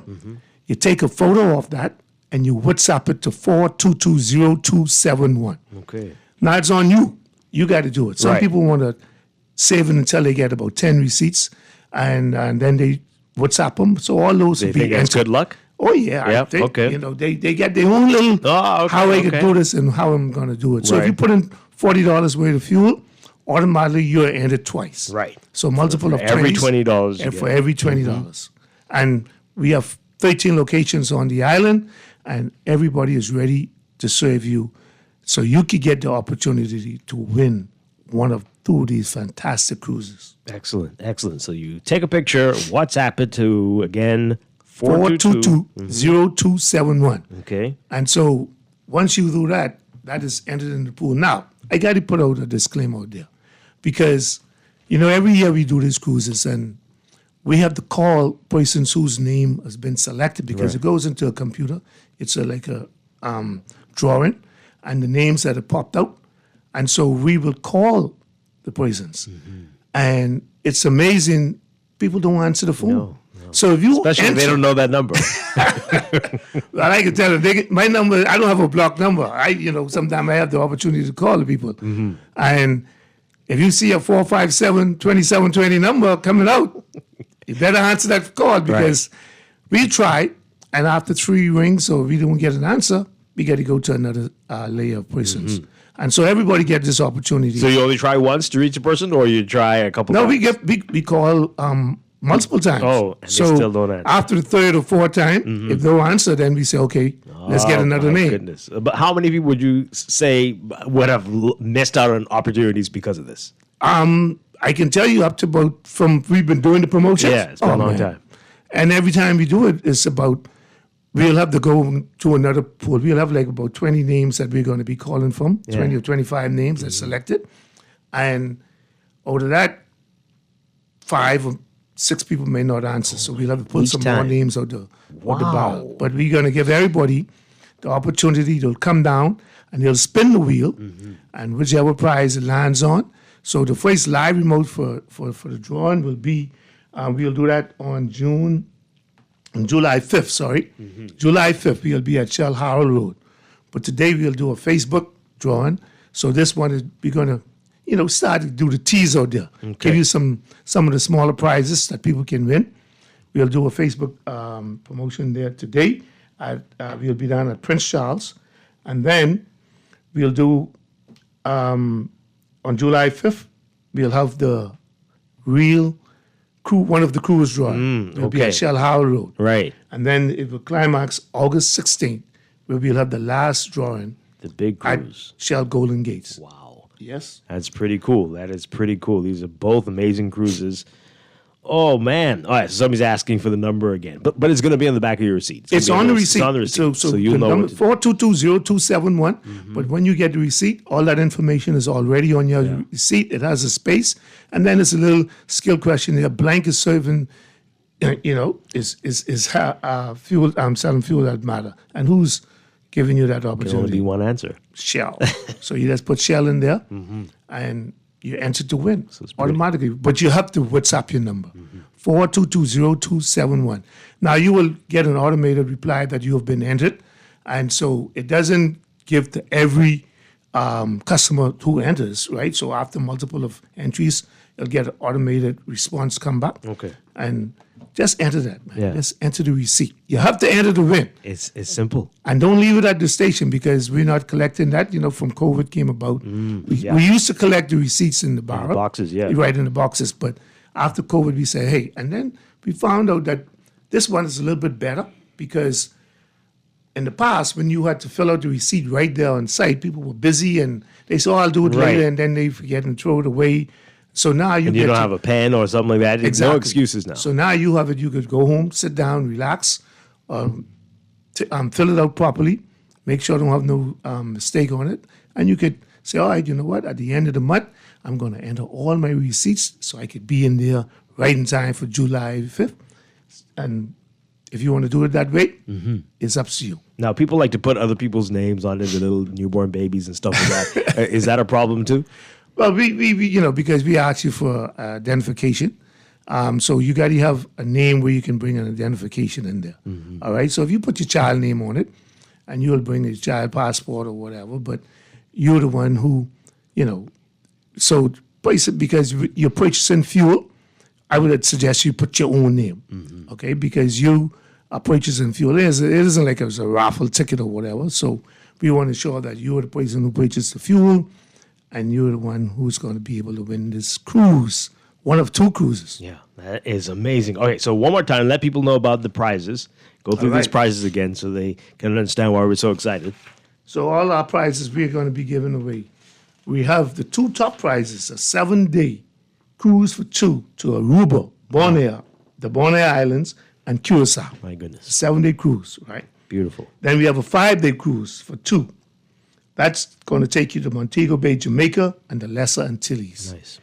You take a photo of that, and you WhatsApp it to 4220271. Okay. Now it's on you. You got to do it. Some Right. people want to save it until they get about 10 receipts, and then they WhatsApp them. So all those They will be think that's entered. good luck? Oh, yeah. Yeah, I think, okay. They get their own little Oh, okay, how I okay. can do this and how I'm going to do it. So if Right. you put in $40 worth of fuel, automatically you're entered twice. Right. So multiple of every 20s, $20 you and for get. every $20. And we have 13 locations on the island, and everybody is ready to serve you, so you could get the opportunity to win one of 2 of these fantastic cruises. Excellent. So you take a picture, WhatsApp it to, again, 4220271. Okay. And so once you do that, that is entered in the pool. Now, I got to put out a disclaimer out there, because, every year we do these cruises, and we have to call persons whose name has been selected, because Right. it goes into a computer. It's like a drawing and the names that have popped out. And so we will call the persons. And it's amazing. People don't answer the phone. No. So if you Especially if they don't know that number. well, I can tell them, my number, I don't have a blocked number. Sometimes I have the opportunity to call the people. And if you see a 457-2720 number coming out, you better answer that call because we try, and after 3 rings or we don't get an answer, we got to go to another layer of persons. And so everybody gets this opportunity. So you only try once to reach a person, or you try a couple No, times? we call multiple times. Oh, and they still don't answer. After the third or fourth time, if no answer, then we say, okay, let's get another my name. Goodness. But how many people would you say would have missed out on opportunities because of this? I can tell you up to we've been doing the promotions. Yeah, it's been a long time. And every time we do it, it's about, we'll have to go to another pool. We'll have like about 20 names that we're going to be calling from, 20 or 25 names that's selected. And out of that, 5 or 6 people may not answer. So we'll have to put Each some time. more names out the barrel. But we're going to give everybody the opportunity. They'll come down and they'll spin the wheel, and whichever prize it lands on. So the first live remote for the drawing will be, we'll do that on July 5th, July 5th, we'll be at Shell Harrell Road. But today we'll do a Facebook drawing. So this one is, we're going to, start to do the tease out there. Give you some of the smaller prizes that people can win. We'll do a Facebook promotion there today. We'll be down at Prince Charles. And then we'll do, on July 5th, we'll have the real crew, one of the crews drawing. We'll be at Shell Harrell Road. Right. And then it will climax August 16th, where we'll have the last drawing. The big cruise. At Shell Golden Gates. Wow. Yes. That's pretty cool. That is pretty cool. These are both amazing cruises. Oh, man. All right, so somebody's asking for the number again. But it's going to be on the back of your receipt. It's on the receipt. It's on the receipt. So you'll the know number what to do. 4220271. But when you get the receipt, all that information is already on your receipt. It has a space. And then it's a little skill question there. Blank is serving, is fuel, selling fuel that matter. And who's giving you that There opportunity? can only be one answer. Shell. So you just put Shell in there, and you enter to win automatically. But you have to WhatsApp your number, 4220271. Now you will get an automated reply that you have been entered, and so it doesn't give to every customer who enters, right? So after multiple of entries, you'll get an automated response come back. Okay. And just enter that, man. Yeah. Just enter the receipt. You have to enter to win. It's simple. And don't leave it at the station because we're not collecting that. From COVID came about. We used to collect the receipts in the barrel. boxes, yeah. Right, in the boxes. But after COVID, we said, hey, and then we found out that this one is a little bit better because in the past, when you had to fill out the receipt right there on site, people were busy and they said, I'll do it Right. later, and then they forget and throw it away. So now And you get don't to- have a pen or something like that. Exactly. No excuses now. So now you have it. You could go home, sit down, relax, fill it out properly, make sure I don't have no mistake on it, and you could say, all right, you know what? At the end of the month, I'm going to enter all my receipts so I could be in there right in time for July 5th. And if you want to do it that way, it's up to you. Now, people like to put other people's names on it, the little newborn babies and stuff like that. Is that a problem too? Well, we because we ask you for identification. So you got to have a name where you can bring an identification in there. All right. So if you put your child name on it, and you'll bring your child passport or whatever, but you're the one who, so basically because you're purchasing fuel, I would suggest you put your own name. Okay, because you are purchasing fuel. It isn't like it was a raffle ticket or whatever. So we want to ensure that you're the person who purchased the fuel, and you're the one who's going to be able to win this cruise, one of 2 cruises. Yeah, that is amazing. Okay, so one more time, let people know about the prizes. Go through All these right. prizes again so they can understand why we're so excited. So all our prizes we're going to be giving away. We have the 2 top prizes, a 7-day cruise for 2 to Aruba, Bonaire, the Bonaire Islands, and Curacao. My goodness. 7-day cruise, right? Beautiful. Then we have a 5-day cruise for 2. That's going to take you to Montego Bay, Jamaica, and the Lesser Antilles. Nice.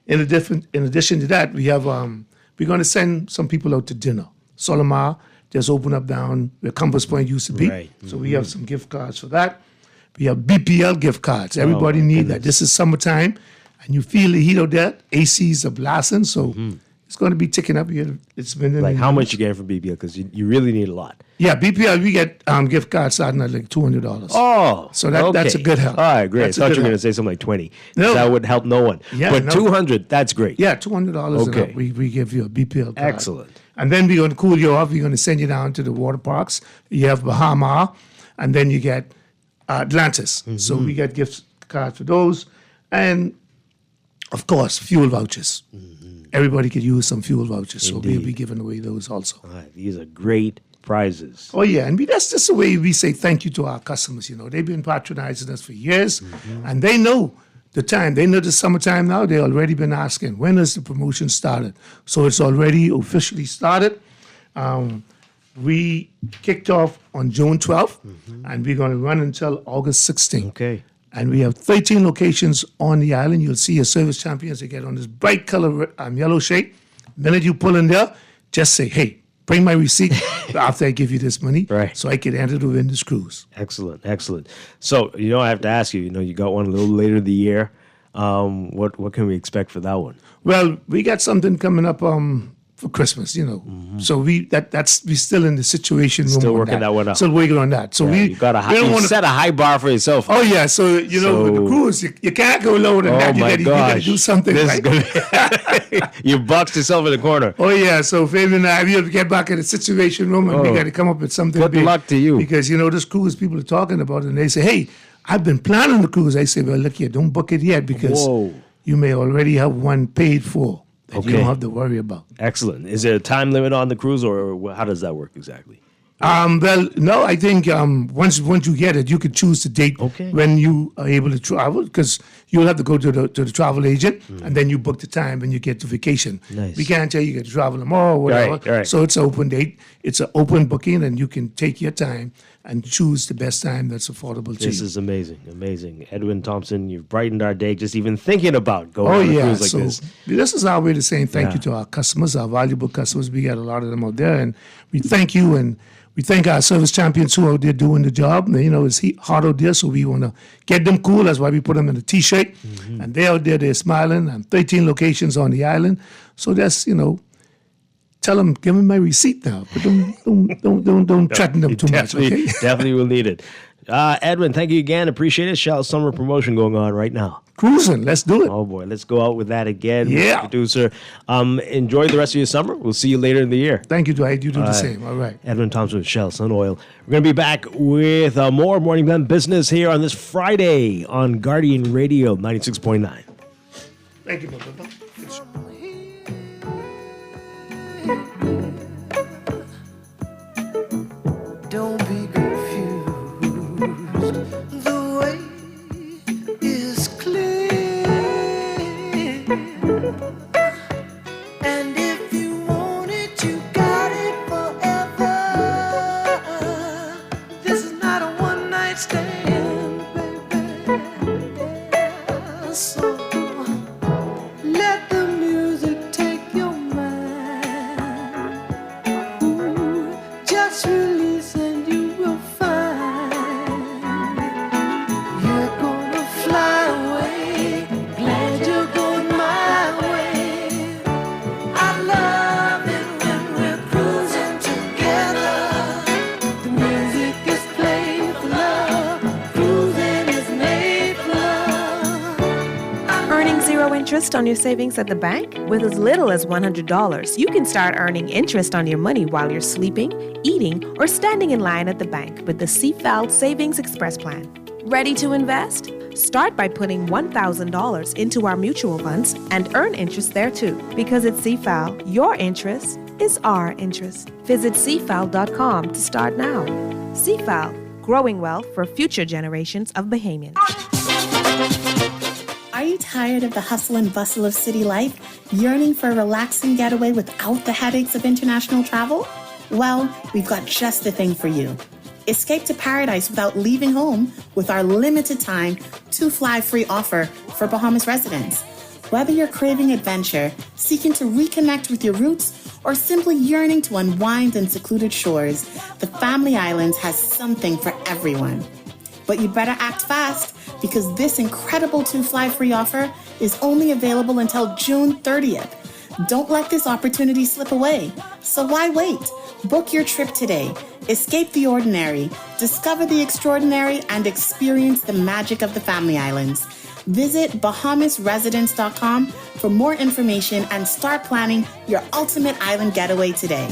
In addition to that, we have we're going to send some people out to dinner. Solomar just opened up down where Compass Point used to be. Right. So we have some gift cards for that. We have BPL gift cards. Everybody need that. This is summertime, and you feel the heat of that. ACs are blasting, so it's going to be ticking up here. It's been Like how much you get from BPL? Because you really need a lot. Yeah, BPL, we get gift cards starting at like $200. Oh, so that's a good help. All right, great. That's I a thought good you were going help. to say something like 20. No. That would help no one. Yeah, but no. 200, that's great. Yeah, $200 Okay. and up. We give you a BPL card. Excellent. And then we're going to cool you off. We're going to send you down to the water parks. You have Bahama, and then you get Atlantis. So we get gift cards for those. And, of course, fuel vouchers. Everybody could use some fuel vouchers. So we'll be giving away those also. All right, these are great prizes. Oh, yeah. And that's just the way we say thank you to our customers. You know, they've been patronizing us for years, and they know the time. They know the summertime now. They've already been asking, when is the promotion started? So it's already officially started. We kicked off on June 12th, and we're going to run until August 16th. Okay. And we have 13 locations on the island. You'll see your service champions. They get on this bright color yellow shade. The minute you pull in there, just say, hey, bring my receipt after I give you this money, so I can enter to win this cruise. Excellent, excellent. So, I have to ask you, you got one a little later in the year. What can we expect for that one? Well, we got something coming up for Christmas, So we still in the situation room. Still on working that one out. Still working on that. So you got you set a high bar for yourself. Oh yeah, so with the cruise, you can't go lower than that. You got to do something. This right? is gonna you boxed yourself in the corner. Oh yeah, so Fabian and I, we have to get back in the situation room and we got to come up with something. Good big. luck to you. Because this cruise people are talking about, and they say, "Hey, I've been planning the cruise." I say, "Well, look here, don't book it yet because you may already have one paid for that you don't have to worry about." Excellent. Is there a time limit on the cruise, or how does that work exactly? Well, no, I think once you get it, you can choose the date when you are able to travel, because you'll have to go to the travel agent, and then you book the time when you get to vacation. Nice. We can't tell you get to travel tomorrow or whatever. Right. So it's an open date. It's an open booking, and you can take your time and choose the best time that's affordable to This you. is amazing, amazing. Edwin Thompson, you've brightened our day just even thinking about going Oh on a yeah, cruise like so this. this is our way to saying thank you to our customers, our valuable customers. We got a lot of them out there, and we thank you, and we thank our service champions who are out there doing the job. It's hot out there, so we want to get them cool. That's why we put them in a T-shirt, and they're out there, they're smiling. And 13 locations on the island, so that's tell them, give me my receipt now, but don't threaten them too much. Okay. Definitely will need it. Edwin, thank you again. Appreciate it. Shell summer promotion going on right now. Cruising, let's do it. Oh boy, let's go out with that again. Yeah. Mr. Producer. Enjoy the rest of your summer. We'll see you later in the year. Thank you, Dwight. You do the same. All right. Edwin Thompson with Shell Sun Oil. We're going to be back with more Morning Blend business here on this Friday on Guardian Radio 96.9. Thank you, brother. Don't be confused. The way is clear. And if you want it, you got it forever. This is not a one-night stand, baby. So let the music take your mind. Ooh, just release and you will find you're gonna fly away. Glad you're going my way. I love it when we're cruising together. The music is played for love. Cruising is made for love. Earning zero interest on your savings at the bank? With as little as $100, you can start earning interest on your money while you're sleeping, eating, or standing in line at the bank with the CFAL Savings Express Plan. Ready to invest? Start by putting $1,000 into our mutual funds and earn interest there too. Because at CFAL, your interest is our interest. Visit CFAL.com to start now. CFAL, growing wealth for future generations of Bahamians. Are you tired of the hustle and bustle of city life, yearning for a relaxing getaway without the headaches of international travel? Well, we've got just the thing for you. Escape to paradise without leaving home with our limited time 2-fly free offer for Bahamas residents. Whether you're craving adventure, seeking to reconnect with your roots, or simply yearning to unwind in secluded shores, the Family Islands has something for everyone. But you better act fast because this incredible 2-fly free offer is only available until June 30th. Don't let this opportunity slip away. So why wait? Book your trip today. Escape the ordinary, discover the extraordinary, and experience the magic of the Family Islands. Visit BahamasResidence.com for more information and start planning your ultimate island getaway today.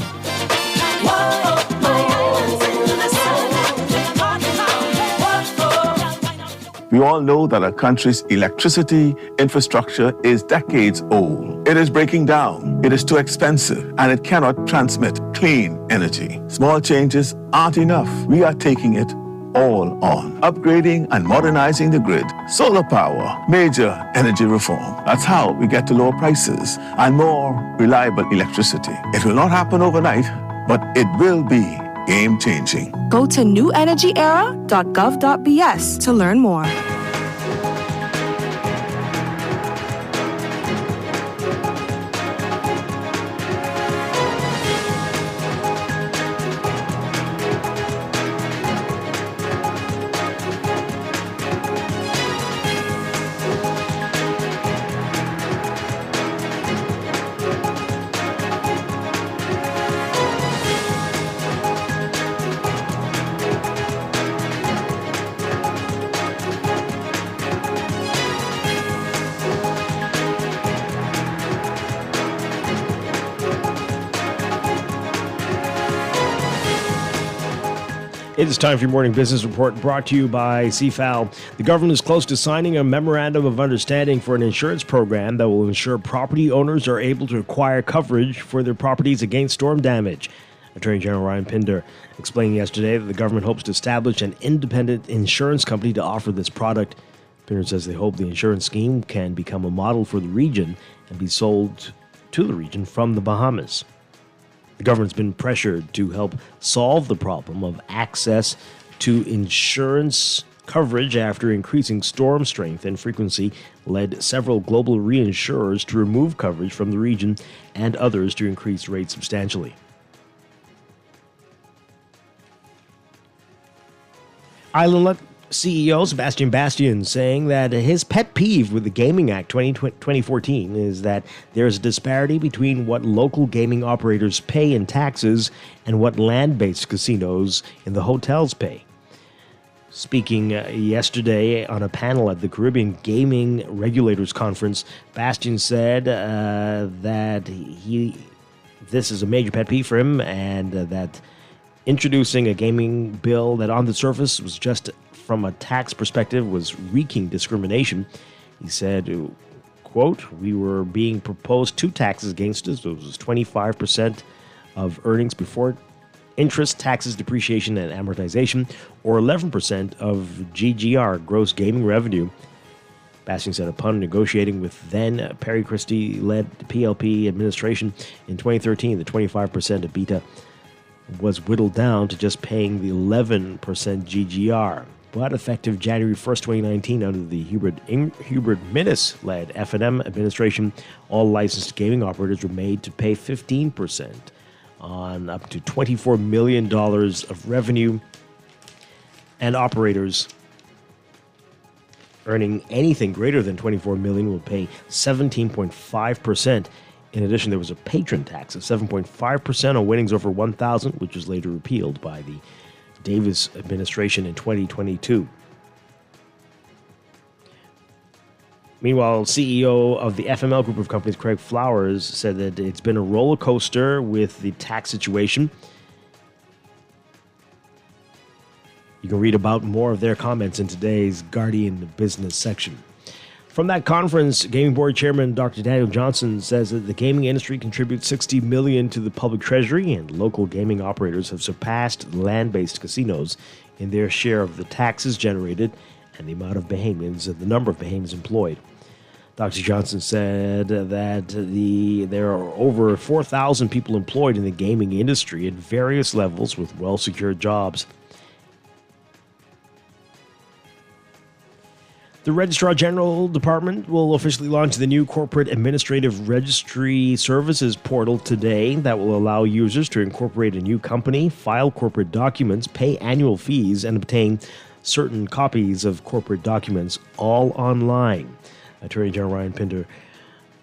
We all know that our country's electricity infrastructure is decades old. It is breaking down, it is too expensive, and it cannot transmit clean energy. Small changes aren't enough. We are taking it all on. Upgrading and modernizing the grid, solar power, major energy reform. That's how we get to lower prices and more reliable electricity. It will not happen overnight, but it will be game-changing. Go to newenergyera.gov.bs to learn more. It is time for your morning business report brought to you by CFAL. The government is close to signing a memorandum of understanding for an insurance program that will ensure property owners are able to acquire coverage for their properties against storm damage. Attorney General Ryan Pinder explained yesterday that the government hopes to establish an independent insurance company to offer this product. Pinder says they hope the insurance scheme can become a model for the region and be sold to the region from the Bahamas. The government's been pressured to help solve the problem of access to insurance coverage after increasing storm strength and frequency led several global reinsurers to remove coverage from the region and others to increase rates substantially. Island CEO Sebastian Bastian saying that his pet peeve with the Gaming Act 2014 is that there is a disparity between what local gaming operators pay in taxes and what land-based casinos in the hotels pay. Speaking yesterday on a panel at the Caribbean Gaming Regulators Conference, Bastian said that this is a major pet peeve for him and that introducing a gaming bill that on the surface was just from a tax perspective was wreaking discrimination. He said, quote, we were being proposed two taxes against us. It was 25% of earnings before interest, taxes, depreciation, and amortization, or 11% of GGR, gross gaming revenue. Bastian said upon negotiating with then Perry Christie-led PLP administration in 2013, the 25% of BETA was whittled down to just paying the 11% GGR. But effective January 1st, 2019, under the Hubert Minnis-led F&M administration, all licensed gaming operators were made to pay 15% on up to $24 million of revenue, and operators earning anything greater than $24 million will pay 17.5%. In addition, there was a patron tax of 7.5% on winnings over $1,000, which was later repealed by the Davis administration in 2022. Meanwhile, CEO of the FML group of companies, Craig Flowers, said that it's been a roller coaster with the tax situation. You can read about more of their comments in today's Guardian Business section. From that conference, Gaming Board Chairman Dr. Daniel Johnson says that the gaming industry contributes $60 million to the public treasury, and local gaming operators have surpassed land-based casinos in their share of the taxes generated and the amount of Bahamians, the number of Bahamians employed. Dr. Johnson said that there are over 4,000 people employed in the gaming industry at various levels with well-secured jobs. The Registrar General Department will officially launch the new Corporate Administrative Registry Services portal today that will allow users to incorporate a new company, file corporate documents, pay annual fees, and obtain certain copies of corporate documents all online. Attorney General Ryan Pinder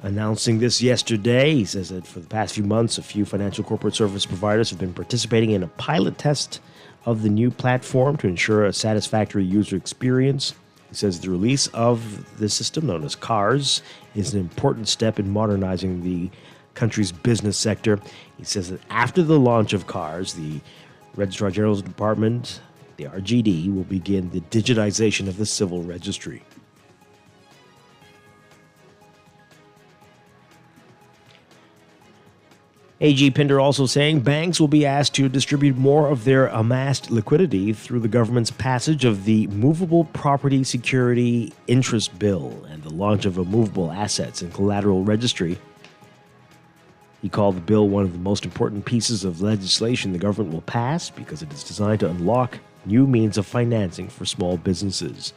announcing this yesterday. He says that for the past few months, a few financial corporate service providers have been participating in a pilot test of the new platform to ensure a satisfactory user experience. He says the release of the system, known as CARS, is an important step in modernizing the country's business sector. He says that after the launch of CARS, the Registrar General's Department, the RGD, will begin the digitization of the civil registry. AG Pinder also saying banks will be asked to distribute more of their amassed liquidity through the government's passage of the Movable Property Security Interest Bill and the launch of a movable assets and collateral registry. He called the bill one of the most important pieces of legislation the government will pass because it is designed to unlock new means of financing for small businesses.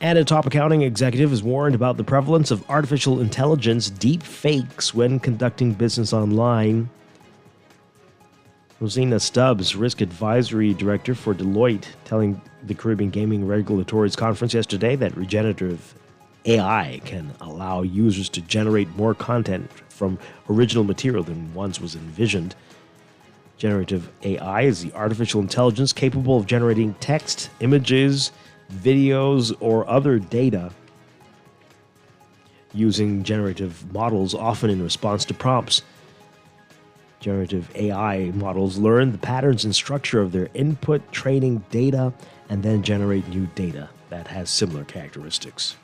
And a top accounting executive has warned about the prevalence of artificial intelligence deep fakes when conducting business online. Rosina Stubbs, Risk Advisory Director for Deloitte, telling the Caribbean Gaming Regulatory's Conference yesterday that regenerative AI can allow users to generate more content from original material than once was envisioned. Generative AI is the artificial intelligence capable of generating text, images, videos, or other data using generative models, often in response to prompts. Generative AI models learn the patterns and structure of their input, training data, and then generate new data that has similar characteristics.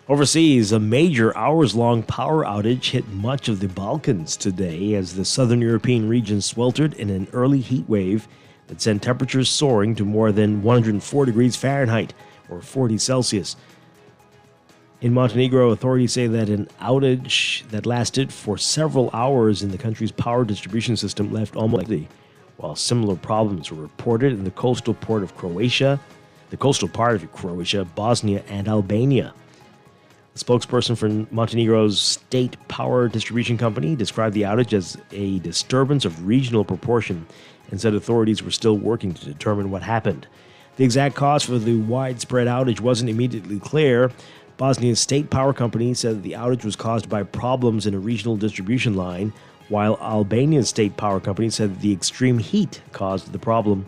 Overseas, a major hours-long power outage hit much of the Balkans today as the southern European region sweltered in an early heat wave that sent temperatures soaring to more than 104 degrees Fahrenheit, or 40 Celsius. In Montenegro, authorities say that an outage that lasted for several hours in the country's power distribution system left almost empty, while similar problems were reported in the coastal part of Croatia, Bosnia, and Albania. The spokesperson for Montenegro's state power distribution company described the outage as a disturbance of regional proportion and said authorities were still working to determine what happened. The exact cause for the widespread outage wasn't immediately clear. Bosnia's state power company said that the outage was caused by problems in a regional distribution line, while Albania's state power company said that the extreme heat caused the problem.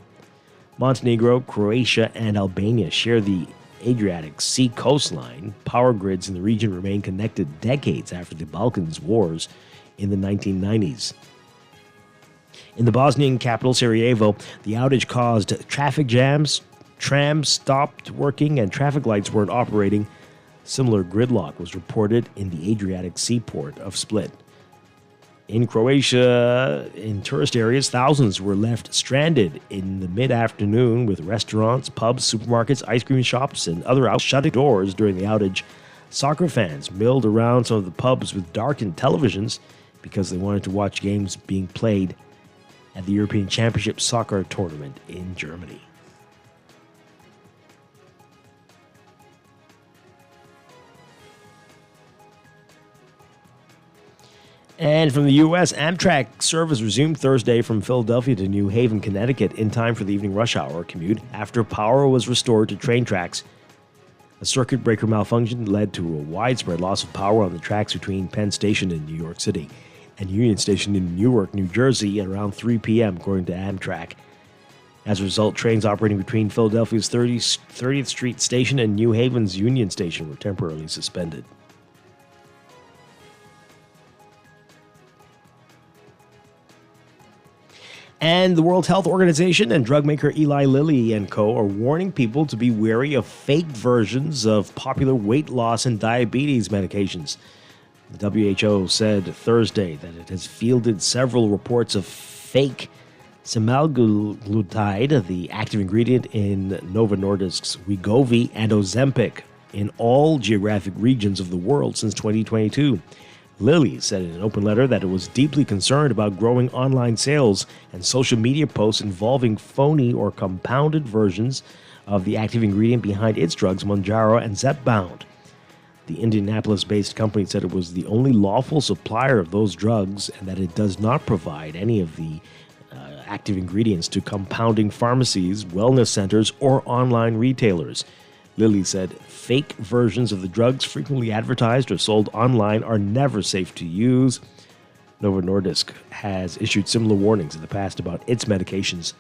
Montenegro, Croatia, and Albania share the Adriatic Sea coastline. Power grids in the region remain connected decades after the Balkans wars in the 1990s. In the Bosnian capital, Sarajevo, the outage caused traffic jams, trams stopped working, and traffic lights weren't operating. Similar gridlock was reported in the Adriatic seaport of Split. In Croatia, in tourist areas, thousands were left stranded in the mid-afternoon with restaurants, pubs, supermarkets, ice cream shops, and other outlets shutting doors during the outage. Soccer fans milled around some of the pubs with darkened televisions because they wanted to watch games being played at the European Championship soccer tournament in Germany. And from the U.S., Amtrak service resumed Thursday from Philadelphia to New Haven, Connecticut in time for the evening rush hour commute after power was restored to train tracks. A circuit breaker malfunction led to a widespread loss of power on the tracks between Penn Station in New York City and Union Station in Newark, New Jersey at around 3 p.m., according to Amtrak. As a result, trains operating between Philadelphia's 30th Street Station and New Haven's Union Station were temporarily suspended. And the World Health Organization and drug maker Eli Lilly and Co. are warning people to be wary of fake versions of popular weight loss and diabetes medications. The WHO said Thursday that it has fielded several reports of fake semaglutide, the active ingredient in Novo Nordisk's Wegovy and Ozempic, in all geographic regions of the world since 2022. Lilly said in an open letter that it was deeply concerned about growing online sales and social media posts involving phony or compounded versions of the active ingredient behind its drugs, Mounjaro and Zepbound. The Indianapolis-based company said it was the only lawful supplier of those drugs and that it does not provide any of the active ingredients to compounding pharmacies, wellness centers, or online retailers. Lilly said fake versions of the drugs frequently advertised or sold online are never safe to use. Novo Nordisk has issued similar warnings in the past about its medications.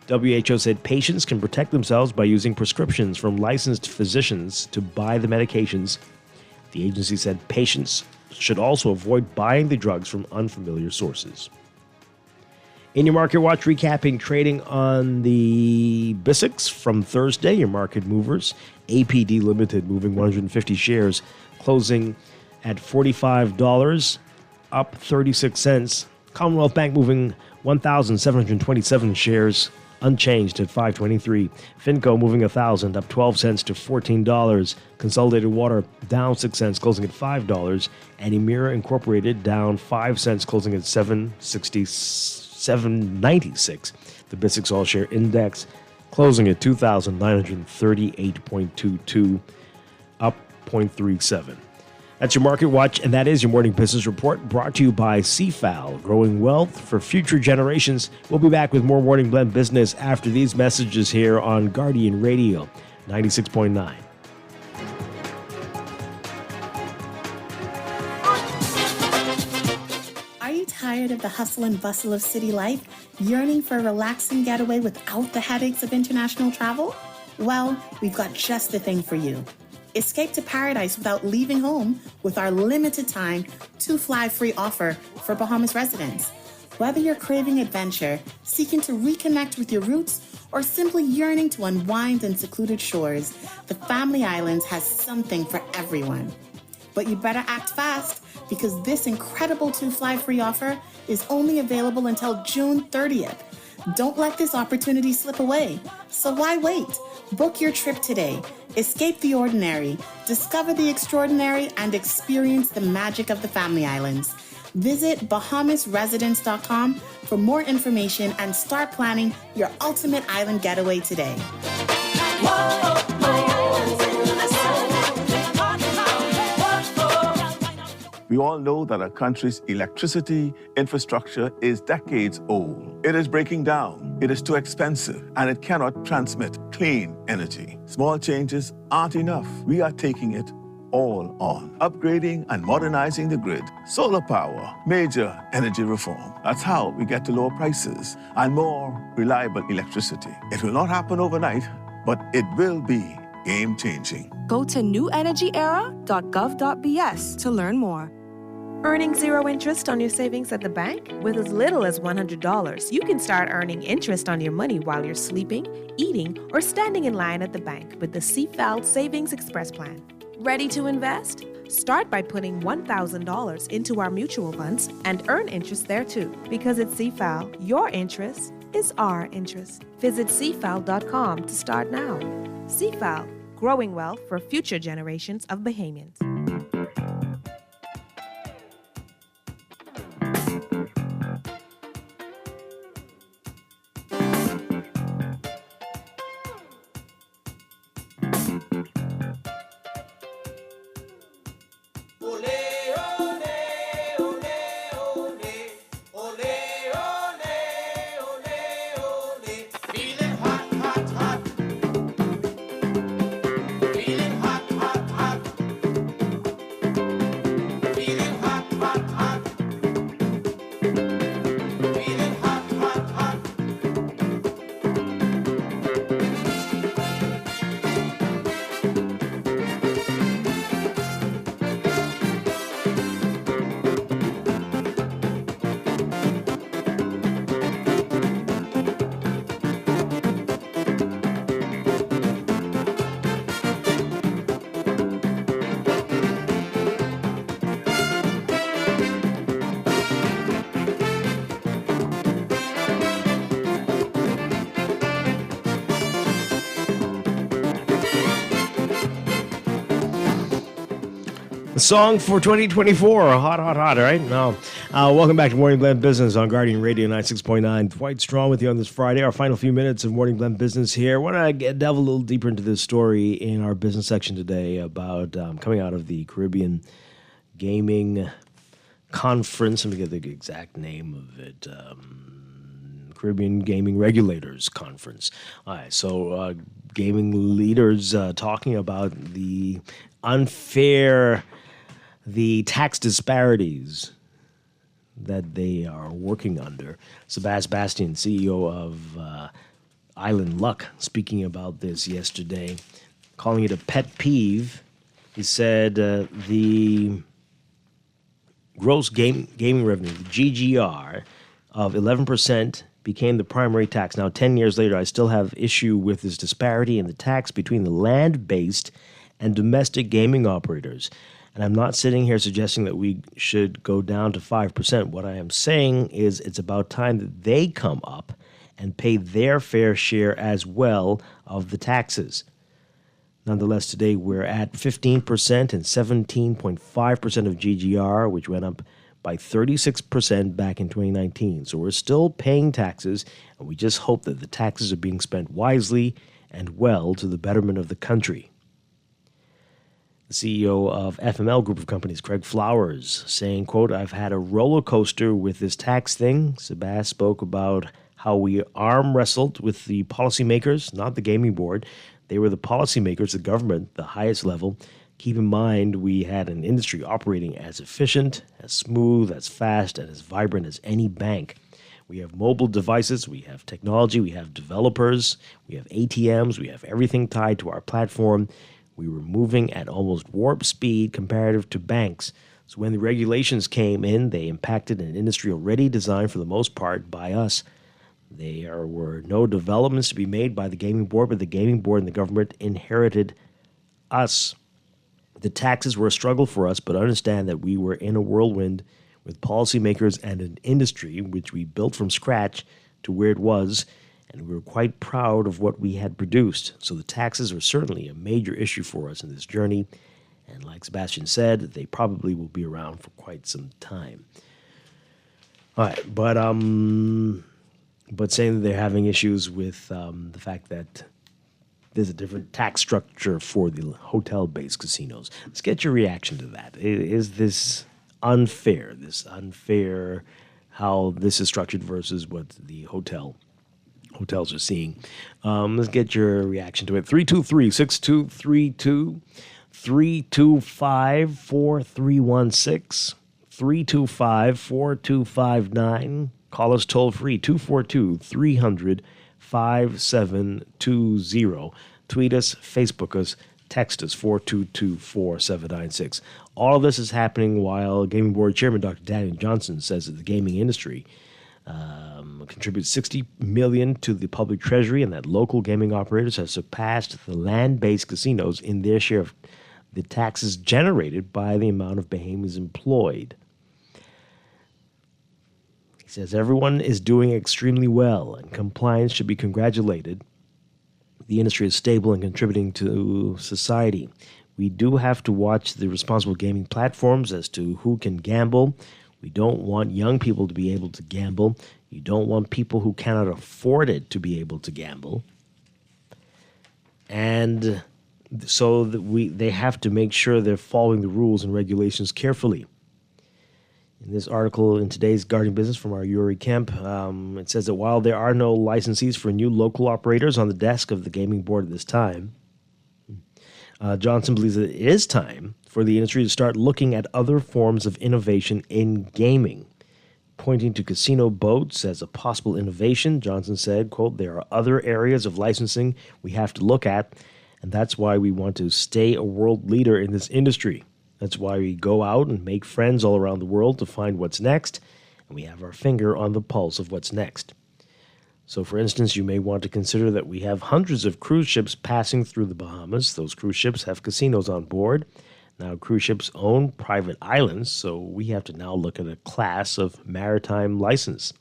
WHO said patients can protect themselves by using prescriptions from licensed physicians to buy the medications. The agency said patients should also avoid buying the drugs from unfamiliar sources. In your Market Watch, recapping trading on the BISX from Thursday, your market movers. APD Limited moving 150 shares, closing at $45, up 36 cents. Commonwealth Bank moving 1,727 shares, unchanged at $5.23. Finco moving 1,000, up 12 cents to $14. Consolidated Water down 6 cents, closing at $5. And Emira Incorporated down 5 cents, closing at $796. The BISX All Share Index closing at 2,938.22, up 0.37. That's your Market Watch, and that is your morning business report brought to you by CFAL, growing wealth for future generations. We'll be back with more Morning Blend business after these messages here on Guardian Radio 96.9. Are you tired of the hustle and bustle of city life, yearning for a relaxing getaway without the headaches of international travel? Well, we've got just the thing for you. Escape to paradise without leaving home with our limited time 2-fly free offer for Bahamas residents. Whether you're craving adventure, seeking to reconnect with your roots, or simply yearning to unwind in secluded shores, the Family Islands has something for everyone. But you better act fast because this incredible 2-fly free offer is only available until June 30th. Don't let this opportunity slip away. So why wait? Book your trip today. Escape the ordinary, discover the extraordinary, and experience the magic of the Family Islands. Visit BahamasResidence.com for more information and start planning your ultimate island getaway today. We all know that our country's electricity infrastructure is decades old. It is breaking down, it is too expensive, and it cannot transmit clean energy. Small changes aren't enough. We are taking it all on. Upgrading and modernizing the grid, solar power, major energy reform. That's how we get to lower prices and more reliable electricity. It will not happen overnight, but it will be game-changing. Go to newenergyera.gov.bs to learn more. Earning zero interest on your savings at the bank? With as little as $100, you can start earning interest on your money while you're sleeping, eating, or standing in line at the bank with the CFAL Savings Express Plan. Ready to invest? Start by putting $1,000 into our mutual funds and earn interest there too. Because at CFAL, your interest is our interest. Visit CFAL.com to start now. CFAL, growing wealth for future generations of Bahamians. Song for 2024, hot, right? No. Welcome back to Morning Blend Business on Guardian Radio 96.9. Dwight Strong with you on this Friday. Our final few minutes of Morning Blend Business here. I want to delve a little deeper into this story in our business section today about coming out of the Caribbean Gaming Conference. Let me get the exact name of it. Caribbean Gaming Regulators Conference. All right, so gaming leaders talking about the tax disparities that they are working under. Sebastian, CEO of Island Luck, speaking about this yesterday, calling it a pet peeve. He said the gross gaming revenue, the GGR, of 11% became the primary tax. Now, 10 years later, I still have issue with this disparity in the tax between the land-based and domestic gaming operators. And I'm not sitting here suggesting that we should go down to 5%. What I am saying is it's about time that they come up and pay their fair share as well of the taxes. Nonetheless, today we're at 15% and 17.5% of GGR, which went up by 36% back in 2019. So we're still paying taxes, and we just hope that the taxes are being spent wisely and well to the betterment of the country. The CEO of FML Group of Companies, Craig Flowers, saying, quote, "I've had a roller coaster with this tax thing." Sebas spoke about how we arm wrestled with the policymakers, not the gaming board. They were the policymakers, the government, the highest level. Keep in mind, we had an industry operating as efficient, as smooth, as fast, and as vibrant as any bank. We have mobile devices, we have technology, we have developers, we have ATMs, we have everything tied to our platform. We were moving at almost warp speed comparative to banks. So when the regulations came in, they impacted an industry already designed for the most part by us. There were no developments to be made by the gaming board, but the gaming board and the government inherited us. The taxes were a struggle for us, but understand that we were in a whirlwind with policymakers and an industry which we built from scratch to where it was, and we were quite proud of what we had produced. So the taxes are certainly a major issue for us in this journey, and like Sebastian said, they probably will be around for quite some time. All right, but saying that they're having issues with the fact that there's a different tax structure for the hotel-based casinos. Let's get your reaction to that. Is this unfair? How this is structured versus what the hotels are seeing? Let's get your reaction to it. 323-6232, 325-4316, 325-4259. Call us toll-free, 242-300-5720. Tweet us, Facebook us, text us, 422-4796. All of this is happening while Gaming Board Chairman Dr. Daniel Johnson says that the gaming industry contributes $60 million to the public treasury and that local gaming operators have surpassed the land-based casinos in their share of the taxes generated by the amount of behemoths employed. He says everyone is doing extremely well and compliance should be congratulated. The industry is stable and contributing to society. We do have to watch the responsible gaming platforms as to who can gamble. We don't want young people to be able to gamble. You don't want people who cannot afford it to be able to gamble. And so that they have to make sure they're following the rules and regulations carefully. In this article in today's Guardian Business from our Yuri Kemp, it says that while there are no licensees for new local operators on the desk of the gaming board at this time, Johnson believes that it is time for the industry to start looking at other forms of innovation in gaming. Pointing to casino boats as a possible innovation, Johnson said, quote, "There are other areas of licensing we have to look at, and that's why we want to stay a world leader in this industry. That's why we go out and make friends all around the world to find what's next, and we have our finger on the pulse of what's next. So, for instance, you may want to consider that we have hundreds of cruise ships passing through the Bahamas. Those cruise ships have casinos on board. Now, cruise ships own private islands, so we have to now look at a class of maritime license.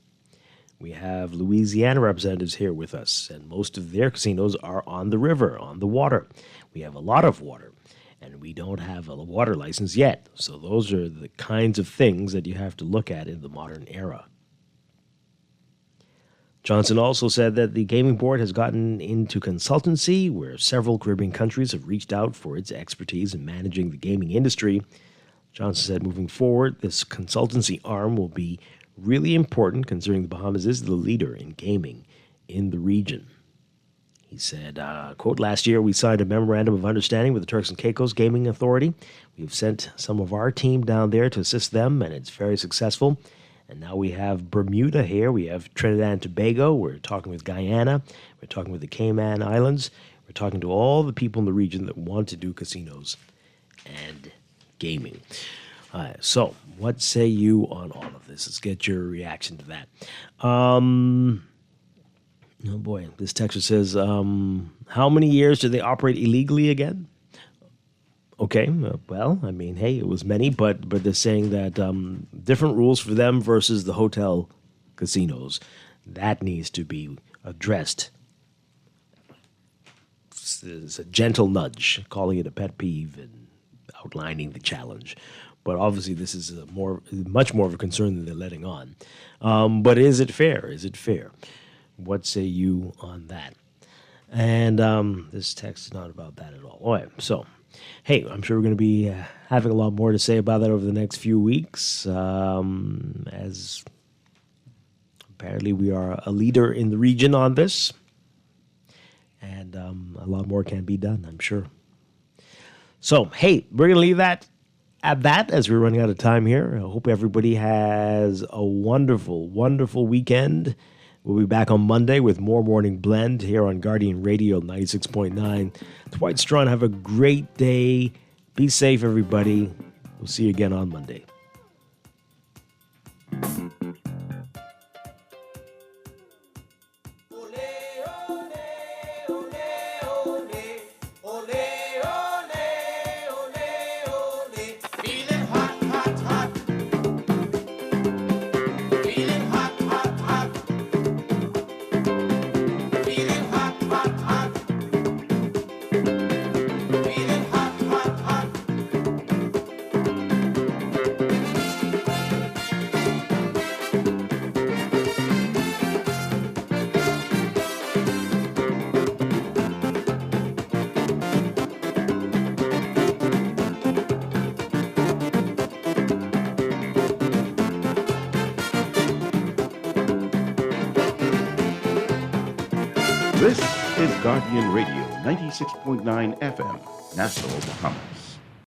We have Louisiana representatives here with us, and most of their casinos are on the river, on the water. We have a lot of water, and we don't have a water license yet. So those are the kinds of things that you have to look at in the modern era. Johnson also said that the gaming board has gotten into consultancy, where several Caribbean countries have reached out for its expertise in managing the gaming industry. Johnson said moving forward, this consultancy arm will be really important considering the Bahamas is the leader in gaming in the region. He said, quote, last year we signed a memorandum of understanding with the Turks and Caicos Gaming Authority. We've sent some of our team down there to assist them, and it's very successful. And now we have Bermuda here. We have Trinidad and Tobago. We're talking with Guyana. We're talking with the Cayman Islands. We're talking to all the people in the region that want to do casinos and gaming. So what say you on all of this? Let's get your reaction to that. Oh boy, this texter says, how many years did they operate illegally again? Okay, well, I mean, hey, it was many, but they're saying that different rules for them versus the hotel casinos. That needs to be addressed. It's a gentle nudge, calling it a pet peeve and outlining the challenge. But obviously this is much more of a concern than they're letting on. But is it fair? Is it fair? What say you on that? And this text is not about that at all. All right, so, hey, I'm sure we're going to be having a lot more to say about that over the next few weeks, as apparently we are a leader in the region on this, and a lot more can be done, I'm sure. So, hey, we're going to leave that at that as we're running out of time here. I hope everybody has a wonderful, wonderful weekend. We'll be back on Monday with more Morning Blend here on Guardian Radio 96.9. Dwight, Strachan, have a great day. Be safe, everybody. We'll see you again on Monday. This is Guardian Radio 96.9 FM, Nassau, Bahamas.